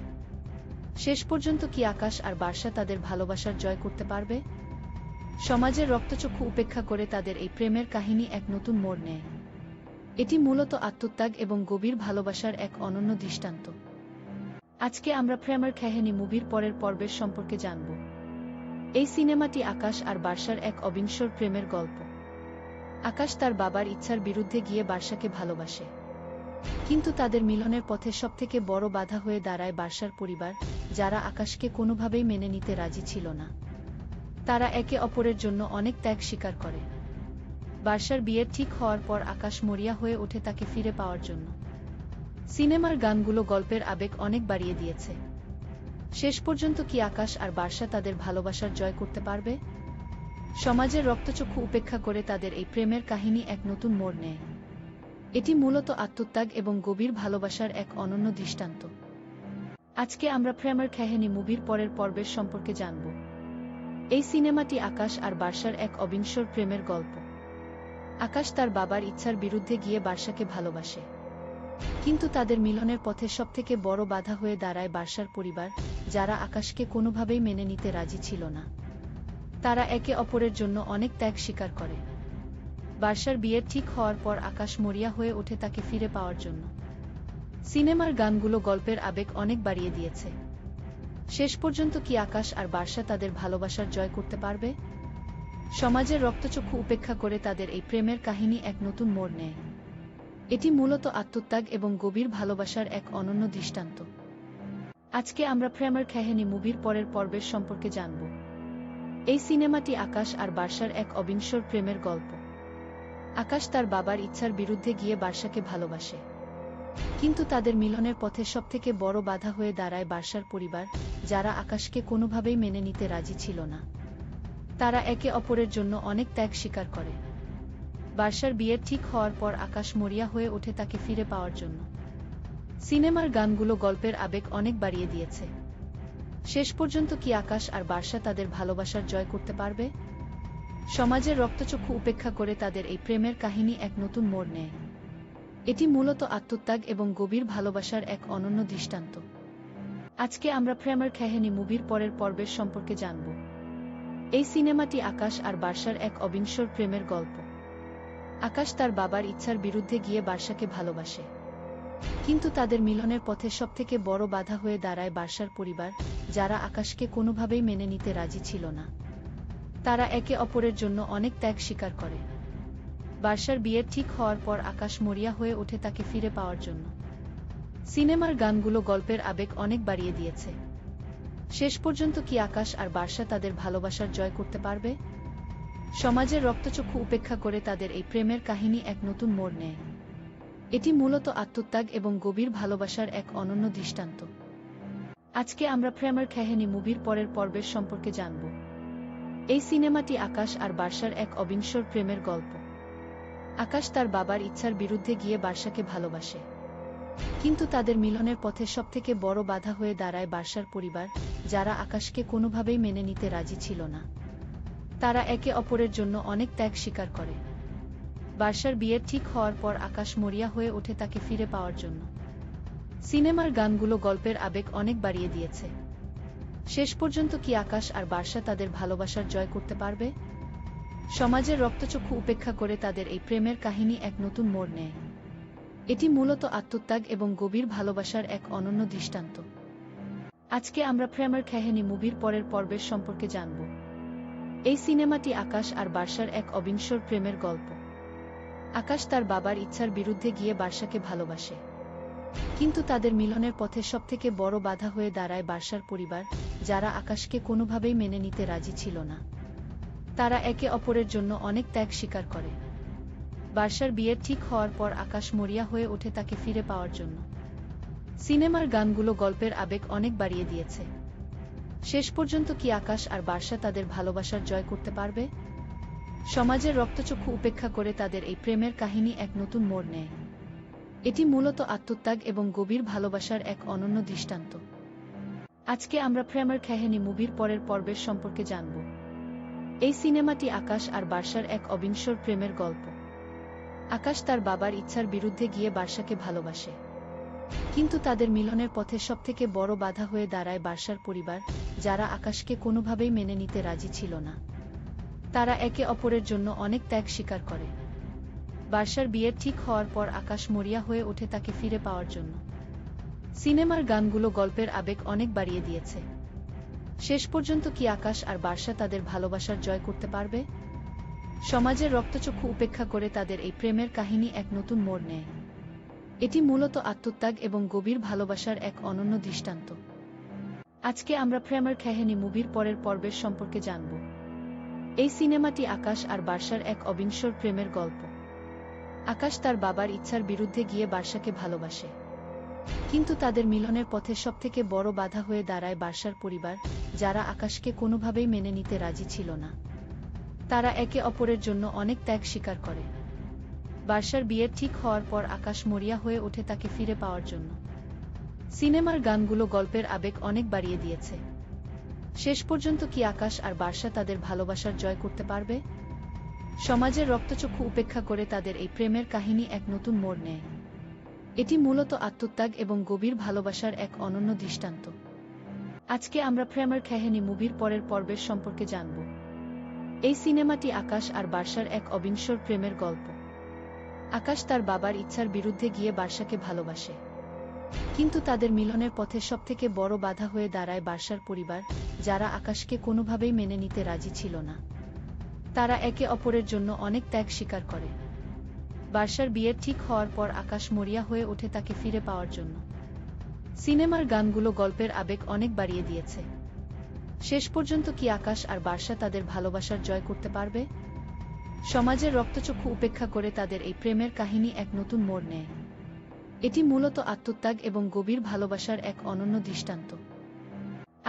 শেষ পর্যন্ত কি আকাশ আর বার্সা তাদের ভালোবাসার জয় করতে পারবে? সমাজের রক্তচক্ষু উপেক্ষা করে তাদের এই প্রেমের কাহিনী এক নতুন মোড় নেয়। এটি মূলত আত্মত্যাগ এবং গভীর ভালোবাসার এক অনন্য দৃষ্টান্ত। আজকে আমরা প্রেমের কাহিনী মুভির পরের পর্বের সম্পর্কে জানব। এই সিনেমাটি আকাশ আর বার্সার এক অবিনশ্বর প্রেমের গল্প। আকাশ তার বাবার ইচ্ছার বিরুদ্ধে গিয়ে বার্সাকে ভালোবাসে, কিন্তু তাদের মিলনের পথে সবথেকে বড় বাধা হয়ে দাঁড়ায় বার্সার পরিবার, যারা আকাশকে কোনোভাবেই মেনে নিতে রাজি ছিল না। তারা একে অপরের জন্য অনেক ত্যাগ স্বীকার করে। বার্সার বিয়ের ঠিক হওয়ার পর আকাশ মরিয়া হয়ে ওঠে তাকে ফিরে পাওয়ার জন্য। সিনেমার গানগুলো গল্পের আবেগ অনেক বাড়িয়ে দিয়েছে। শেষ পর্যন্ত কি আকাশ আর বার্সা তাদের ভালোবাসার জয় করতে পারবে? সমাজের রক্তচক্ষু উপেক্ষা করে তাদের এই প্রেমের কাহিনী এক নতুন মোড় নেয়। এটি মূলত আত্মত্যাগ এবং গভীর ভালোবাসার এক অনন্য দৃষ্টান্ত। আজকে আমরা প্রেমের কাহিনী মুভির পরের পর্বের সম্পর্কে জানব। এই সিনেমাটি আকাশ আর বার্সার এক অবিনশ্বর প্রেমের গল্প। আকাশ তার বাবার ইচ্ছার বিরুদ্ধে গিয়ে বার্সাকে ভালোবাসে, কিন্তু তাদের মিলনের পথে সবথেকে বড় বাধা হয়ে দাঁড়ায় বার্সার পরিবার, যারা আকাশকে কোনোভাবেই মেনে নিতে রাজি ছিল না। তারা একে অপরের জন্য অনেক ত্যাগ স্বীকার করে। বার্সার বিয়ের ঠিক হওয়ার পর আকাশ মরিয়া হয়ে ওঠে তাকে ফিরে পাওয়ার জন্য। সিনেমার গানগুলো গল্পের আবেগ অনেক বাড়িয়ে দিয়েছে। শেষ পর্যন্ত কি আকাশ আর বার্সা তাদের ভালোবাসার জয় করতে পারবে? সমাজের রক্তচক্ষু উপেক্ষা করে তাদের এই প্রেমের কাহিনী এক নতুন মোড় নেয়। এটি মূলত আত্মত্যাগ এবং গভীর ভালোবাসার এক অনন্য দৃষ্টান্ত। আজকে আমরা প্রেমের কাহিনী মুভির পরের পর্বের সম্পর্কে জানব। এই সিনেমাটি আকাশ আর বার্সার এক অবিনশ্বর প্রেমের গল্প। আকাশ তার বাবার ইচ্ছার বিরুদ্ধে গিয়ে বার্সাকে ভালোবাসে, কিন্তু তাদের মিলনের পথে সবথেকে বড় বাধা হয়ে দাঁড়ায় বার্সার পরিবার, যারা আকাশকে কোনোভাবেই মেনে নিতে রাজি ছিল না। তারা একে অপরের জন্য অনেক ত্যাগ স্বীকার করে। বার্সার বিয়ের ঠিক হওয়ার পর আকাশ মরিয়া হয়ে ওঠে তাকে ফিরে পাওয়ার জন্য। সিনেমার গানগুলো গল্পের আবেগ অনেক বাড়িয়ে দিয়েছে। শেষ পর্যন্ত কি আকাশ আর বার্সা তাদের ভালোবাসার জয় করতে পারবে? সমাজের রক্তচক্ষু উপেক্ষা করে তাদের এই প্রেমের কাহিনী এক নতুন মোড় নেয়। এটি মূলত আত্মত্যাগ এবং গভীর ভালোবাসার এক অনন্য দৃষ্টান্ত। আজকে আমরা প্রেমের কাহিনী মুভির পরের পর্বের সম্পর্কে জানব। এই সিনেমাটি আকাশ আর বার্সার এক অবিনশ্বর প্রেমের গল্প। আকাশ তার বাবার ইচ্ছার বিরুদ্ধে গিয়ে বার্সাকে ভালোবাসে, কিন্তু তাদের মিলনের পথে সবথেকে বড় বাধা হয়ে দাঁড়ায় বার্সার পরিবার, যারা আকাশকে কোনোভাবেই মেনে নিতে রাজি ছিল না। তারা একে অপরের জন্য অনেক ত্যাগ স্বীকার করে। বার্সার বিয়ের ঠিক হওয়ার পর আকাশ মরিয়া হয়ে ওঠে তাকে ফিরে পাওয়ার জন্য। সিনেমার গানগুলো গল্পের আবেগ অনেক বাড়িয়ে দিয়েছে। শেষ পর্যন্ত কি আকাশ আর বার্সা তাদের ভালোবাসার জয় করতে পারবে? সমাজের রক্তচক্ষু উপেক্ষা করে তাদের এই প্রেমের কাহিনী এক নতুন মোড় নেয়। এটি মূলত আত্মত্যাগ এবং গভীর ভালোবাসার এক অনন্য দৃষ্টান্ত। আজকে আমরা প্রেমের কাহিনী মুভির পরের পর্বের সম্পর্কে জানব। এই সিনেমাটি আকাশ আর বার্সার এক অবিনশ্বর প্রেমের গল্প। আকাশ তার বাবার ইচ্ছার বিরুদ্ধে গিয়ে বার্সাকে ভালোবাসে, কিন্তু তাদের মিলনের পথে সবথেকে বড় বাধা হয়ে দাঁড়ায় বার্সার পরিবার, যারা আকাশকে কোনোভাবেই মেনে নিতে রাজি ছিল না। তারা একে অপরের জন্য অনেক ত্যাগ স্বীকার করে। বার্সার বিয়ের ঠিক হওয়ার পর আকাশ মরিয়া হয়ে ওঠে তাকে ফিরে পাওয়ার জন্য। সিনেমার গানগুলো গল্পের আবেগ অনেক বাড়িয়ে দিয়েছে। শেষ পর্যন্ত কি আকাশ আর বর্ষা তাদের ভালোবাসার জয় করতে পারবে? সমাজের রক্তচক্ষু উপেক্ষা করে তাদের এই প্রেমের কাহিনী এক নতুন মোড় নেয়। এটি মূলত আত্মত্যাগ এবং গভীর ভালোবাসার এক অনন্য দৃষ্টান্ত। আজকে আমরা প্রেমের কাহিনী মুভির পরের পর্বের সম্পর্কে জানব। এই সিনেমাটি আকাশ আর বর্ষার এক অবিনশ্বর প্রেমের গল্প। আকাশ তার বাবার ইচ্ছার বিরুদ্ধে গিয়ে বর্ষাকে ভালোবাসে, কিন্তু তাদের মিলনের পথে সবথেকে বড় বাধা হয়ে দাঁড়ায় বর্ষার পরিবার, যারা আকাশকে কোনোভাবেই মেনে নিতে রাজি ছিল না। তারা একে অপরের জন্য অনেক ত্যাগ স্বীকার করে। বর্ষার বিয়ের ঠিক হওয়ার পর আকাশ মরিয়া হয়ে ওঠে তাকে ফিরে পাওয়ার জন্য। সিনেমার গানগুলো গল্পের আবেগ অনেক বাড়িয়ে দিয়েছে। শেষ পর্যন্ত কি আকাশ আর বর্ষা তাদের ভালোবাসার জয় করতে পারবে? সমাজের রক্তচক্ষু উপেক্ষা করে তাদের এই প্রেমের কাহিনী এক নতুন মোড় নেয়। এটি মূলত আত্মত্যাগ এবং গভীর ভালোবাসার এক অনন্য দৃষ্টান্ত। আজকে আমরা প্রেমের কাহিনী মুভির পরের পর্বের সম্পর্কে জানব। এই সিনেমাটি আকাশ আর বর্ষার এক অবিনশ্বর প্রেমের গল্প। আকাশ তার বাবার ইচ্ছার বিরুদ্ধে গিয়ে বর্ষাকে ভালোবাসে, কিন্তু তাদের মিলনের পথে সবথেকে বড় বাধা হয়ে দাঁড়ায় বর্ষার পরিবার, যারা আকাশকে কোনোভাবেই মেনে নিতে রাজি ছিল না। তারা একে অপরের জন্য অনেক ত্যাগ স্বীকার করে। বর্ষার বিয়ের ঠিক হওয়ার পর আকাশ মরিয়া হয়ে ওঠে তাকে ফিরে পাওয়ার জন্য। সিনেমার গানগুলো গল্পের আবেগ অনেক বাড়িয়ে দিয়েছে। শেষ পর্যন্ত কি আকাশ আর বর্ষা তাদের ভালোবাসার জয় করতে পারবে? সমাজের রক্তচক্ষু উপেক্ষা করে তাদের এই প্রেমের কাহিনী এক নতুন মোড় নেয়। এটি মূলত আত্মত্যাগ এবং গভীর ভালোবাসার এক অনন্য দৃষ্টান্ত। আজকে আমরা প্রেমের কাহিনী মুভির পরের পর্বের সম্পর্কে জানব। এই সিনেমাটি আকাশ আর বর্ষার এক অবিনশ্বর প্রেমের গল্প। আকাশ তার বাবার ইচ্ছার বিরুদ্ধে গিয়ে বর্ষাকে ভালোবাসে, কিন্তু তাদের মিলনের পথে সবথেকে বড় বাধা হয়ে দাঁড়ায় বর্ষার পরিবার, যারা আকাশকে কোনোভাবেই মেনে নিতে রাজি ছিল না। তারা একে অপরের জন্য অনেক ত্যাগ স্বীকার করে। বর্ষার বিয়ের ঠিক হওয়ার পর আকাশ মরিয়া হয়ে ওঠে তাকে ফিরে পাওয়ার জন্য। সিনেমার গানগুলো গল্পের আবেগ অনেক বাড়িয়ে দিয়েছে। শেষ পর্যন্ত কি আকাশ আর বর্ষা তাদের ভালোবাসার জয় করতে পারবে? সমাজের রক্তচক্ষু উপেক্ষা করে তাদের এই প্রেমের কাহিনী এক নতুন মোড় নেয়। এটি মূলত আত্মত্যাগ এবং গভীর ভালোবাসার এক অনন্য দৃষ্টান্ত। আজকে আমরা প্রেমের কাহিনী মুভির পরের পর্বের সম্পর্কে জানব। এই সিনেমাটি আকাশ আর বর্ষার এক অবিনশ্বর প্রেমের গল্প। আকাশ তার বাবার ইচ্ছার বিরুদ্ধে গিয়ে বর্ষাকে ভালোবাসে, কিন্তু তাদের মিলনের পথে সবথেকে বড় বাধা হয়ে দাঁড়ায় বর্ষার পরিবার, যারা আকাশকে কোনোভাবেই মেনে নিতে রাজি ছিল না। তারা একে অপরের জন্য অনেক ত্যাগ স্বীকার করে। বর্ষার বিয়ের ঠিক হওয়ার পর আকাশ মরিয়া হয়ে ওঠে তাকে ফিরে পাওয়ার জন্য। সিনেমার গানগুলো গল্পের আবেগ অনেক বাড়িয়ে দিয়েছে। শেষ পর্যন্ত কি আকাশ আর বর্ষা তাদের ভালোবাসার জয় করতে পারবে? সমাজের রক্তচক্ষু উপেক্ষা করে তাদের এই প্রেমের কাহিনী এক নতুন মোড় নেয়। এটি মূলত আত্মত্যাগ এবং গভীর ভালোবাসার এক অনন্য দৃষ্টান্ত।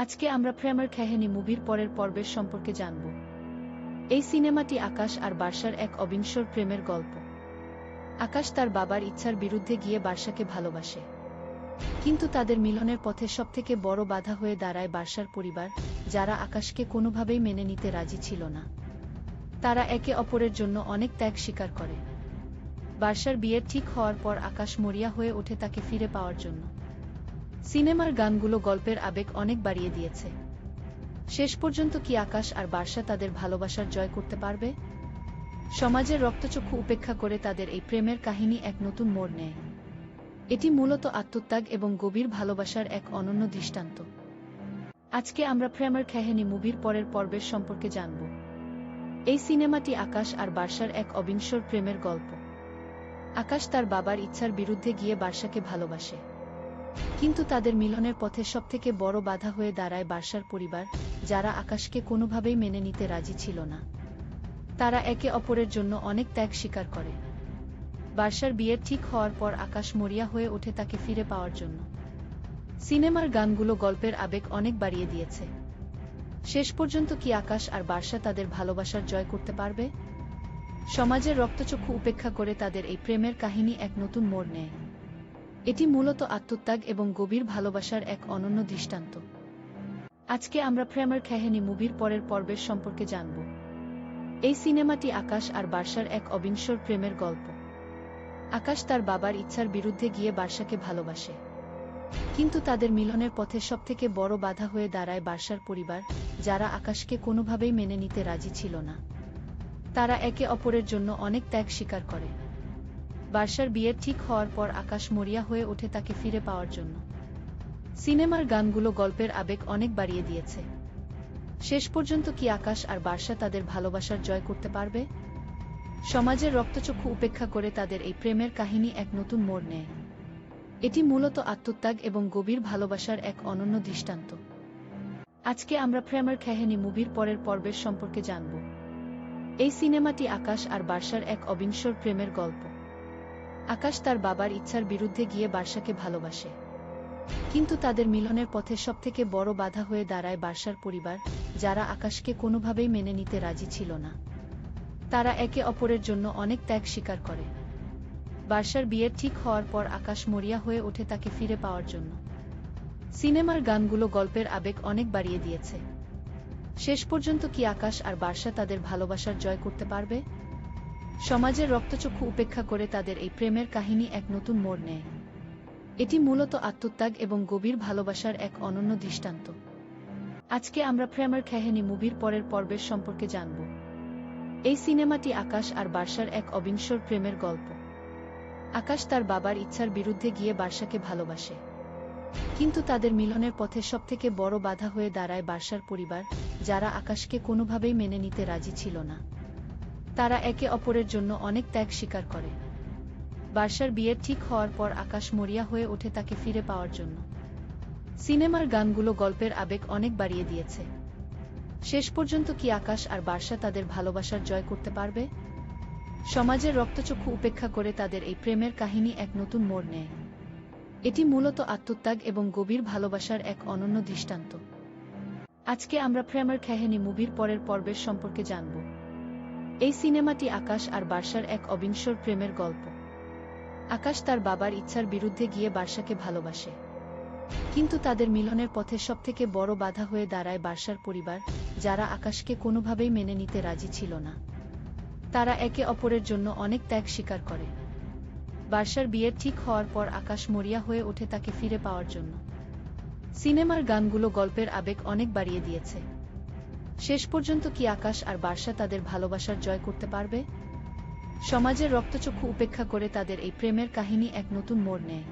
আজকে আমরা প্রেমের কাহিনী মুভির পরের পর্বের সম্পর্কে জানব। এই সিনেমাটি আকাশ আর বর্ষার এক অবিনশ্বর প্রেমের গল্প। আকাশ তার বাবার ইচ্ছার বিরুদ্ধে গিয়ে বর্ষাকে ভালোবাসে, কিন্তু তাদের মিলনের পথে সবথেকে বড় বাধা হয়ে দাঁড়ায় বর্ষার পরিবার, যারা আকাশকে কোনোভাবেই মেনে নিতে রাজি ছিল না। তারা একে অপরের জন্য অনেক ত্যাগ স্বীকার করে। বর্ষার বিয়ের ঠিক হওয়ার পর আকাশ মরিয়া হয়ে ওঠে তাকে ফিরে পাওয়ার জন্য। সিনেমার গানগুলো গল্পের আবেগ অনেক বাড়িয়ে দিয়েছে। শেষ পর্যন্ত কি আকাশ আর বর্ষা তাদের ভালোবাসার জয় করতে পারবে? সমাজের রক্তচক্ষু উপেক্ষা করে তাদের এই প্রেমের কাহিনী এক নতুন মোড় নেয়। এটি মূলত আত্মত্যাগ এবং গভীর ভালোবাসার এক অনন্য দৃষ্টান্ত। আজকে আমরা প্রেমের কাহিনী মুভির পরের পর্বের সম্পর্কে জানব। এই সিনেমাটি আকাশ আর বর্ষার এক অবিনশ্বর প্রেমের গল্প। আকাশ তার বাবার ইচ্ছার বিরুদ্ধে গিয়ে বর্ষাকে ভালোবাসে, কিন্তু তাদের মিলনের পথে সবথেকে বড় বাধা হয়ে দাঁড়ায় বর্ষার পরিবার, যারা আকাশকে কোনোভাবেই মেনে নিতে রাজি ছিল না। তারা একে অপরের জন্য অনেক ত্যাগ স্বীকার করে। বর্ষার বিয়ের ঠিক হওয়ার পর আকাশ মরিয়া হয়ে ওঠে তাকে ফিরে পাওয়ার জন্য। সিনেমার গানগুলো গল্পের আবেগ অনেক বাড়িয়ে দিয়েছে। শেষ পর্যন্ত কি আকাশ আর বর্ষা তাদের ভালোবাসার জয় করতে পারবে? সমাজের রক্তচক্ষু উপেক্ষা করে তাদের এই প্রেমের কাহিনী এক নতুন মোড় নেয়। এটি মূলত আত্মত্যাগ এবং গভীর ভালোবাসার এক অনন্য দৃষ্টান্ত। আজকে আমরা প্রেমের কাহিনী মুভির পরের পর্বের সম্পর্কে জানব। এই সিনেমাটি আকাশ আর বর্ষার এক অবিনশ্বর প্রেমের গল্প। আকাশ তার বাবার ইচ্ছার বিরুদ্ধে গিয়ে বর্ষাকে ভালোবাসে, কিন্তু তাদের মিলনের পথে সবথেকে বড় বাধা হয়ে দাঁড়ায় বার্সার পরিবার, যারা আকাশকে কোনোভাবেই মেনে নিতে রাজি ছিল না। তারা একে অপরের জন্য অনেক ত্যাগ স্বীকার করে। বার্সার বিয়ের ঠিক হওয়ার পর আকাশ মরিয়া হয়ে ওঠে তাকে ফিরে পাওয়ার জন্য। সিনেমার গানগুলো গল্পের আবেগ অনেক বাড়িয়ে দিয়েছে। শেষ পর্যন্ত কি আকাশ আর বার্সা তাদের ভালোবাসার জয় করতে পারবে? সমাজের রক্তচক্ষু উপেক্ষা করে তাদের এই প্রেমের কাহিনী এক নতুন মোড় নেয়। এটি মূলত আত্মত্যাগ এবং গভীর ভালোবাসার এক অনন্য দৃষ্টান্ত। আজকে আমরা প্রেমের কাহিনী মুভির পরের পর্বের সম্পর্কে জানব। এই সিনেমাটি আকাশ আর বার্সার এক অবিনশ্বর প্রেমের গল্প। আকাশ তার বাবার ইচ্ছার বিরুদ্ধে গিয়ে বার্সাকে ভালোবাসে, কিন্তু তাদের মিলনের পথে সবথেকে বড় বাধা হয়ে দাঁড়ায় বার্সার পরিবার, যারা আকাশকে কোনোভাবেই মেনে নিতে রাজি ছিল না। তারা একে অপরের জন্য অনেক ত্যাগ স্বীকার করে। বার্সার বিয়ের ঠিক হওয়ার পর আকাশ মরিয়া হয়ে ওঠে তাকে ফিরে পাওয়ার জন্য। সিনেমার গানগুলো গল্পের আবেগ অনেক বাড়িয়ে দিয়েছে। শেষ পর্যন্ত কি আকাশ আর বার্সা তাদের ভালোবাসার জয় করতে পারবে? সমাজের রক্তচক্ষু উপেক্ষা করে তাদের এই প্রেমের কাহিনী এক নতুন মোড় নেয়। এটি মূলত আত্মত্যাগ এবং গভীর ভালোবাসার এক অনন্য দৃষ্টান্ত। আজকে আমরা প্রেমের কাহিনী মুভির পরের পর্বের সম্পর্কে জানব। এই সিনেমাটি আকাশ আর বার্সার এক অবিনশ্বর প্রেমের গল্প। আকাশ তার বাবার ইচ্ছার বিরুদ্ধে গিয়ে বার্সাকে ভালোবাসে, কিন্তু তাদের মিলনের পথে সবথেকে বড় বাধা হয়ে দাঁড়ায় বার্সার পরিবার, যারা আকাশকে কোনোভাবেই মেনে নিতে রাজি ছিল না। তারা একে অপরের জন্য অনেক ত্যাগ স্বীকার করে। বার্সার বিয়ের ঠিক হওয়ার পর আকাশ মরিয়া হয়ে ওঠে তাকে ফিরে পাওয়ার জন্য। সিনেমার গানগুলো গল্পের আবেগ অনেক বাড়িয়ে দিয়েছে। শেষ পর্যন্ত কি আকাশ আর বার্সা তাদের ভালোবাসার জয় করতে পারবে? সমাজের রক্তচক্ষু উপেক্ষা করে তাদের এই প্রেমের কাহিনী এক নতুন মোড় নেয়। এটি মূলত আত্মত্যাগ এবং গভীর ভালোবাসার এক অনন্য দৃষ্টান্ত। আজকে আমরা প্রেমের কাহিনী মুভির পরের পর্বের সম্পর্কে জানব। এই সিনেমাটি আকাশ আর বার্সার এক অবিনশ্বর প্রেমের গল্প। আকাশ তার বাবার ইচ্ছার বিরুদ্ধে গিয়ে বার্সাকে ভালোবাসে, কিন্তু তাদের মিলনের পথে সবথেকে বড় বাধা হয়ে দাঁড়ায় বার্সার পরিবার, যারা আকাশকে কোনোভাবেই মেনে নিতে রাজি ছিল না। তারা একে অপরের জন্য অনেক ত্যাগ স্বীকার করে। বার্সার বিয়ের ঠিক হওয়ার পর আকাশ মরিয়া হয়ে ওঠে তাকে ফিরে পাওয়ার জন্য। সিনেমার গানগুলো গল্পের আবেগ অনেক বাড়িয়ে দিয়েছে। শেষ পর্যন্ত কি আকাশ আর বার্সা তাদের ভালোবাসার জয় করতে পারবে? সমাজের রক্তচক্ষু উপেক্ষা করে তাদের এই প্রেমের কাহিনী এক নতুন মোড় নেয়।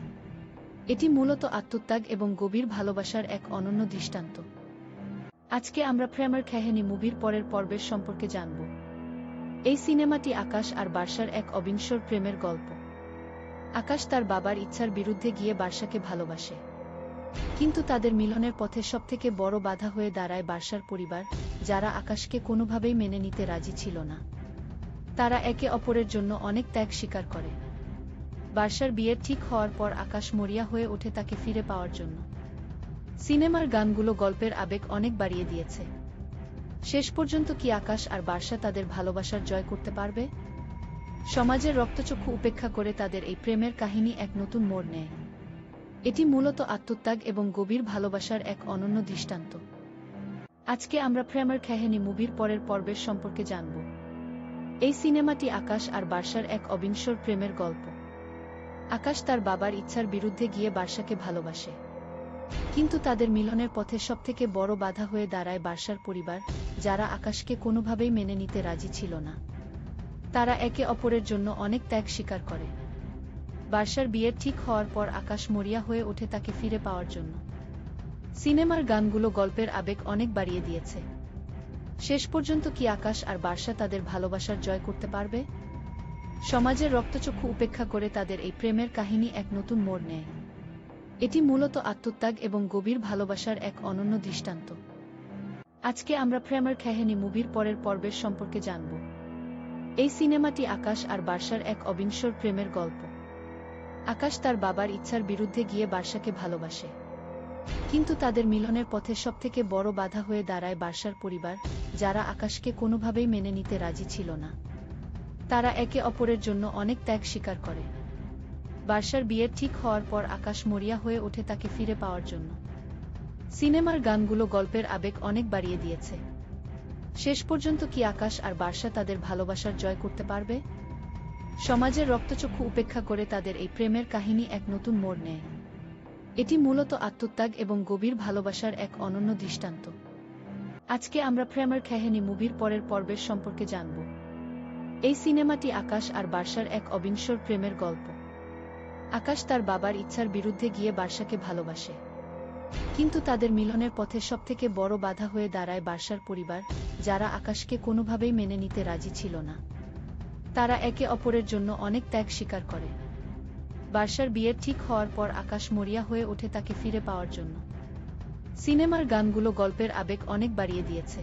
এটি মূলত আত্মত্যাগ এবং গভীর ভালোবাসার এক অনন্য দৃষ্টান্ত। আজকে আমরা প্রেমের কাহিনী মুভির পরের পর্বের সম্পর্কে জানব। এই সিনেমাটি আকাশ আর বার্সার এক অবিনশ্বর প্রেমের গল্প। আকাশ তার বাবার ইচ্ছার বিরুদ্ধে গিয়ে বার্সাকে ভালোবাসে, কিন্তু তাদের মিলনের পথে সবথেকে বড় বাধা হয়ে দাঁড়ায় বার্সার পরিবার, যারা আকাশকে কোনোভাবেই মেনে নিতে রাজি ছিল না। তারা একে অপরের জন্য অনেক ত্যাগ স্বীকার করে। বার্সার বিয়ের ঠিক হওয়ার পর আকাশ মরিয়া হয়ে ওঠে তাকে ফিরে পাওয়ার জন্য। সিনেমার গানগুলো গল্পের আবেগ অনেক বাড়িয়ে দিয়েছে। শেষ পর্যন্ত কি আকাশ আর বার্সা তাদের ভালোবাসার জয় করতে পারবে? সমাজের রক্তচক্ষু উপেক্ষা করে তাদের এই প্রেমের কাহিনী এক নতুন মোড় নেয়। এটি মূলত আত্মত্যাগ এবং গভীর ভালোবাসার এক অনন্য দৃষ্টান্ত। আজকে আমরা প্রেমের কাহিনী মুভির পরের পর্বের সম্পর্কে জানব। এই সিনেমাটি আকাশ আর বার্সার এক অবিনশ্বর প্রেমের গল্প। আকাশ তার বাবার ইচ্ছার বিরুদ্ধে গিয়ে বার্সাকে ভালোবাসে, কিন্তু তাদের মিলনের পথে সবথেকে বড় বাধা হয়ে দাঁড়ায় বার্সার পরিবার, যারা আকাশকে কোনোভাবেই মেনে নিতে রাজি ছিল না। তারা একে অপরের জন্য অনেক ত্যাগ স্বীকার করে। বার্সার বিয়ের ঠিক হওয়ার পর আকাশ মরিয়া হয়ে ওঠে তাকে ফিরে পাওয়ার জন্য। সিনেমার গানগুলো গল্পের আবেগ অনেক বাড়িয়ে দিয়েছে। শেষ পর্যন্ত কি আকাশ আর বার্সা তাদের ভালোবাসার জয় করতে পারবে? সমাজের রক্তচক্ষু উপেক্ষা করে তাদের এই প্রেমের কাহিনী এক নতুন মোড় নেয়। এটি মূলত আত্মত্যাগ এবং গভীর ভালোবাসার এক অনন্য দৃষ্টান্ত। আজকে আমরা প্রেমের কাহিনী মুভির পরের পর্বের সম্পর্কে জানব। এই সিনেমাটি আকাশ আর বার্সার এক অবিনশ্বর প্রেমের গল্প। আকাশ তার বাবার ইচ্ছার বিরুদ্ধে গিয়ে বার্সাকে ভালোবাসে, কিন্তু তাদের মিলনের পথে সবথেকে বড় বাধা হয়ে দাঁড়ায় বার্সার পরিবার, যারা আকাশকে কোনোভাবেই মেনে নিতে রাজি ছিল না। তারা একে অপরের জন্য অনেক ত্যাগ স্বীকার করে। বার্সার বিয়ের ঠিক হওয়ার পর আকাশ মরিয়া হয়ে ওঠে তাকে ফিরে পাওয়ার জন্য। সিনেমার গানগুলো গল্পের আবেগ অনেক বাড়িয়ে দিয়েছে। শেষ পর্যন্ত কি আকাশ আর বার্সা তাদের ভালোবাসার জয় করতে পারবে? সমাজের রক্তচক্ষু উপেক্ষা করে তাদের এই প্রেমের কাহিনী এক নতুন মোড় নেয়। এটি মূলত আত্মত্যাগ এবং গভীর ভালোবাসার এক অনন্য দৃষ্টান্ত। আজকে আমরা প্রেমের কাহিনী মুভির পরের পর্বের সম্পর্কে জানব। এই সিনেমাটি আকাশ আর বার্সার এক অবিনশ্বর প্রেমের গল্প। আকাশ তার বাবার ইচ্ছার বিরুদ্ধে গিয়ে বার্সাকে ভালোবাসে, কিন্তু তাদের মিলনের পথে সবথেকে বড় বাধা হয়ে দাঁড়ায় বার্সার পরিবার, যারা আকাশকে কোনোভাবেই মেনে নিতে রাজি ছিল না। তারা একে অপরের জন্য অনেক ত্যাগ স্বীকার করে। বার্সার বিয়ের ঠিক হওয়ার পর আকাশ মরিয়া হয়ে ওঠে তাকে ফিরে পাওয়ার জন্য। সিনেমার গানগুলো গল্পের আবেগ অনেক বাড়িয়ে দিয়েছে।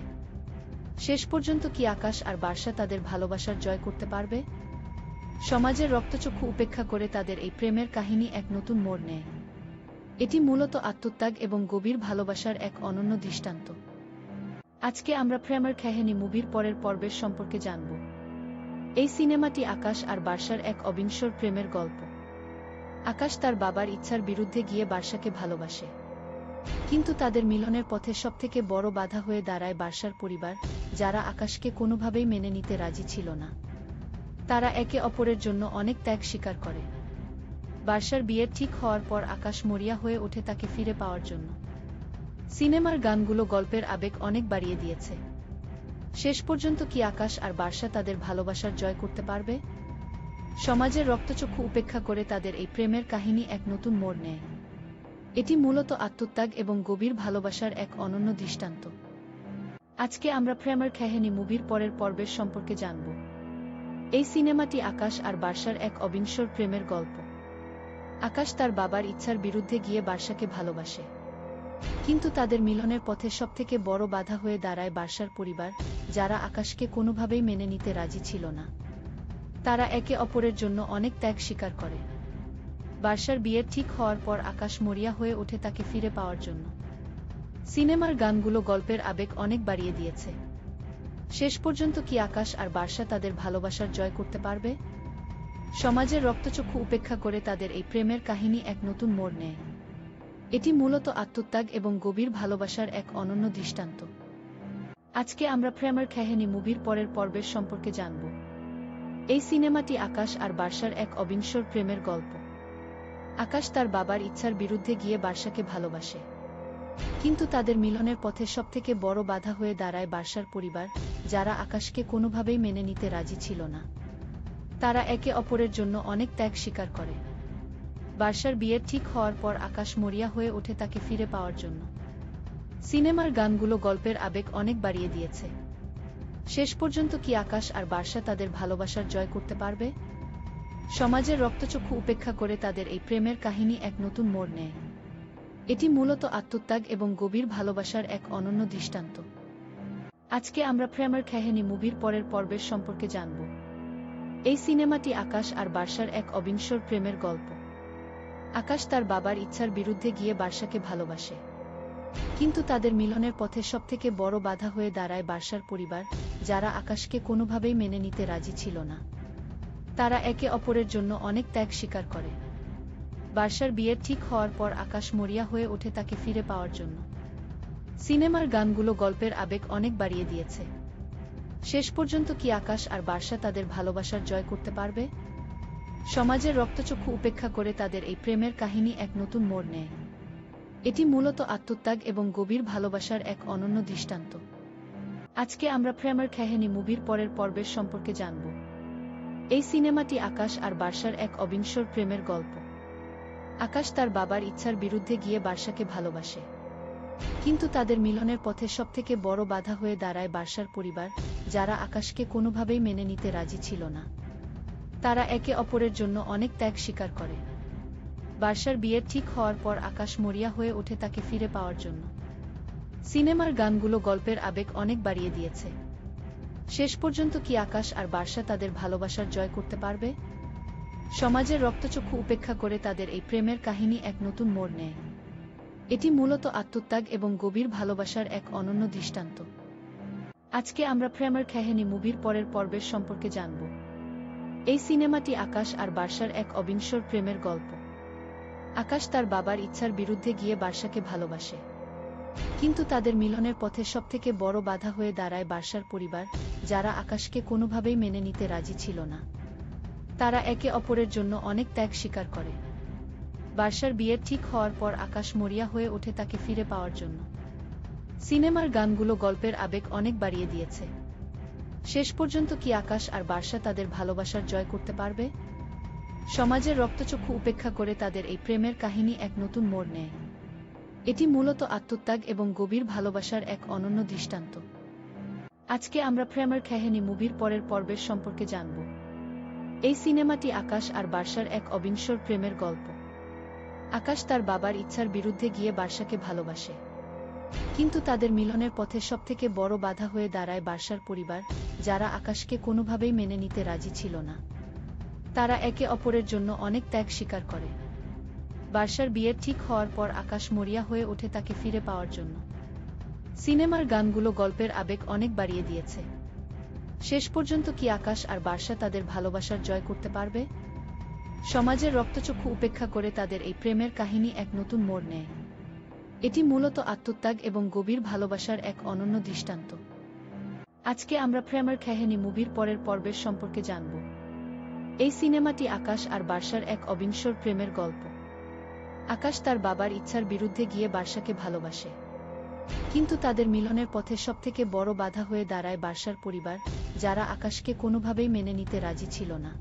শেষ পর্যন্ত কি আকাশ আর বার্সা তাদের ভালোবাসার জয় করতে পারবে? সমাজের রক্তচক্ষু উপেক্ষা করে তাদের এই প্রেমের কাহিনী এক নতুন মোড় নেয়। এটি মূলত আত্মত্যাগ এবং গভীর ভালোবাসার এক অনন্য দৃষ্টান্ত। আজকে আমরা প্রেমের কাহিনী মুভির পরের পর্বের সম্পর্কে জানব। এই সিনেমাটি আকাশ আর বার্সার এক অবিনশ্বর প্রেমের গল্প। আকাশ তার বাবার ইচ্ছার বিরুদ্ধে গিয়ে বার্সাকে ভালোবাসে, কিন্তু তাদের মিলনের পথে সবথেকে বড় বাধা হয়ে দাঁড়ায় বার্সার পরিবার, যারা আকাশকে কোনোভাবেই মেনে নিতে রাজি ছিল না। তারা একে অপরের জন্য অনেক ত্যাগ স্বীকার করে। বার্সার বিয়ের ঠিক হওয়ার পর আকাশ মরিয়া হয়ে ওঠে তাকে ফিরে পাওয়ার জন্য। সিনেমার গানগুলো গল্পের আবেগ অনেক বাড়িয়ে দিয়েছে। শেষ পর্যন্ত কি আকাশ আর বার্সা তাদের ভালোবাসার জয় করতে পারবে? সমাজের রক্তচক্ষু উপেক্ষা করে তাদের এই প্রেমের কাহিনী এক নতুন মোড় নেয়। এটি মূলত আত্মত্যাগ এবং গভীর ভালোবাসার এক অনন্য দৃষ্টান্ত। আজকে আমরা প্রেমের কাহিনী মুভির পরের পর্বের সম্পর্কে জানব। এই সিনেমাটি আকাশ আর বার্সার এক অবিনশ্বর প্রেমের গল্প। আকাশ তার বাবার ইচ্ছার বিরুদ্ধে গিয়ে বার্সাকে ভালোবাসে, কিন্তু তাদের মিলনের পথে সবথেকে বড় বাধা হয়ে দাঁড়ায় বার্সার পরিবার, যারা আকাশকে কোনোভাবেই মেনে নিতে রাজি ছিল না। তারা একে অপরের জন্য অনেক ত্যাগ স্বীকার করে। বার্সার বিয়ের ঠিক হওয়ার পর আকাশ মরিয়া হয়ে ওঠে তাকে ফিরে পাওয়ার জন্য। সিনেমার গানগুলো গল্পের আবেগ অনেক বাড়িয়ে দিয়েছে। শেষ পর্যন্ত কি আকাশ আর বার্সা তাদের ভালোবাসার জয় করতে পারবে? সমাজের রক্তচক্ষু উপেক্ষা করে তাদের এই প্রেমের কাহিনী এক নতুন মোড় নেয়। এটি মূলত আত্মত্যাগ এবং গভীর ভালোবাসার এক অনন্য দৃষ্টান্ত। আজকে আমরা প্রেমের কাহিনী মুভির পরের পর্বের সম্পর্কে জানব। এই সিনেমাটি আকাশ আর বার্সার এক অবিনশ্বর প্রেমের গল্প। আকাশ তার বাবার ইচ্ছার বিরুদ্ধে গিয়ে বার্সাকে ভালোবাসে, কিন্তু তাদের মিলনের পথে সবথেকে বড় বাধা হয়ে দাঁড়ায় বার্সার পরিবার, যারা আকাশকে কোনোভাবেই মেনে নিতে রাজি ছিল না। তারা একে অপরের জন্য অনেক ত্যাগ স্বীকার করে। বার্সার বিয়ের ঠিক হওয়ার পর আকাশ মরিয়া হয়ে ওঠে তাকে ফিরে পাওয়ার জন্য। সিনেমার গানগুলো গল্পের আবেগ অনেক বাড়িয়ে দিয়েছে। শেষ পর্যন্ত কি আকাশ আর বার্সা তাদের ভালোবাসার জয় করতে পারবে? সমাজের রক্তচক্ষু উপেক্ষা করে তাদের এই প্রেমের কাহিনী এক নতুন মোড় নেয়। এটি মূলত আত্মত্যাগ এবং গভীর ভালোবাসার এক অনন্য দৃষ্টান্ত। আজকে আমরা প্রেমের কাহিনী মুভির পরের পর্বের সম্পর্কে জানব। এই সিনেমাটি আকাশ আর বার্সার এক অবিনশ্বর প্রেমের গল্প। আকাশ তার বাবার ইচ্ছার বিরুদ্ধে গিয়ে বার্সাকে ভালোবাসে, কিন্তু তাদের মিলনের পথে সবথেকে বড় বাধা হয়ে দাঁড়ায় বার্সার পরিবার, যারা আকাশকে কোনোভাবেই মেনে নিতে রাজি ছিল না। তারা একে অপরের জন্য অনেক ত্যাগ স্বীকার করে। বার্সার বিয়ের ঠিক হওয়ার পর আকাশ মরিয়া হয়ে ওঠে তাকে ফিরে পাওয়ার জন্য। সিনেমার গানগুলো গল্পের আবেগ অনেক বাড়িয়ে দিয়েছে। শেষ পর্যন্ত কি আকাশ আর বার্সা তাদের ভালোবাসার জয় করতে পারবে? সমাজের রক্তচক্ষু উপেক্ষা করে তাদের এই প্রেমের কাহিনী এক নতুন মোড় নেয়। এটি মূলত আত্মত্যাগ এবং গভীর ভালোবাসার এক অনন্য দৃষ্টান্ত। আজকে আমরা প্রেমের কাহিনী মুভির পরের পর্বের সম্পর্কে জানব। এই সিনেমাটি আকাশ আর বার্সার এক অবিনশ্বর প্রেমের গল্প। আকাশ তার বাবার ইচ্ছার বিরুদ্ধে গিয়ে বার্সাকে ভালোবাসে, কিন্তু তাদের মিলনের পথে সবথেকে বড় বাধা হয়ে দাঁড়ায় বার্সার পরিবার, যারা আকাশকে কোনোভাবেই মেনে নিতে রাজি ছিল না। তারা একে অপরের জন্য অনেক ত্যাগ স্বীকার করে। বার্সার বিয়ের ঠিক হওয়ার পর আকাশ মরিয়া হয়ে ওঠে তাকে ফিরে পাওয়ার জন্য। সিনেমার গানগুলো গল্পের আবেগ অনেক বাড়িয়ে দিয়েছে। শেষ পর্যন্ত কি আকাশ আর বার্সা তাদের ভালোবাসার জয় করতে পারবে? সমাজের রক্তচক্ষু উপেক্ষা করে তাদের এই প্রেমের কাহিনী এক নতুন মোড় নেয়। এটি মূলত আত্মত্যাগ এবং গভীর ভালোবাসার এক অনন্য দৃষ্টান্ত। আজকে আমরা প্রেমের কাহিনী মুভির পরের পর্বের সম্পর্কে জানব। এই সিনেমাটি আকাশ আর বার্সার এক অবিনশ্বর প্রেমের গল্প। আকাশ তার বাবার ইচ্ছার বিরুদ্ধে গিয়ে বার্সাকে ভালোবাসে, কিন্তু তাদের মিলনের পথে সবথেকে বড় বাধা হয়ে দাঁড়ায় বার্সার পরিবার, যারা আকাশকে কোনোভাবেই মেনে নিতে রাজি ছিল না। তারা একে অপরের জন্য অনেক ত্যাগ স্বীকার করে। বার্সার বিয়ের ঠিক হওয়ার পর আকাশ মরিয়া হয়ে ওঠে তাকে ফিরে পাওয়ার জন্য। সিনেমার গানগুলো গল্পের আবেগ অনেক বাড়িয়ে দিয়েছে। শেষ পর্যন্ত কি আকাশ আর বার্সা তাদের ভালোবাসার জয় করতে পারবে? সমাজের রক্তচক্ষু উপেক্ষা করে তাদের এই প্রেমের কাহিনী এক নতুন মোড় নেয়। এটি মূলত আত্মত্যাগ এবং গভীর ভালোবাসার এক অনন্য দৃষ্টান্ত। আজকে আমরা প্রেমের কাহিনী মুভির পরের পর্বের সম্পর্কে জানব। এই সিনেমাটি আকাশ আর বার্সার এক অবিনশ্বর প্রেমের গল্প। আকাশ তার বাবার ইচ্ছার বিরুদ্ধে গিয়ে বার্সাকে ভালোবাসে, কিন্তু তাদের মিলনের পথে সবথেকে বড় বাধা হয়ে দাঁড়ায় বার্সার পরিবার, যারা আকাশকে কোনোভাবেই মেনে নিতে রাজি ছিল না। তারা একে অপরের জন্য অনেক ত্যাগ স্বীকার করে। বার্সার বিয়ের ঠিক হওয়ার পর আকাশ মরিয়া হয়ে ওঠে তাকে ফিরে পাওয়ার জন্য। সিনেমার গানগুলো গল্পের আবেগ অনেক বাড়িয়ে দিয়েছে। শেষ পর্যন্ত কি আকাশ আর বার্সা তাদের ভালোবাসার জয় করতে পারবে? সমাজের রক্তচক্ষু উপেক্ষা করে তাদের এই প্রেমের কাহিনী এক নতুন মোড় নেয়। এটি মূলত আত্মত্যাগ এবং গভীর ভালোবাসার এক অনন্য দৃষ্টান্ত। আজকে আমরা প্রেমের কাহিনী মুভির পরের পর্বের সম্পর্কে জানব। এই সিনেমাটি আকাশ আর বার্সার এক অবিনশ্বর প্রেমের গল্প। আকাশ তার বাবার ইচ্ছার বিরুদ্ধে গিয়ে বার্সাকে ভালোবাসে, কিন্তু তাদের মিলনের পথে সবথেকে বড় বাধা হয়ে দাঁড়ায় বার্সার পরিবার, যারা আকাশকে কোনোভাবেই মেনে নিতে রাজি ছিল না।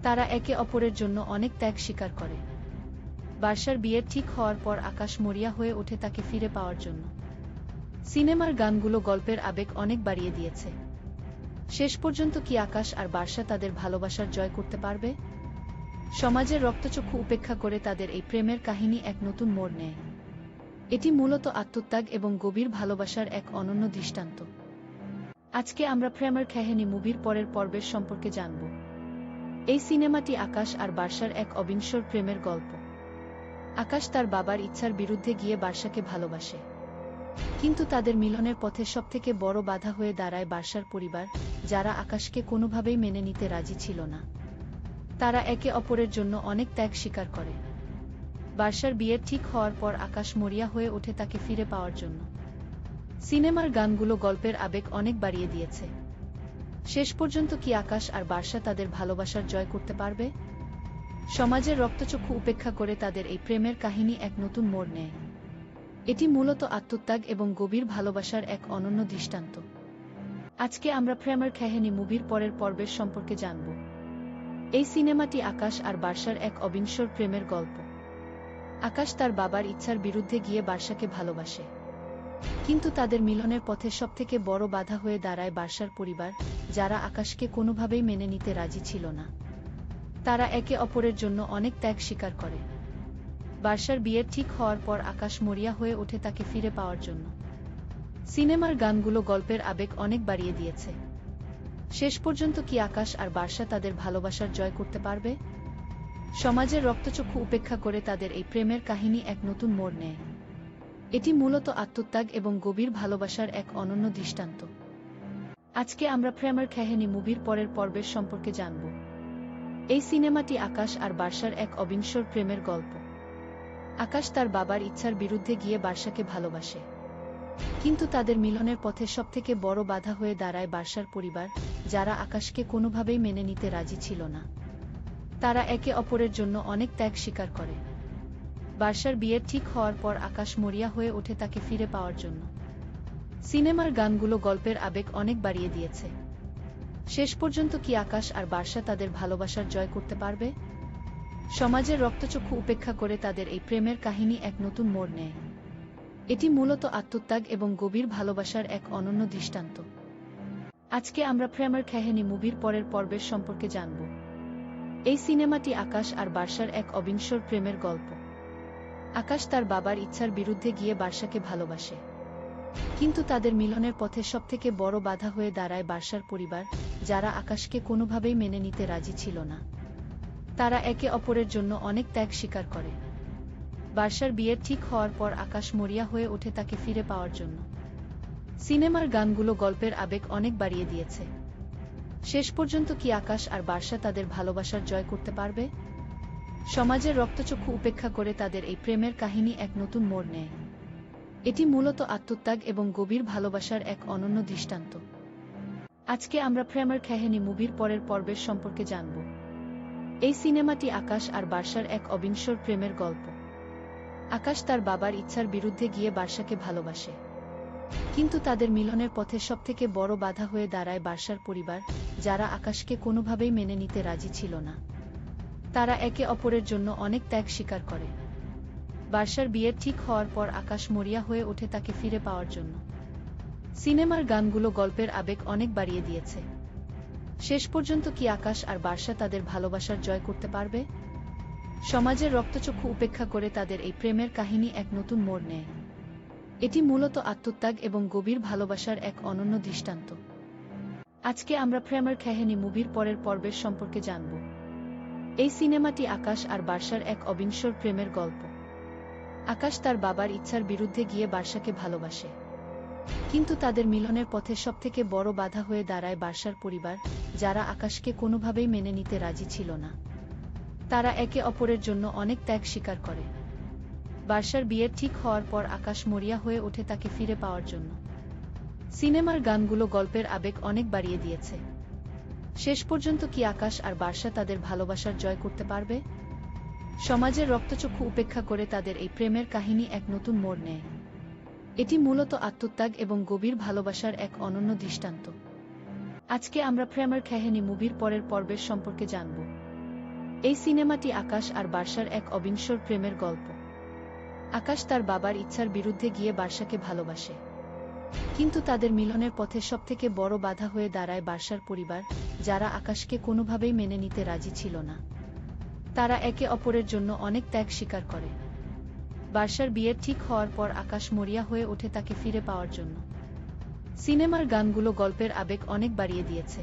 তারা একে অপরের জন্য অনেক ত্যাগ স্বীকার করে। বার্সার বিয়ের ঠিক হওয়ার পর আকাশ মরিয়া হয়ে ওঠে তাকে ফিরে পাওয়ার জন্য। সিনেমার গানগুলো গল্পের আবেগ অনেক বাড়িয়ে দিয়েছে। শেষ পর্যন্ত কি আকাশ আর বার্সা তাদের ভালোবাসার জয় করতে পারবে? সমাজের রক্তচক্ষু উপেক্ষা করে তাদের এই প্রেমের কাহিনী এক নতুন মোড় নেয়। এটি মূলত আত্মত্যাগ এবং গভীর ভালোবাসার এক অনন্য দৃষ্টান্ত। আজকে আমরা প্রেমের কাহিনী মুভির পরের পর্বের সম্পর্কে জানব। এই সিনেমাটি আকাশ আর বার্সার এক অবিনশ্বর প্রেমের গল্প। আকাশ তার বাবার ইচ্ছার বিরুদ্ধে গিয়ে বার্সাকে ভালোবাসে, কিন্তু তাদের মিলনের পথে সবথেকে বড় বাধা হয়ে দাঁড়ায় বার্সার পরিবার, যারা আকাশকে কোনোভাবেই মেনে নিতে রাজি ছিল না। তারা একে অপরের জন্য অনেক ত্যাগ স্বীকার করে। বার্সার বিয়ের ঠিক হওয়ার পর আকাশ মরিয়া হয়ে ওঠে তাকে ফিরে পাওয়ার জন্য। সিনেমার গানগুলো গল্পের আবেগ অনেক বাড়িয়ে দিয়েছে। শেষ পর্যন্ত কি আকাশ আর বার্সা তাদের ভালোবাসার জয় করতে পারবে? সমাজের রক্তচক্ষু উপেক্ষা করে তাদের এই প্রেমের কাহিনী এক নতুন মোড় নেয়। এটি মূলত আত্মত্যাগ এবং গভীর ভালোবাসার এক অনন্য দৃষ্টান্ত। আজকে আমরা প্রেমের কাহিনী মুভির পরের পর্বের সম্পর্কে জানব। এই সিনেমাটি আকাশ আর বার্সার এক অবিনশ্বর প্রেমের গল্প। আকাশ তার বাবার ইচ্ছার বিরুদ্ধে গিয়ে বার্সাকে ভালোবাসে, কিন্তু তাদের মিলনের পথে সবথেকে বড় বাধা হয়ে দাঁড়ায় বার্সার পরিবার, যারা আকাশকে কোনোভাবেই মেনে নিতে রাজি ছিল না। তারা একে অপরের জন্য অনেক ত্যাগ স্বীকার করে। বার্সার বিয়ের ঠিক হওয়ার পর আকাশ মরিয়া হয়ে ওঠে তাকে ফিরে পাওয়ার জন্য। সিনেমার গানগুলো গল্পের আবেগ অনেক বাড়িয়ে দিয়েছে। শেষ পর্যন্ত কি আকাশ আর বার্সা তাদের ভালোবাসার জয় করতে পারবে? সমাজের রক্তচক্ষু উপেক্ষা করে তাদের এই প্রেমের কাহিনী এক নতুন মোড় নেয়। এটি মূলত আত্মত্যাগ এবং গভীর ভালোবাসার এক অনন্য দৃষ্টান্ত। আজকে আমরা প্রেমের কাহিনী মুভির পরের পর্বের সম্পর্কে জানব। এই সিনেমাটি আকাশ আর বার্সার এক অবিনশ্বর প্রেমের গল্প। আকাশ তার বাবার ইচ্ছার বিরুদ্ধে গিয়ে বার্সাকে ভালোবাসে, কিন্তু তাদের মিলনের পথে সবথেকে বড় বাধা হয়ে দাঁড়ায় বার্সার পরিবার, যারা আকাশকে কোনোভাবেই মেনে নিতে রাজি ছিল না। তারা একে অপরের জন্য অনেক ত্যাগ স্বীকার করে। বার্সার বিয়ের ঠিক হওয়ার পর আকাশ মরিয়া হয়ে ওঠে তাকে ফিরে পাওয়ার জন্য। সিনেমার গানগুলো গল্পের আবেগ অনেক বাড়িয়ে দিয়েছে। শেষ পর্যন্ত কি আকাশ আর বার্সা তাদের ভালোবাসার জয় করতে পারবে? সমাজের রক্তচক্ষু উপেক্ষা করে তাদের এই প্রেমের কাহিনী এক নতুন মোড় নেয়। এটি মূলত আত্মত্যাগ এবং গভীর ভালোবাসার এক অনন্য দৃষ্টান্ত। আজকে আমরা প্রেমের কাহিনী মুভির পরের পর্বের সম্পর্কে জানব। এই সিনেমাটি আকাশ আর বার্সার এক অবিনশ্বর প্রেমের গল্প। আকাশ তার বাবার ইচ্ছার বিরুদ্ধে গিয়ে বার্সাকে ভালোবাসে, কিন্তু তাদের মিলনের পথে সবথেকে বড় বাধা হয়ে দাঁড়ায় বার্সার পরিবার, যারা আকাশকে কোনোভাবেই মেনে নিতে রাজি ছিল না। তারা একে অপরের জন্য অনেক ত্যাগ স্বীকার করে। বার্সার বিয়ের ঠিক হওয়ার পর আকাশ মরিয়া হয়ে ওঠে তাকে ফিরে পাওয়ার জন্য। সিনেমার গানগুলো গল্পের আবেগ অনেক বাড়িয়ে দিয়েছে। শেষ পর্যন্ত কি আকাশ আর বার্সা তাদের ভালোবাসার জয় করতে পারবে? সমাজের রক্তচক্ষু উপেক্ষা করে তাদের এই প্রেমের কাহিনী এক নতুন মোড় নেয়। এটি মূলত আত্মত্যাগ এবং গভীর ভালোবাসার এক অনন্য দৃষ্টান্ত। আজকে আমরা প্রেমের কাহিনী মুভির পরের পর্বের সম্পর্কে জানব। এই সিনেমাটি আকাশ আর বার্সার এক অবিনশ্বর প্রেমের গল্প। আকাশ তার বাবার ইচ্ছার বিরুদ্ধে গিয়ে বার্সাকে ভালোবাসে, কিন্তু তাদের মিলনের পথে সবথেকে বড় বাধা হয়ে দাঁড়ায় বার্সার পরিবার, যারা আকাশকে কোনোভাবেই মেনে নিতে রাজি ছিল না। তারা একে অপরের জন্য অনেক ত্যাগ স্বীকার করে। বার্সার বিয়ের ঠিক হওয়ার পর আকাশ মরিয়া হয়ে ওঠে তাকে ফিরে পাওয়ার জন্য। সিনেমার গানগুলো গল্পের আবেগ অনেক বাড়িয়ে দিয়েছে। শেষ পর্যন্ত কি আকাশ আর বার্সা তাদের ভালোবাসার জয় করতে পারবে? সমাজের রক্তচক্ষু উপেক্ষা করে তাদের এই প্রেমের কাহিনী এক নতুন মোড় নেয়। এটি মূলত আত্মত্যাগ এবং গভীর ভালোবাসার এক অনন্য দৃষ্টান্ত। আজকে আমরা প্রেমের কাহিনী মুভির পরের পর্বের সম্পর্কে জানব। এই সিনেমাটি আকাশ আর বার্সার এক অবিনশ্বর প্রেমের গল্প। আকাশ তার বাবার ইচ্ছার বিরুদ্ধে গিয়ে বার্সাকে ভালোবাসে, কিন্তু তাদের মিলনের পথে সবথেকে বড় বাধা হয়ে দাঁড়ায় বার্সার পরিবার, যারা আকাশকে কোনোভাবেই মেনে নিতে রাজি ছিল না। তারা একে অপরের জন্য অনেক ত্যাগ স্বীকার করে। বার্সার বিয়ের ঠিক হওয়ার পর আকাশ মরিয়া হয়ে ওঠে তাকে ফিরে পাওয়ার জন্য। সিনেমার গানগুলো গল্পের আবেগ অনেক বাড়িয়ে দিয়েছে। শেষ পর্যন্ত কি আকাশ আর বার্সা তাদের ভালোবাসার জয় করতে পারবে? সমাজের রক্তচক্ষু উপেক্ষা করে তাদের এই প্রেমের কাহিনী এক নতুন মোড় নেয়। এটি মূলত আত্মত্যাগ এবং গভীর ভালোবাসার এক অনন্য দৃষ্টান্ত। আজকে আমরা প্রেমের কাহিনী মুভির পরের পর্বের সম্পর্কে জানব। এই সিনেমাটি আকাশ আর বার্সার এক অবিনশ্বর প্রেমের গল্প। আকাশ তার বাবার ইচ্ছার বিরুদ্ধে গিয়ে বার্সাকে ভালোবাসে, কিন্তু তাদের মিলনের পথে সবথেকে বড় বাধা হয়ে দাঁড়ায় বার্সার পরিবার, যারা আকাশকে কোনোভাবেই মেনে নিতে রাজি ছিল না। তারা একে অপরের জন্য অনেক ত্যাগ স্বীকার করে। বার্সার বিয়ের ঠিক হওয়ার পর আকাশ মরিয়া হয়ে ওঠে তাকে ফিরে পাওয়ার জন্য। সিনেমার গানগুলো গল্পের আবেগ অনেক বাড়িয়ে দিয়েছে।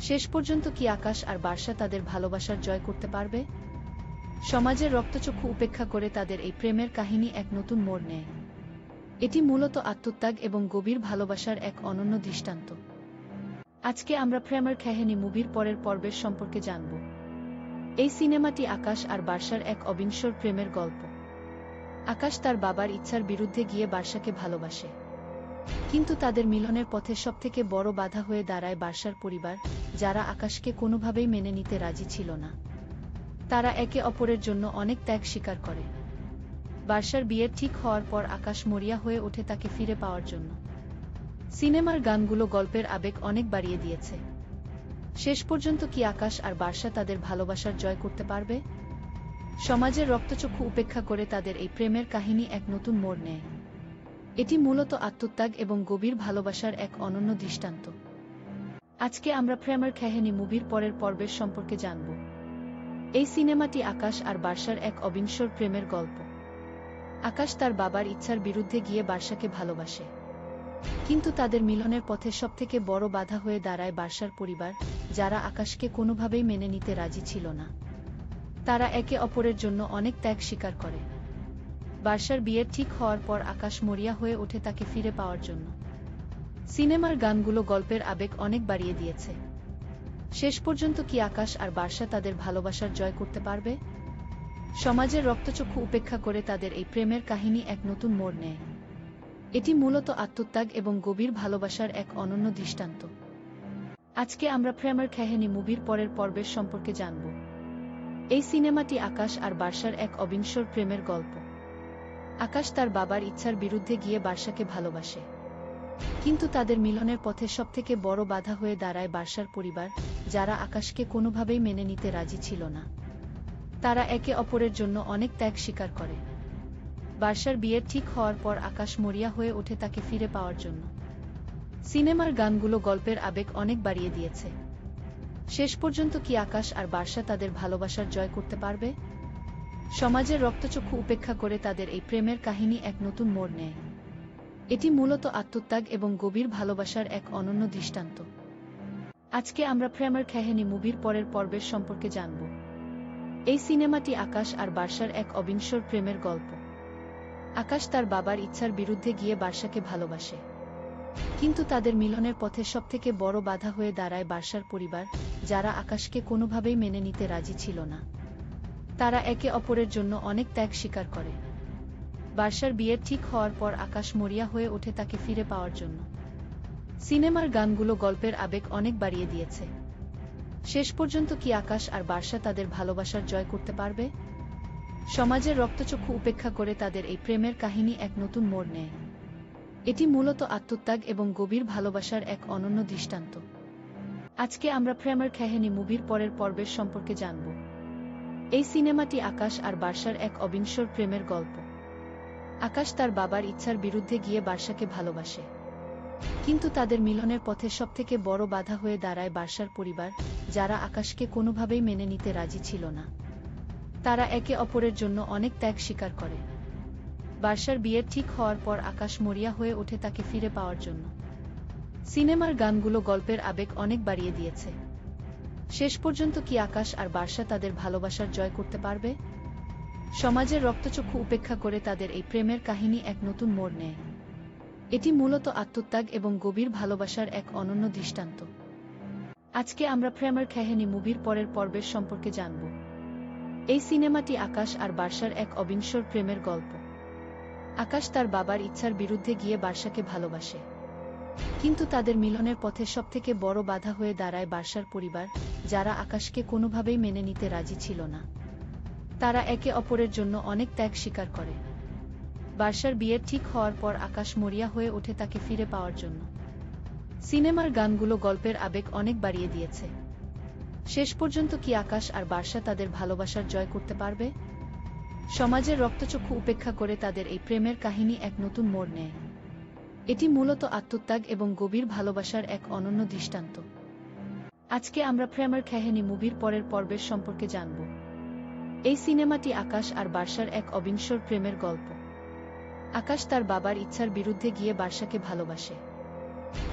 শেষ পর্যন্ত কি আকাশ আর বার্সা তাদের ভালোবাসার জয় করতে পারবে? সমাজের রক্তচক্ষু উপেক্ষা করে তাদের এই প্রেমের কাহিনী এক নতুন মোড় নেয়। এটি মূলত আত্মত্যাগ এবং গভীর ভালোবাসার এক অনন্য দৃষ্টান্ত। আজকে আমরা প্রেমের কাহিনী মুভির পরের পর্বের সম্পর্কে জানব। এই সিনেমাটি আকাশ আর বার্সার এক অবিনশ্বর প্রেমের গল্প। আকাশ তার বাবার ইচ্ছার বিরুদ্ধে গিয়ে বার্সাকে ভালোবাসে, কিন্তু তাদের মিলনের পথে সবথেকে বড় বাধা হয়ে দাঁড়ায় বার্সার পরিবার, যারা আকাশকে কোনোভাবেই মেনে নিতে রাজি ছিল না। তারা একে অপরের জন্য অনেক ত্যাগ স্বীকার করে। বার্সার বিয়ের ঠিক হওয়ার পর আকাশ মরিয়া হয়ে ওঠে তাকে ফিরে পাওয়ার জন্য। সিনেমার গানগুলো গল্পের আবেগ অনেক বাড়িয়ে দিয়েছে। শেষ পর্যন্ত কি আকাশ আর বার্সা তাদের ভালোবাসার জয় করতে পারবে? সমাজের রক্তচক্ষু উপেক্ষা করে তাদের এই প্রেমের কাহিনী এক নতুন মোড় নেয়। এটি মূলত আত্মত্যাগ এবং গভীর ভালোবাসার এক অনন্য দৃষ্টান্ত। আজকে আমরা প্রেমের কাহিনী মুভির পরের পর্বের সম্পর্কে জানব। এই সিনেমাটি আকাশ আর বার্সার এক অবিনশ্বর প্রেমের গল্প। আকাশ তার বাবার ইচ্ছার বিরুদ্ধে গিয়ে বার্সাকে ভালোবাসে, কিন্তু তাদের মিলনের পথে সবথেকে বড় বাধা হয়ে দাঁড়ায় বার্সার পরিবার, যারা আকাশকে কোনোভাবেই মেনে নিতে রাজি ছিল না। তারা একে অপরের জন্য অনেক ত্যাগ স্বীকার করে। বার্সার বিয়ের ঠিক হওয়ার পর আকাশ মরিয়া হয়ে ওঠে তাকে ফিরে পাওয়ার জন্য। সিনেমার গানগুলো গল্পের আবেগ অনেক বাড়িয়ে দিয়েছে। শেষ পর্যন্ত কি আকাশ আর বার্সা তাদের ভালোবাসার জয় করতে পারবে? সমাজের রক্তচক্ষু উপেক্ষা করে তাদের এই প্রেমের কাহিনী এক নতুন মোড় নেয়। এটি মূলত আত্মত্যাগ এবং গভীর ভালোবাসার এক অনন্য দৃষ্টান্ত। আজকে আমরা প্রেমের কাহিনী মুভির পরের পর্বের সম্পর্কে জানব। এই সিনেমাটি আকাশ আর বার্সার এক অবিনশ্বর প্রেমের গল্প। আকাশ তার বাবার ইচ্ছার বিরুদ্ধে গিয়ে বার্সাকে ভালোবাসে, কিন্তু তাদের মিলনের পথে সবথেকে বড় বাধা হয়ে দাঁড়ায় বার্সার পরিবার, যারা আকাশকে কোনোভাবেই মেনে নিতে রাজি ছিল না। তারা একে অপরের জন্য অনেক ত্যাগ স্বীকার করে। বার্সার বিয়ের ঠিক হওয়ার পর আকাশ মরিয়া হয়ে ওঠে তাকে ফিরে পাওয়ার জন্য। সিনেমার গানগুলো গল্পের আবেগ অনেক বাড়িয়ে দিয়েছে। শেষ পর্যন্ত কি আকাশ আর বার্সা তাদের ভালোবাসার জয় করতে পারবে? সমাজের রক্তচক্ষু উপেক্ষা করে তাদের এই প্রেমের কাহিনী এক নতুন মোড় নেয়। এটি মূলত আত্মত্যাগ এবং গভীর ভালোবাসার এক অনন্য দৃষ্টান্ত। আজকে আমরা প্রেমের কাহিনী মুভির পরের পর্বের সম্পর্কে জানব। এই সিনেমাটি আকাশ আর বার্সার এক অবিনশ্বর প্রেমের গল্প। আকাশ তার বাবার ইচ্ছার বিরুদ্ধে গিয়ে বার্সাকে ভালোবাসে, কিন্তু তাদের মিলনের পথে সবথেকে বড় বাধা হয়ে দাঁড়ায় বার্সার পরিবার, যারা আকাশকে কোনোভাবেই মেনে নিতে রাজি ছিল না। তারা একে অপরের জন্য অনেক ত্যাগ স্বীকার করে। বার্সার বিয়ের ঠিক হওয়ার পর আকাশ মরিয়া হয়ে ওঠে তাকে ফিরে পাওয়ার জন্য। সিনেমার গানগুলো গল্পের আবেগ অনেক বাড়িয়ে দিয়েছে। শেষ পর্যন্ত কি আকাশ আর বর্ষা তাদের ভালোবাসার জয় করতে পারবে? সমাজের রক্তচক্ষু উপেক্ষা করে তাদের এই প্রেমের কাহিনী এক নতুন মোড় নেয়। এটি মূলত আত্মত্যাগ এবং গভীর ভালোবাসার এক অনন্য দৃষ্টান্ত। আজকে আমরা প্রেমের কাহিনী মুভির পরের পর্বের সম্পর্কে জানব। এই সিনেমাটি আকাশ আর বর্ষার এক অবিনশ্বর প্রেমের গল্প। আকাশ তার বাবার ইচ্ছার বিরুদ্ধে গিয়ে বর্ষাকে ভালোবাসে, কিন্তু তাদের মিলনের পথে সবথেকে বড় বাধা হয়ে দাঁড়ায় বর্ষার পরিবার, যারা আকাশকে কোনোভাবেই মেনে নিতে রাজি ছিল না। তারা একে অপরের জন্য অনেক ত্যাগ স্বীকার করে। বর্ষার বিয়ের ঠিক হওয়ার পর আকাশ মরিয়া হয়ে ওঠে তাকে ফিরে পাওয়ার জন্য। সিনেমার গানগুলো গল্পের আবেগ অনেক বাড়িয়ে দিয়েছে। শেষ পর্যন্ত কি আকাশ আর বর্ষা তাদের ভালোবাসার জয় করতে পারবে? সমাজের রক্তচক্ষু উপেক্ষা করে তাদের এই প্রেমের কাহিনী এক নতুন মোড় নেয়। এটি মূলত আত্মত্যাগ এবং গভীর ভালোবাসার এক অনন্য দৃষ্টান্ত। আজকে আমরা প্রেমের কাহিনী মুভির পরের পর্বের সম্পর্কে জানব। এই সিনেমাটি আকাশ আর বর্ষার এক অবিনশ্বর প্রেমের গল্প। আকাশ তার বাবার ইচ্ছার বিরুদ্ধে গিয়ে বর্ষাকে ভালোবাসে, কিন্তু তাদের মিলনের পথে সবথেকে বড় বাধা হয়ে দাঁড়ায় বর্ষার পরিবার, যারা আকাশকে কোনোভাবেই মেনে নিতে রাজি ছিল না। তারা একে অপরের জন্য অনেক ত্যাগ স্বীকার করে। বর্ষার বিয়ের ঠিক হওয়ার পর আকাশ মরিয়া হয়ে ওঠে তাকে ফিরে পাওয়ার জন্য। সিনেমার গানগুলো গল্পের আবেগ অনেক বাড়িয়ে দিয়েছে। শেষ পর্যন্ত কি আকাশ আর বর্ষা তাদের ভালোবাসার জয় করতে পারবে? সমাজের রক্তচক্ষু উপেক্ষা করে তাদের এই প্রেমের কাহিনী এক নতুন মোড় নেয়। এটি মূলত আত্মত্যাগ এবং গভীর ভালোবাসার এক অনন্য দৃষ্টান্ত। আজকে আমরা প্রেমের কাহিনী মুভির পরের পর্বের সম্পর্কে জানব। এই সিনেমাটি আকাশ আর বর্ষার এক অবিনশ্বর প্রেমের গল্প। আকাশ তার বাবার ইচ্ছার বিরুদ্ধে গিয়ে বর্ষাকে ভালোবাসে,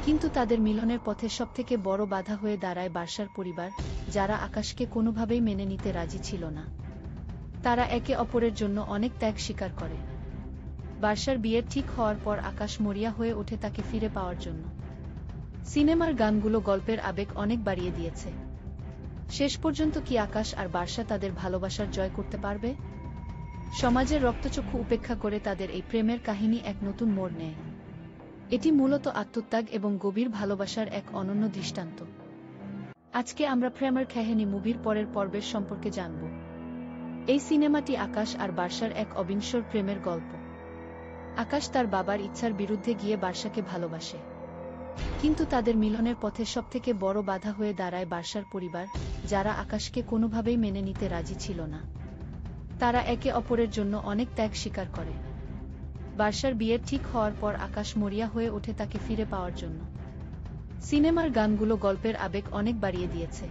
কিন্তু তাদের মিলনের পথে সবথেকে বড় বাধা হয়ে দাঁড়ায় বর্ষার পরিবার, যারা আকাশকে কোনোভাবেই মেনে নিতে রাজি ছিল না। তারা একে অপরের জন্য অনেক ত্যাগ স্বীকার করে। বর্ষার বিয়ের ঠিক হওয়ার পর আকাশ মরিয়া হয়ে ওঠে তাকে ফিরে পাওয়ার জন্য। সিনেমার গানগুলো গল্পের আবেগ অনেক বাড়িয়ে দিয়েছে। শেষ পর্যন্ত কি আকাশ আর বর্ষা তাদের ভালোবাসার জয় করতে পারবে? সমাজের রক্তচক্ষু উপেক্ষা করে তাদের এই প্রেমের কাহিনী এক নতুন মোড় নেয়। এটি মূলত আত্মত্যাগ এবং গভীর ভালোবাসার এক অনন্য দৃষ্টান্ত। আজকে আমরা প্রেমের কাহিনী মুভির পরের পর্বের সম্পর্কে জানব। এই সিনেমাটি আকাশ আর বর্ষার এক অবিনশ্বর প্রেমের গল্প। আকাশ তার বাবার ইচ্ছার বিরুদ্ধে গিয়ে বর্ষাকে ভালোবাসে, কিন্তু তাদের মিলনের পথে সবথেকে বড় বাধা হয়ে দাঁড়ায় বর্ষার পরিবার, যারা আকাশকে কোনোভাবেই মেনে নিতে রাজি ছিল না। তারা একে অপরের জন্য অনেক ত্যাগ স্বীকার করে। বর্ষার বিয়ের ঠিক হওয়ার পর আকাশ মরিয়া হয়ে ওঠে তাকে ফিরে পাওয়ার জন্য। সিনেমার গানগুলো গল্পের আবেগ অনেক বাড়িয়ে দিয়েছে।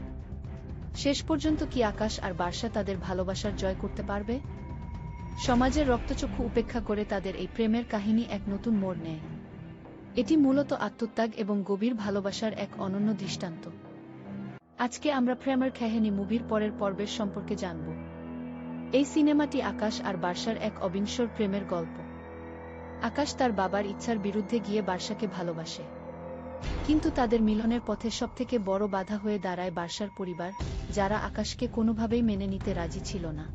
শেষ পর্যন্ত কি আকাশ আর বর্ষা তাদের ভালোবাসার জয় করতে পারবে? সমাজের রক্তচক্ষু উপেক্ষা করে তাদের এই প্রেমের কাহিনী এক নতুন মোড় নেয়। এটি মূলত আত্মত্যাগ এবং গভীর ভালোবাসার এক অনন্য দৃষ্টান্ত। আজকে আমরা প্রেমের কাহিনী মুভির পরের পর্বের সম্পর্কে জানব। এই সিনেমাটি আকাশ আর বর্ষার এক অবিনশ্বর প্রেমের গল্প। আকাশ তার বাবার ইচ্ছার বিরুদ্ধে গিয়ে বর্ষাকে ভালোবাসে, কিন্তু তাদের মিলনের পথে সবথেকে বড় বাধা হয়ে দাঁড়ায় বর্ষার পরিবার, যারা আকাশকে কোনোভাবেই মেনে নিতে রাজি ছিল না।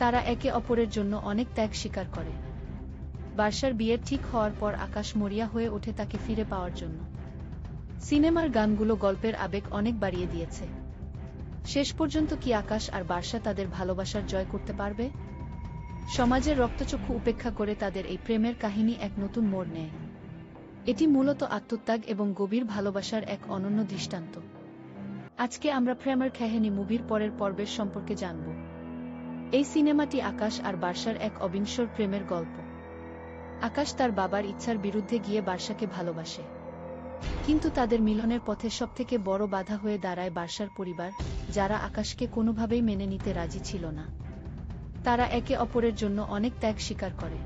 তারা একে অপরের জন্য অনেক ত্যাগ স্বীকার করে। বর্ষার বিয়ের ঠিক হওয়ার পর আকাশ মরিয়া হয়ে ওঠে তাকে ফিরে পাওয়ার জন্য। সিনেমার গানগুলো গল্পের আবেগ অনেক বাড়িয়ে দিয়েছে। শেষ পর্যন্ত কি আকাশ আর বর্ষা তাদের ভালোবাসার জয় করতে পারবে? সমাজের রক্তচক্ষু উপেক্ষা করে তাদের এই প্রেমের কাহিনী এক নতুন মোড় নেয়। এটি মূলত আত্মত্যাগ এবং গভীর ভালোবাসার এক অনন্য দৃষ্টান্ত। আজকে আমরা প্রেমের কাহিনী মুভির পরের পর্বের সম্পর্কে জানব। এই সিনেমাটি আকাশ আর বর্ষার এক অবিনশ্বর প্রেমের গল্প। আকাশ তার বাবার ইচ্ছার বিরুদ্ধে গিয়ে বর্ষাকে ভালোবাসে, কিন্তু তাদের মিলনের পথে সবথেকে বড় বাধা হয়ে দাঁড়ায় বর্ষার পরিবার, যারা আকাশকে কোনোভাবেই মেনে নিতে রাজি ছিল না। তারা একে অপরের জন্য অনেক ত্যাগ স্বীকার করে।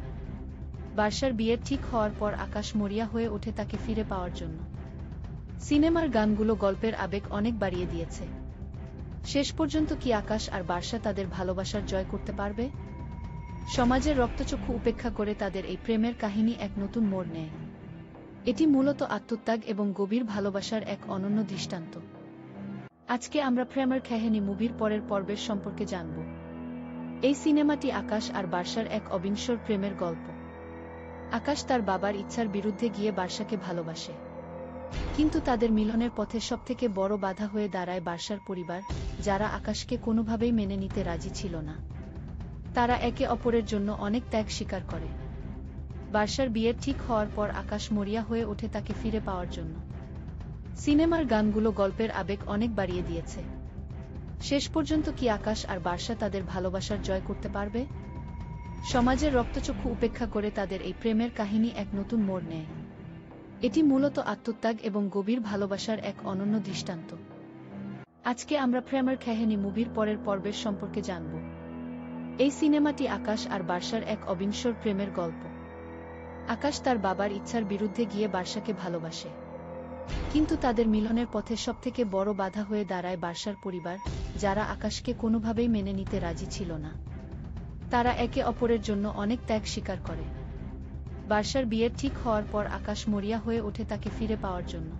বর্ষার বিয়ের ঠিক হওয়ার পর আকাশ মরিয়া হয়ে ওঠে তাকে ফিরে পাওয়ার জন্য। সিনেমার গানগুলো গল্পের আবেগ অনেক বাড়িয়ে দিয়েছে। শেষ পর্যন্ত কি আকাশ আর বর্ষা তাদের ভালোবাসার জয় করতে পারবে? সমাজের রক্তচক্ষু উপেক্ষা করে তাদের এই প্রেমের কাহিনী এক নতুন মোড় নেয়। এটি মূলত আত্মত্যাগ এবং গভীর ভালোবাসার এক অনন্য দৃষ্টান্ত। আজকে আমরা প্রেমের কাহিনী মুভির পরের পর্বের সম্পর্কে জানব। এই সিনেমাটি আকাশ আর বর্ষার এক অবিনশ্বর প্রেমের গল্প। আকাশ তার বাবার ইচ্ছার বিরুদ্ধে গিয়ে বর্ষাকে ভালোবাসে, কিন্তু তাদের মিলনের পথে সবথেকে বড় বাধা হয়ে দাঁড়ায় বার্সার পরিবার, যারা আকাশকে কোনোভাবেই মেনে নিতে রাজি ছিল না। তারা একে অপরের জন্য অনেক ত্যাগ স্বীকার করে। বার্সার বিয়ের ঠিক হওয়ার পর আকাশ মরিয়া হয়ে ওঠে তাকে ফিরে পাওয়ার জন্য। সিনেমার গানগুলো গল্পের আবেগ অনেক বাড়িয়ে দিয়েছে। শেষ পর্যন্ত কি আকাশ আর বার্সা তাদের ভালোবাসার জয় করতে পারবে? সমাজের রক্তচক্ষু উপেক্ষা করে তাদের এই প্রেমের কাহিনী এক নতুন মোড় নেয়। এটি মূলত আত্মত্যাগ এবং গভীর ভালোবাসার এক অনন্য দৃষ্টান্ত। আজকে আমরা প্রেমের কাহিনী মুভির পরের পর্বের সম্পর্কে জানব। এই সিনেমাটি আকাশ আর বার্সার এক অবিনশ্বর প্রেমের গল্প। আকাশ তার বাবার ইচ্ছার বিরুদ্ধে গিয়ে বার্সাকে ভালোবাসে, কিন্তু তাদের মিলনের পথে সবথেকে বড় বাধা হয়ে দাঁড়ায় বার্সার পরিবার, যারা আকাশকে কোনোভাবেই মেনে নিতে রাজি ছিল না। তারা একে অপরের জন্য অনেক ত্যাগ স্বীকার করে। বার্সার বিয়ের ঠিক হওয়ার পর আকাশ মরিয়া হয়ে ওঠে তাকে ফিরে পাওয়ার জন্য।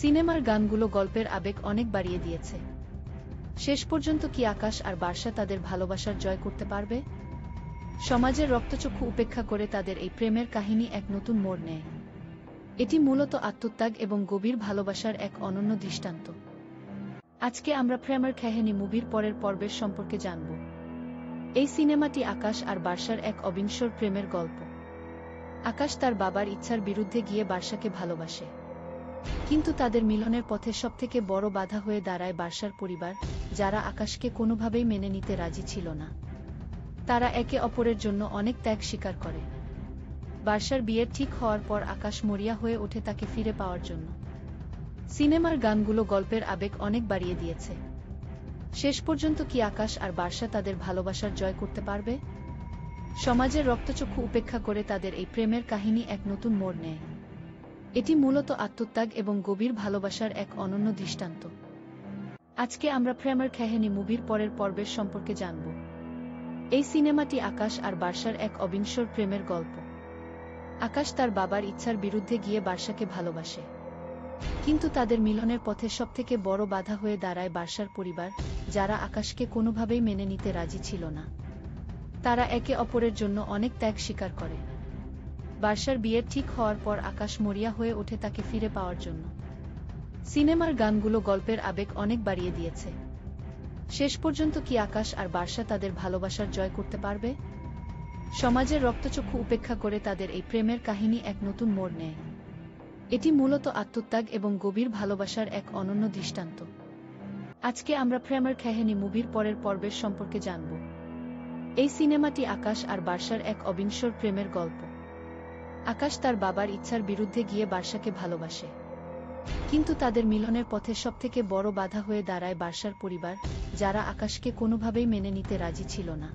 সিনেমার গানগুলো গল্পের আবেগ অনেক বাড়িয়ে দিয়েছে। শেষ পর্যন্ত কি আকাশ আর বার্সা তাদের ভালোবাসার জয় করতে পারবে? সমাজের রক্তচক্ষু উপেক্ষা করে তাদের এই প্রেমের কাহিনী এক নতুন মোড় নেয়। এটি মূলত আত্মত্যাগ এবং গভীর ভালোবাসার এক অনন্য দৃষ্টান্ত। আজকে আমরা প্রেমের কাহিনী মুভির পরের পর্বের সম্পর্কে জানব। এই সিনেমাটি আকাশ আর বার্সার এক অবিনশ্বর প্রেমের গল্প। আকাশ তার বাবার ইচ্ছার বিরুদ্ধে গিয়ে বার্সাকে ভালোবাসে, কিন্তু তাদের মিলনের পথে সবথেকে বড় বাধা হয়ে দাঁড়ায় বার্সার পরিবার, যারা আকাশকে কোনোভাবেই মেনে নিতে রাজি ছিল না। তারা একে অপরের জন্য অনেক ত্যাগ স্বীকার করে। বার্সার বিয়ের ঠিক হওয়ার পর আকাশ মরিয়া হয়ে ওঠে তাকে ফিরে পাওয়ার জন্য। সিনেমার গানগুলো গল্পের আবেগ অনেক বাড়িয়ে দিয়েছে। শেষ পর্যন্ত কি আকাশ আর বার্সা তাদের ভালোবাসার জয় করতে পারবে? সমাজের রক্তচক্ষু উপেক্ষা করে তাদের এই প্রেমের কাহিনী এক নতুন মোড় নেয়। এটি মূলত আত্মত্যাগ এবং গভীর ভালোবাসার এক অনন্য দৃষ্টান্ত। আজকে আমরা প্রেমের কাহিনী মুভির পরের পর্বের সম্পর্কে জানব। এই সিনেমাটি আকাশ আর বার্সার এক অবিনশ্বর প্রেমের গল্প। আকাশ তার বাবার ইচ্ছার বিরুদ্ধে গিয়ে বার্সাকে ভালোবাসে, কিন্তু তাদের মিলনের পথে সবথেকে বড় বাধা হয়ে দাঁড়ায় বার্সার পরিবার, যারা আকাশকে কোনোভাবেই মেনে নিতে রাজি ছিল না। তারা একে অপরের জন্য অনেক ত্যাগ স্বীকার করে। বার্সার বিয়ের ঠিক হওয়ার পর আকাশ মরিয়া হয়ে ওঠে তাকে ফিরে পাওয়ার জন্য। সিনেমার গানগুলো গল্পের আবেগ অনেক বাড়িয়ে দিয়েছে। শেষ পর্যন্ত কি আকাশ আর বার্সা তাদের ভালোবাসার জয় করতে পারবে? সমাজের রক্তচক্ষু উপেক্ষা করে তাদের এই প্রেমের কাহিনী এক নতুন মোড় নেয়। এটি মূলত আত্মত্যাগ এবং গভীর ভালোবাসার এক অনন্য দৃষ্টান্ত। আজকে আমরা প্রেমের কাহিনী মুভির পরের পর্বের সম্পর্কে জানব। এই সিনেমাটি আকাশ আর বার্সার এক অবিনশ্বর প্রেমের গল্প। আকাশ তার বাবার ইচ্ছার বিরুদ্ধে গিয়ে বার্সাকে ভালোবাসে, কিন্তু তাদের মিলনের পথে সবথেকে বড় বাধা হয়ে দাঁড়ায় বার্সার পরিবার, যারা আকাশকে কোনোভাবেই মেনে নিতে রাজি ছিল না।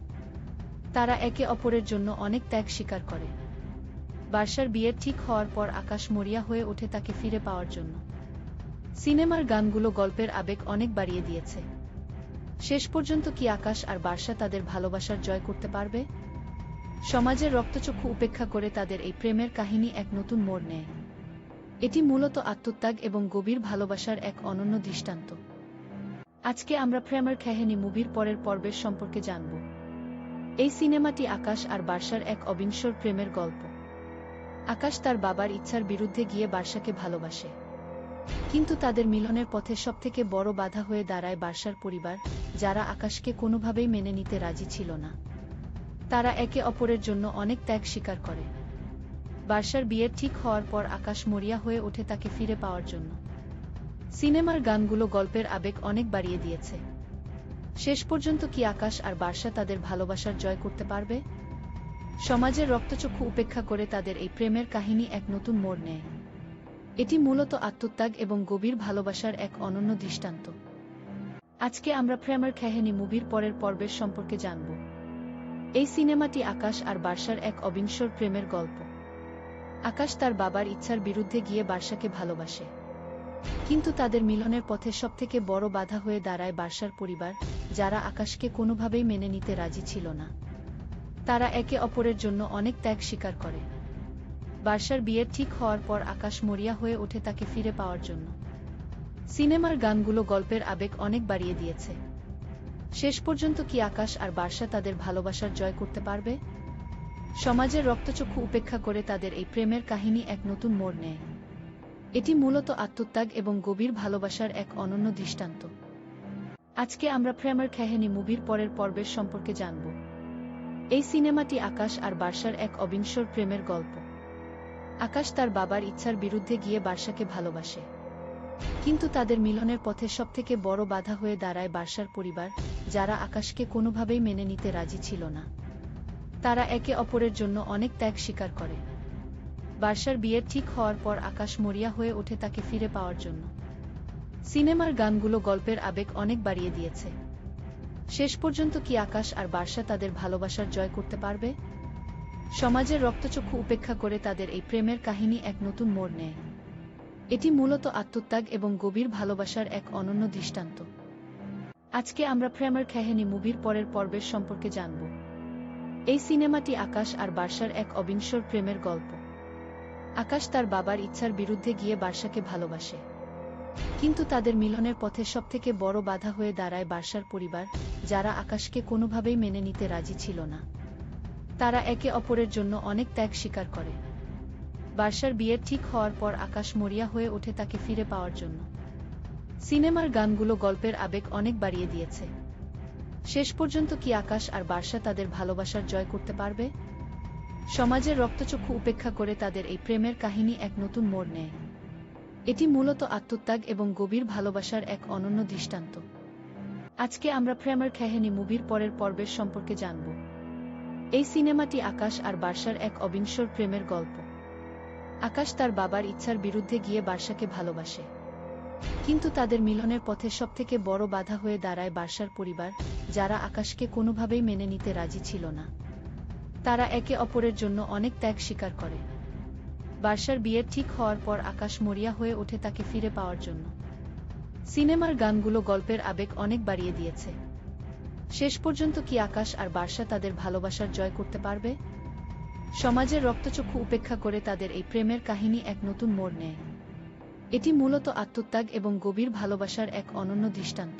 তারা একে অপরের জন্য অনেক ত্যাগ স্বীকার করে। বার্সার বিয়ের ঠিক হওয়ার পর আকাশ মরিয়া হয়ে ওঠে তাকে ফিরে পাওয়ার জন্য। সিনেমার গানগুলো গল্পের আবেগ অনেক বাড়িয়ে দিয়েছে। শেষ পর্যন্ত কি আকাশ আর বার্সা তাদের ভালোবাসার জয় করতে পারবে? সমাজের রক্তচক্ষু উপেক্ষা করে তাদের এই প্রেমের কাহিনী এক নতুন মোড় নেয়। এটি মূলত আত্মত্যাগ এবং গভীর ভালোবাসার এক অনন্য দৃষ্টান্ত। আজকে আমরা প্রেমের কাহিনী মুভির পরের পর্বের সম্পর্কে জানব। এই সিনেমাটি আকাশ আর বার্সার এক অবিনশ্বর প্রেমের গল্প। আকাশ তার বাবার ইচ্ছার বিরুদ্ধে গিয়ে বার্সাকে ভালোবাসে, কিন্তু তাদের মিলনের পথে সবথেকে বড় বাধা হয়ে দাঁড়ায় বার্সার পরিবার, যারা আকাশকে কোনোভাবেই মেনে নিতে রাজি ছিল না। তারা একে অপরের জন্য অনেক ত্যাগ স্বীকার করে। বার্সার বিয়ের ঠিক হওয়ার পর আকাশ মরিয়া হয়ে ওঠে তাকে ফিরে পাওয়ার জন্য। সিনেমার গানগুলো গল্পের আবেগ অনেক বাড়িয়ে দিয়েছে। শেষ পর্যন্ত কি আকাশ আর বার্সা তাদের ভালোবাসার জয় করতে পারবে? সমাজের রক্তচক্ষু উপেক্ষা করে তাদের এই প্রেমের কাহিনী এক নতুন মোড় নেয়। এটি মূলত আত্মত্যাগ এবং গভীর ভালোবাসার এক অনন্য দৃষ্টান্ত। আজকে আমরা প্রেমের কাহিনী মুভির পরের পর্বের সম্পর্কে জানব। এই সিনেমাটি আকাশ আর বার্সার এক অবিনশ্বর প্রেমের গল্প। আকাশ তার বাবার ইচ্ছার বিরুদ্ধে গিয়ে বার্সাকে ভালোবাসে, কিন্তু তাদের মিলনের পথে সবথেকে বড় বাধা হয়ে দাঁড়ায় বার্সার পরিবার, যারা আকাশকে কোনোভাবেই মেনে নিতে রাজি ছিল না। তারা একে অপরের জন্য অনেক ত্যাগ স্বীকার করে। বার্সার বিয়ের ঠিক হওয়ার পর আকাশ মরিয়া হয়ে ওঠে তাকে ফিরে পাওয়ার জন্য। সিনেমার গানগুলো গল্পের আবেগ অনেক বাড়িয়ে দিয়েছে। শেষ পর্যন্ত কি আকাশ আর বার্সা তাদের ভালোবাসার জয় করতে পারবে? সমাজের রক্তচক্ষু উপেক্ষা করে তাদের এই প্রেমের কাহিনী এক নতুন মোড় নেয়। এটি মূলত আত্মত্যাগ এবং গভীর ভালোবাসার এক অনন্য দৃষ্টান্ত। আজকে আমরা প্রেমের কাহিনী মুভির পরের পর্বের সম্পর্কে জানব। এই সিনেমাটি আকাশ আর বার্সার এক অবিনশ্বর প্রেমের গল্প। আকাশ তার বাবার ইচ্ছার বিরুদ্ধে গিয়ে বার্সাকে ভালোবাসে, কিন্তু তাদের মিলনের পথে সবথেকে বড় বাধা হয়ে দাঁড়ায় বার্সার পরিবার, যারা আকাশকে কোনোভাবেই মেনে নিতে রাজি ছিল না। তারা একে অপরের জন্য অনেক ত্যাগ স্বীকার করে। বার্সার বিয়ের ঠিক হওয়ার পর আকাশ মরিয়া হয়ে ওঠে তাকে ফিরে পাওয়ার জন্য। সিনেমার গানগুলো গল্পের আবেগ অনেক বাড়িয়ে দিয়েছে। শেষ পর্যন্ত কি আকাশ আর বার্সা তাদের ভালোবাসার জয় করতে পারবে? সমাজের রক্তচক্ষু উপেক্ষা করে তাদের এই প্রেমের কাহিনী এক নতুন মোড় নেয়। এটি মূলত আত্মত্যাগ এবং গভীর ভালোবাসার এক অনন্য দৃষ্টান্ত। আজকে আমরা প্রেমের কাহিনী মুভির পরের পর্বের সম্পর্কে জানব। এই সিনেমাটি আকাশ আর বার্সার এক অবিনশ্বর প্রেমের গল্প। আকাশ তার বাবার ইচ্ছার বিরুদ্ধে গিয়ে বার্সাকে ভালোবাসে, কিন্তু তাদের মিলনের পথে সবথেকে বড় বাধা হয়ে দাঁড়ায় বার্সার পরিবার, যারা আকাশকে কোনোভাবেই মেনে নিতে রাজি ছিল না। তারা একে অপরের জন্য অনেক ত্যাগ স্বীকার করে। বার্সার বিয়ের ঠিক হওয়ার পর আকাশ মরিয়া হয়ে ওঠে তাকে ফিরে পাওয়ার জন্য। সিনেমার গানগুলো গল্পের আবেগ অনেক বাড়িয়ে দিয়েছে। শেষ পর্যন্ত কি আকাশ আর বার্সা তাদের ভালোবাসার জয় করতে পারবে? সমাজের রক্তচক্ষু উপেক্ষা করে তাদের এই প্রেমের কাহিনী এক নতুন মোড় নেয়। এটি মূলত আত্মত্যাগ এবং গভীর ভালোবাসার এক অনন্য দৃষ্টান্ত। আজকে আমরা প্রেমের কাহিনী মুভির পরের পর্বের সম্পর্কে জানব। এই সিনেমাটি আকাশ আর বার্সার এক অবিনশ্বর প্রেমের গল্প। আকাশ তার বাবার ইচ্ছার বিরুদ্ধে গিয়ে বার্সাকে ভালোবাসে, কিন্তু তাদের মিলনের পথে সবথেকে বড় বাধা হয়ে দাঁড়ায় বার্সার পরিবার, যারা আকাশকে কোনোভাবেই মেনে নিতে রাজি ছিল না। তারা একে অপরের জন্য অনেক ত্যাগ স্বীকার করে। বার্সার বিয়ের ঠিক হওয়ার পর আকাশ মরিয়া হয়ে ওঠে তাকে ফিরে পাওয়ার জন্য। সিনেমার গানগুলো গল্পের আবেগ অনেক বাড়িয়ে দিয়েছে। শেষ পর্যন্ত কি আকাশ আর বার্সা তাদের ভালোবাসার জয় করতে পারবে? সমাজের রক্তচক্ষু উপেক্ষা করে তাদের এই প্রেমের কাহিনী এক নতুন মোড় নেয়। এটি মূলত আত্মত্যাগ এবং গভীর ভালোবাসার এক অনন্য দৃষ্টান্ত।